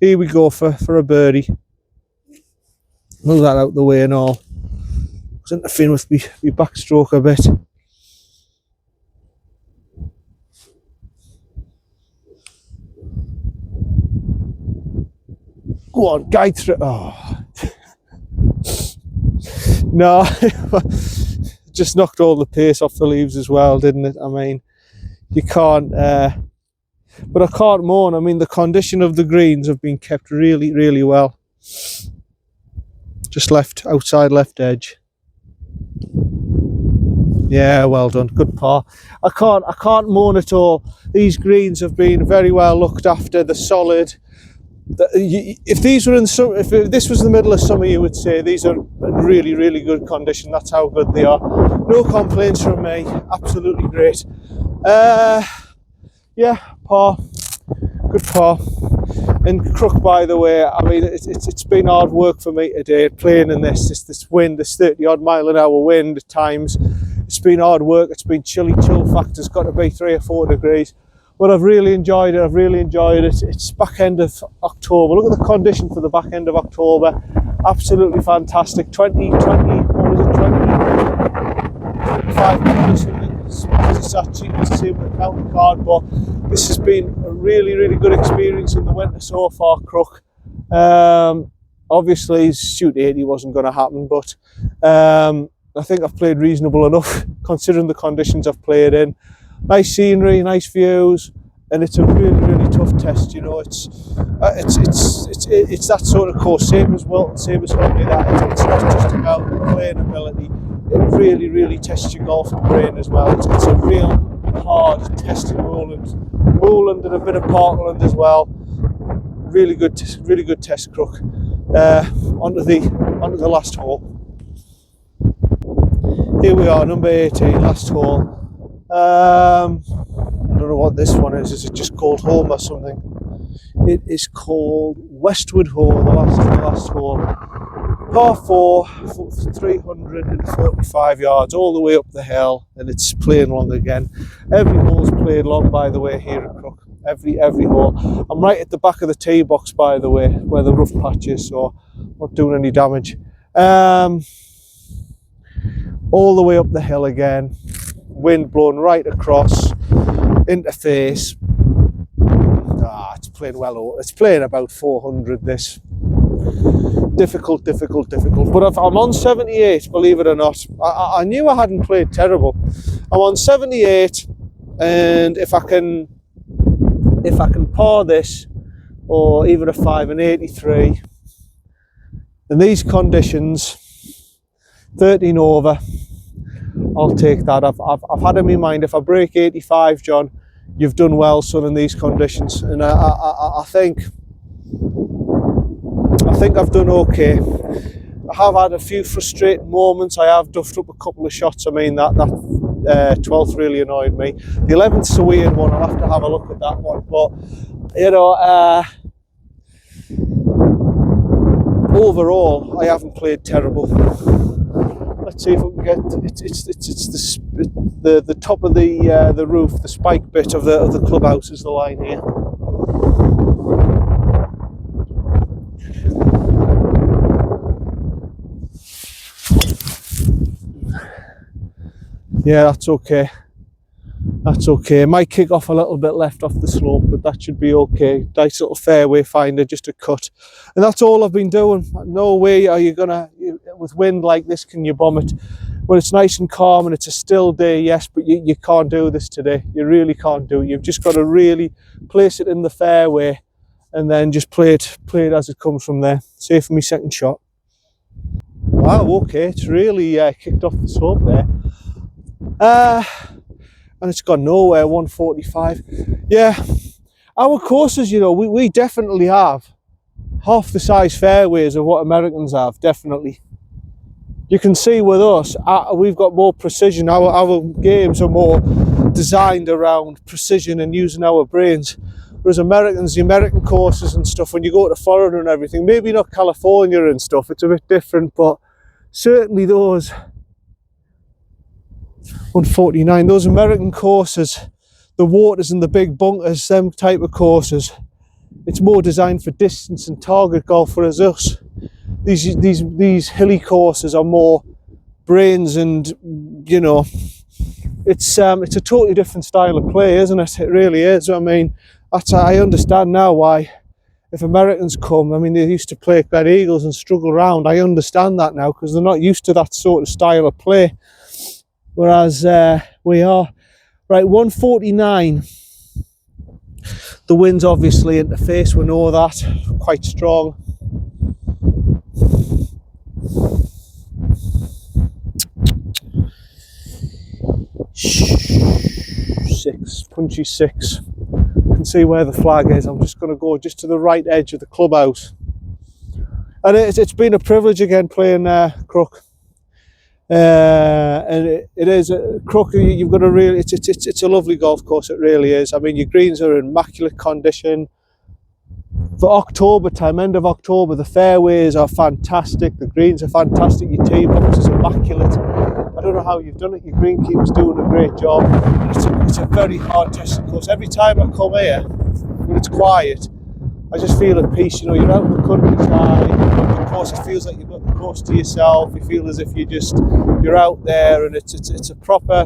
here we go for a birdie. Move that out the way and all. It's interfering with me backstroke a bit. Go on, guide through. Oh. No, just knocked all the pace off the leaves as well, didn't it? I mean, you can't, but I can't moan. I mean, the condition of the greens have been kept really, really well. Just outside left edge. Yeah, well done, good par. I can't moan at all. These greens have been very well looked after. They're solid. If this was the middle of summer, you would say these are in really, really good condition. That's how good they are. No complaints from me. Absolutely great. Yeah, par. Good par. And Crook, by the way, I mean, it's been hard work for me today playing in this wind, this 30-odd mile an hour wind at times. It's been hard work. It's been chilly. Chill factor's got to be 3 or 4 degrees. But I've really enjoyed it. It's back end of October. Look at the condition for the back end of October. Absolutely fantastic. 25 minutes. It's actually the same with the counting card, but this has been a really, really good experience in the winter so far, Crook. Obviously, shoot 80 wasn't going to happen, but I think I've played reasonable enough considering the conditions I've played in. Nice scenery, nice views, and it's a really, really tough test. It's that sort of course, same as Huntley. That it's not just about playing ability. It really, really tests your golfing brain as well. It's a real hard test in Moreland and a bit of Parkland as well. Really good test, Crook. Onto the last hole. Here we are, number 18, last hole. I don't know what this one is. Is it just called home or something? It is called Westwood Hole, the last hole. Par 4 for 345 yards all the way up the hill, and it's playing long again. Every hole's played long, by the way, here at Crook. Every hole. I'm right at the back of the tee box, by the way, where the rough patch is, so not doing any damage. All the way up the hill again. Wind blowing right across, into face. It's playing well. It's playing about 400 this. Difficult. But if I'm on 78, believe it or not, I knew I hadn't played terrible. I'm on 78, and if I can par this, or even a 5 and 83, in these conditions, 13 over, I'll take that. I've had in my mind, if I break 85, John, you've done well, son, in these conditions, and I think I've done okay. I have had a few frustrating moments. I have duffed up a couple of shots. I mean, that 12th really annoyed me. The 11th's a weird one. I'll have to have a look at that one. But, you know, overall, I haven't played terrible. Let's see if we can get it's the top of the roof, the spike bit of the clubhouse is the line here. Yeah, that's okay. That's okay. It might kick off a little bit left off the slope, but that should be okay. Nice little fairway finder, just a cut. And that's all I've been doing. No way are you gonna, with wind like this, can you bomb it? When it's nice and calm and it's a still day, yes, but you can't do this today. You really can't do it. You've just got to really place it in the fairway and then just play it as it comes from there. Safe for me second shot. Wow, okay, it's really kicked off the slope there. And it's gone nowhere, 145. Yeah, our courses, you know, we definitely have half the size fairways of what Americans have, definitely. You can see with us, we've got more precision. Our games are more designed around precision and using our brains. Whereas Americans, the American courses and stuff, when you go to Florida and everything, maybe not California and stuff, it's a bit different, but certainly those 149, those American courses, the waters and the big bunkers, them type of courses, it's more designed for distance and target golf, whereas us, these hilly courses are more brains, and you know, it's a totally different style of play, isn't it? It really is. I mean, I understand now why, if Americans come, I mean, they used to play Glen Eagles and struggle around. I understand that now, because they're not used to that sort of style of play. Whereas we are. Right, 149. The wind's obviously into face, we know that, quite strong. Punchy 6. You can see where the flag is. I'm just going to go just to the right edge of the clubhouse. And it's been a privilege again playing Crook. And it is Crook. You've got a really, it's a lovely golf course. It really is. I mean, your greens are in immaculate condition. For October time, end of October, the fairways are fantastic. The greens are fantastic. Your tee box is immaculate. I don't know how you've done it. Your greenkeeper's doing a great job. It's a very hard testing course. Every time I come here, when it's quiet, I just feel at peace. You know, you're out in the countryside. The course, it feels like you've got the course to yourself. You feel as if you're out there, and it's a proper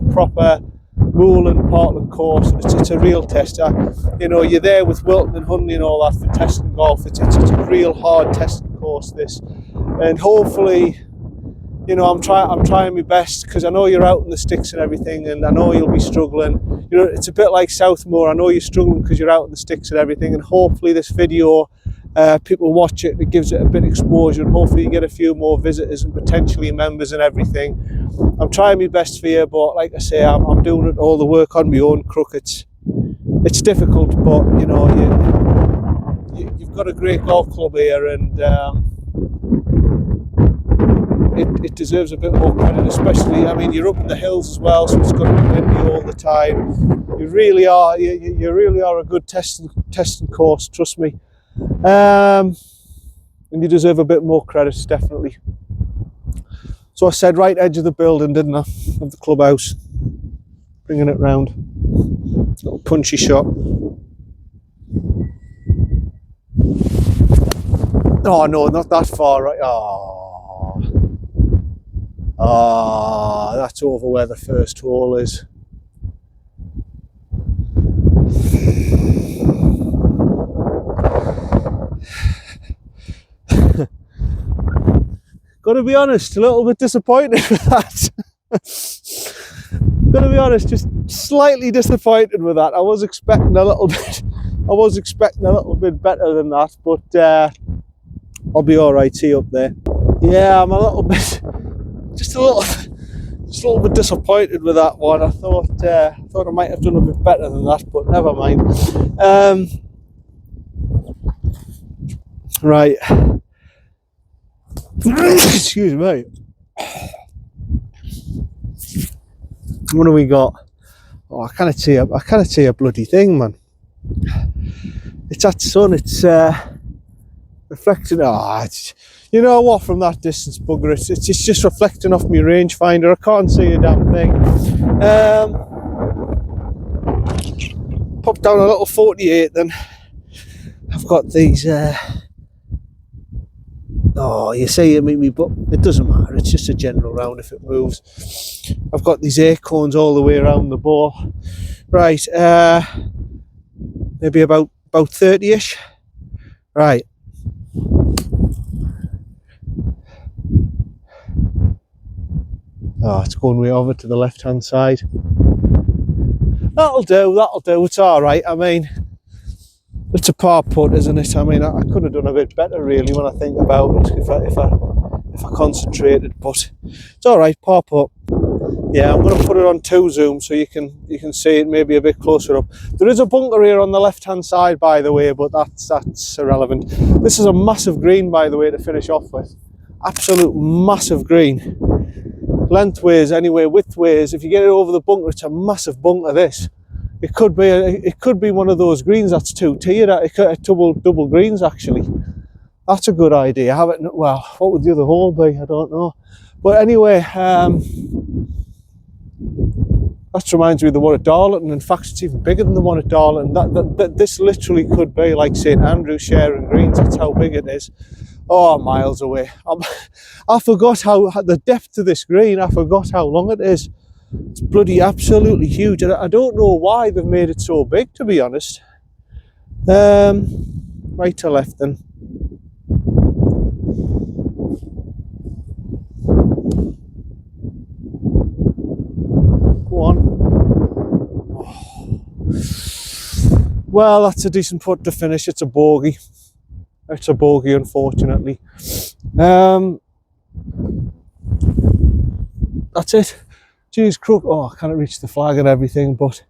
Moreland, Portland course, and it's a real tester. You know, you're there with Wilton and Hunley and all that for testing golf. It's a real hard testing course, this, and hopefully, you know, I'm trying my best, because I know you're out in the sticks and everything, and I know you'll be struggling. You know, it's a bit like Southmore. I know you're struggling because you're out in the sticks and everything, and hopefully this video, people watch it and it gives it a bit of exposure, and hopefully you get a few more visitors and potentially members and everything. I'm trying my best for you, but like I say, I'm doing it all the work on my own, Crook. It's difficult, but you know, you've got a great golf club here, and it deserves a bit more credit, especially, I mean, you're up in the hills as well, so it's got to be windy all the time. You really are a good testing course, trust me. and you deserve a bit more credit, definitely. So I said right edge of the building, didn't I, of the clubhouse, bringing it round. Little punchy shot. Oh no, not that far, right? Oh, that's over where the first hole is. Gotta be honest, a little bit disappointed with that. Gotta be honest, just slightly disappointed with that. I was expecting a little bit better than that, but I'll be all right. See up there. Yeah, I'm a little bit, just a little bit disappointed with that one. I thought I might have done a bit better than that, but never mind. Right. Excuse me. What do we got? Oh, I can't see a bloody thing, man. It's that sun. It's reflecting. You know what? From that distance, bugger, it's just reflecting off my rangefinder. I can't see a damn thing. Pop down a little 48. Then I've got these. You say you meet me, but it doesn't matter. It's just a general round if it moves. I've got these acorns all the way around the ball. Right, maybe about 30-ish. Right. Oh, it's going way over to the left-hand side. That'll do. It's all right. I mean, it's a par putt, isn't it? I mean, I could have done a bit better, really, when I think about it, if I concentrated. But it's all right, par putt. Yeah, I'm going to put it on 2 zoom so you can see it maybe a bit closer up. There is a bunker here on the left-hand side, by the way, but that's irrelevant. This is a massive green, by the way, to finish off with. Absolute massive green. Lengthways, anyway, widthways. If you get it over the bunker, it's a massive bunker. This. It could be one of those greens that's 2-tiered. Double greens, actually. That's a good idea. Well, what would the other hole be? I don't know. But anyway, that reminds me of the one at Darlington. In fact, it's even bigger than the one at Darlington. This literally could be like St Andrews sharing greens. That's how big it is. Oh, miles away. I forgot how the depth of this green. I forgot how long it is. It's bloody absolutely huge. I don't know why they've made it so big, to be honest. Right to left then. Go on. Oh. Well, that's a decent putt to finish. It's a bogey. It's a bogey, unfortunately. That's it. Geez, Crook. Oh, I can't reach the flag and everything, but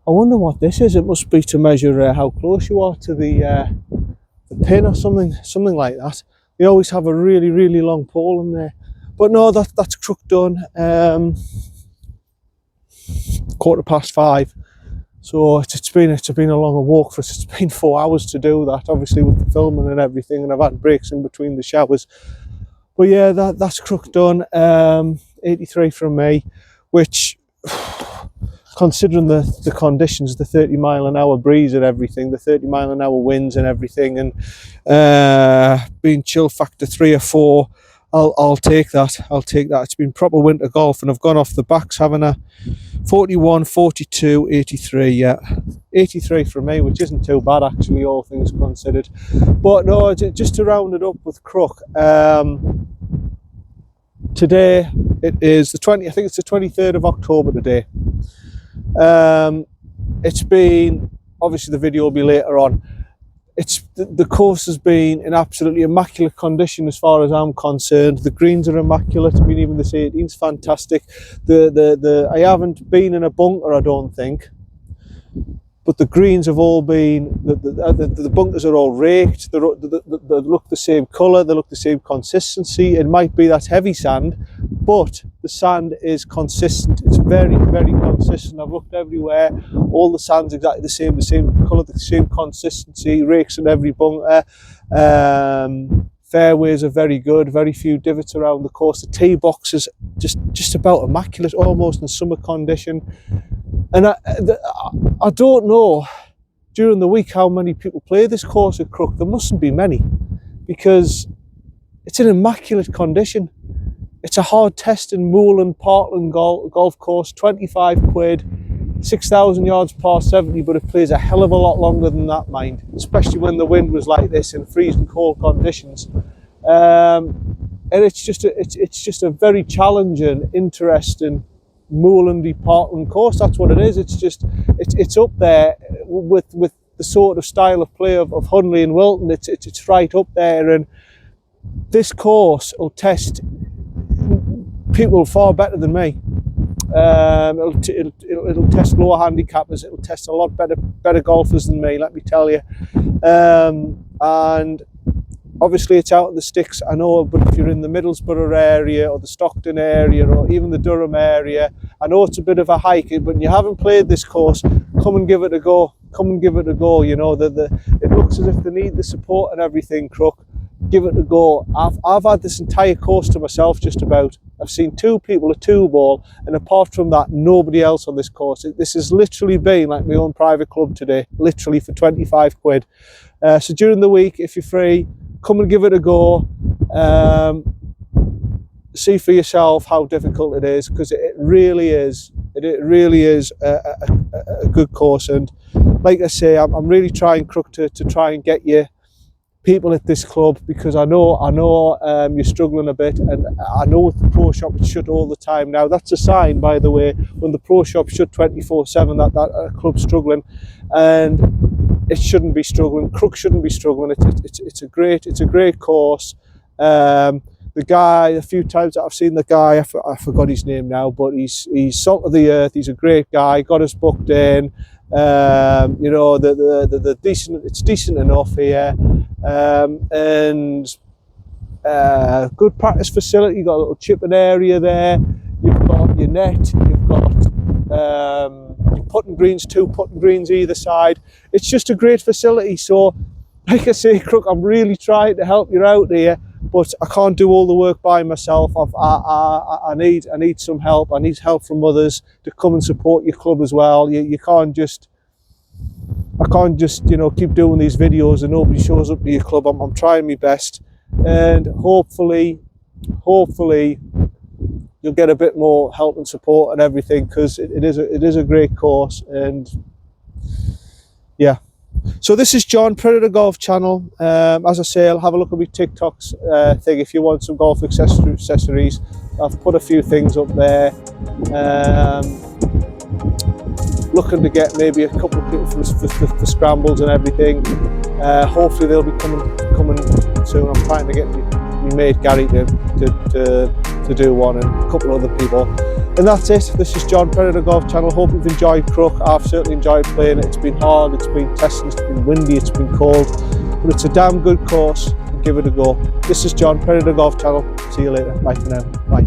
I wonder what this is. It must be to measure how close you are to the pin or something like that. They always have a really, really long pole in there. But no, that's Crook done. 5:15. So it's been a longer walk for us. It's been 4 hours to do that, obviously with the filming and everything, and I've had breaks in between the showers. But yeah, that's Crook done. 83 from me, which, considering the conditions, the 30-mile-an-hour breeze and everything, the 30-mile-an-hour winds and everything, and being chill factor 3 or 4, I'll take that. It's been proper winter golf, and I've gone off the backs, haven't I? 41, 42, 83, yeah. 83 from me, which isn't too bad, actually, all things considered. But no, just to round it up with Crook, today it is I think it's the 23rd of October today. It's been, obviously the video will be later on. The course has been in absolutely immaculate condition as far as I'm concerned. The greens are immaculate. I mean, even this 18's fantastic. I haven't been in a bunker, I don't think. But the greens have all been, the bunkers are all raked. They look the same colour, they look the same consistency. It might be that heavy sand, but the sand is consistent. It's very, very consistent. I've looked everywhere. All the sand's exactly the same colour, the same consistency, rakes in every bunker. fairways are very good, very few divots around the course. The tee box is just about immaculate, almost in summer condition. And I don't know during the week how many people play this course at Crook. There mustn't be many, because it's in immaculate condition. It's a hard testing Moreland Parkland golf course, 25 quid, 6,000 yards par 70, but it plays a hell of a lot longer than that, mind, especially when the wind was like this in freezing cold conditions. And it's just a very challenging, interesting Morelandy Parkland course. That's what it is. It's up there with the sort of style of play of Hunley and Wilton. It's right up there, and this course will test people far better than me. It'll test lower handicappers. It'll test a lot better golfers than me, let me tell you. And obviously it's out in the sticks, I know, but if you're in the Middlesbrough area or the Stockton area or even the Durham area, I know it's a bit of a hike, but you haven't played this course, come and give it a go. Come and give it a go. You know, it looks as if they need the support and everything, Crook. Give it a go. I've had this entire course to myself, just about. I've seen 2 people a 2-ball, and apart from that, nobody else on this course. This has literally been like my own private club today, literally for 25 quid. So during the week, if you're free, come and give it a go. See for yourself how difficult it is, because it really is. It really is a good course, and like I say, I'm really trying, Crook, to try and get you people at this club, because I know you're struggling a bit, and I know the pro shop is shut all the time now. That's a sign, by the way, when the pro shop shut 24/7 that club's struggling, and it shouldn't be struggling. Crook shouldn't be struggling. It's a great course. The guy, a few times that I've seen the guy, I forgot his name now, but he's salt of the earth. He's a great guy. Got us booked in. You know, the decent. It's decent enough here, and good practice facility. You've got a little chipping area there. You've got your net. You've got your putting greens, 2 putting greens either side. It's just a great facility. So, like I say, Crook, I'm really trying to help you out here, but I can't do all the work by myself. I need some help. I need help from others to come and support your club as well. I can't just, you know, keep doing these videos and nobody shows up to your club. I'm trying my best, and hopefully you'll get a bit more help and support and everything, because it is a great course. And yeah. So this is John, Predator Golf Channel. As I say, I'll have a look at my TikTok's thing if you want some golf accessories. I've put a few things up there. Looking to get maybe a couple of people for scrambles and everything. Hopefully they'll be coming soon. I'm trying to get my mate Gary to do one, and a couple of other people. And that's it. This is John, Predator Golf Channel. Hope you've enjoyed Crook. I've certainly enjoyed playing it. It's been hard, it's been testing, it's been windy, it's been cold, but it's a damn good course. Give it a go. This is John, Predator Golf Channel. See you later. Bye for now. Bye.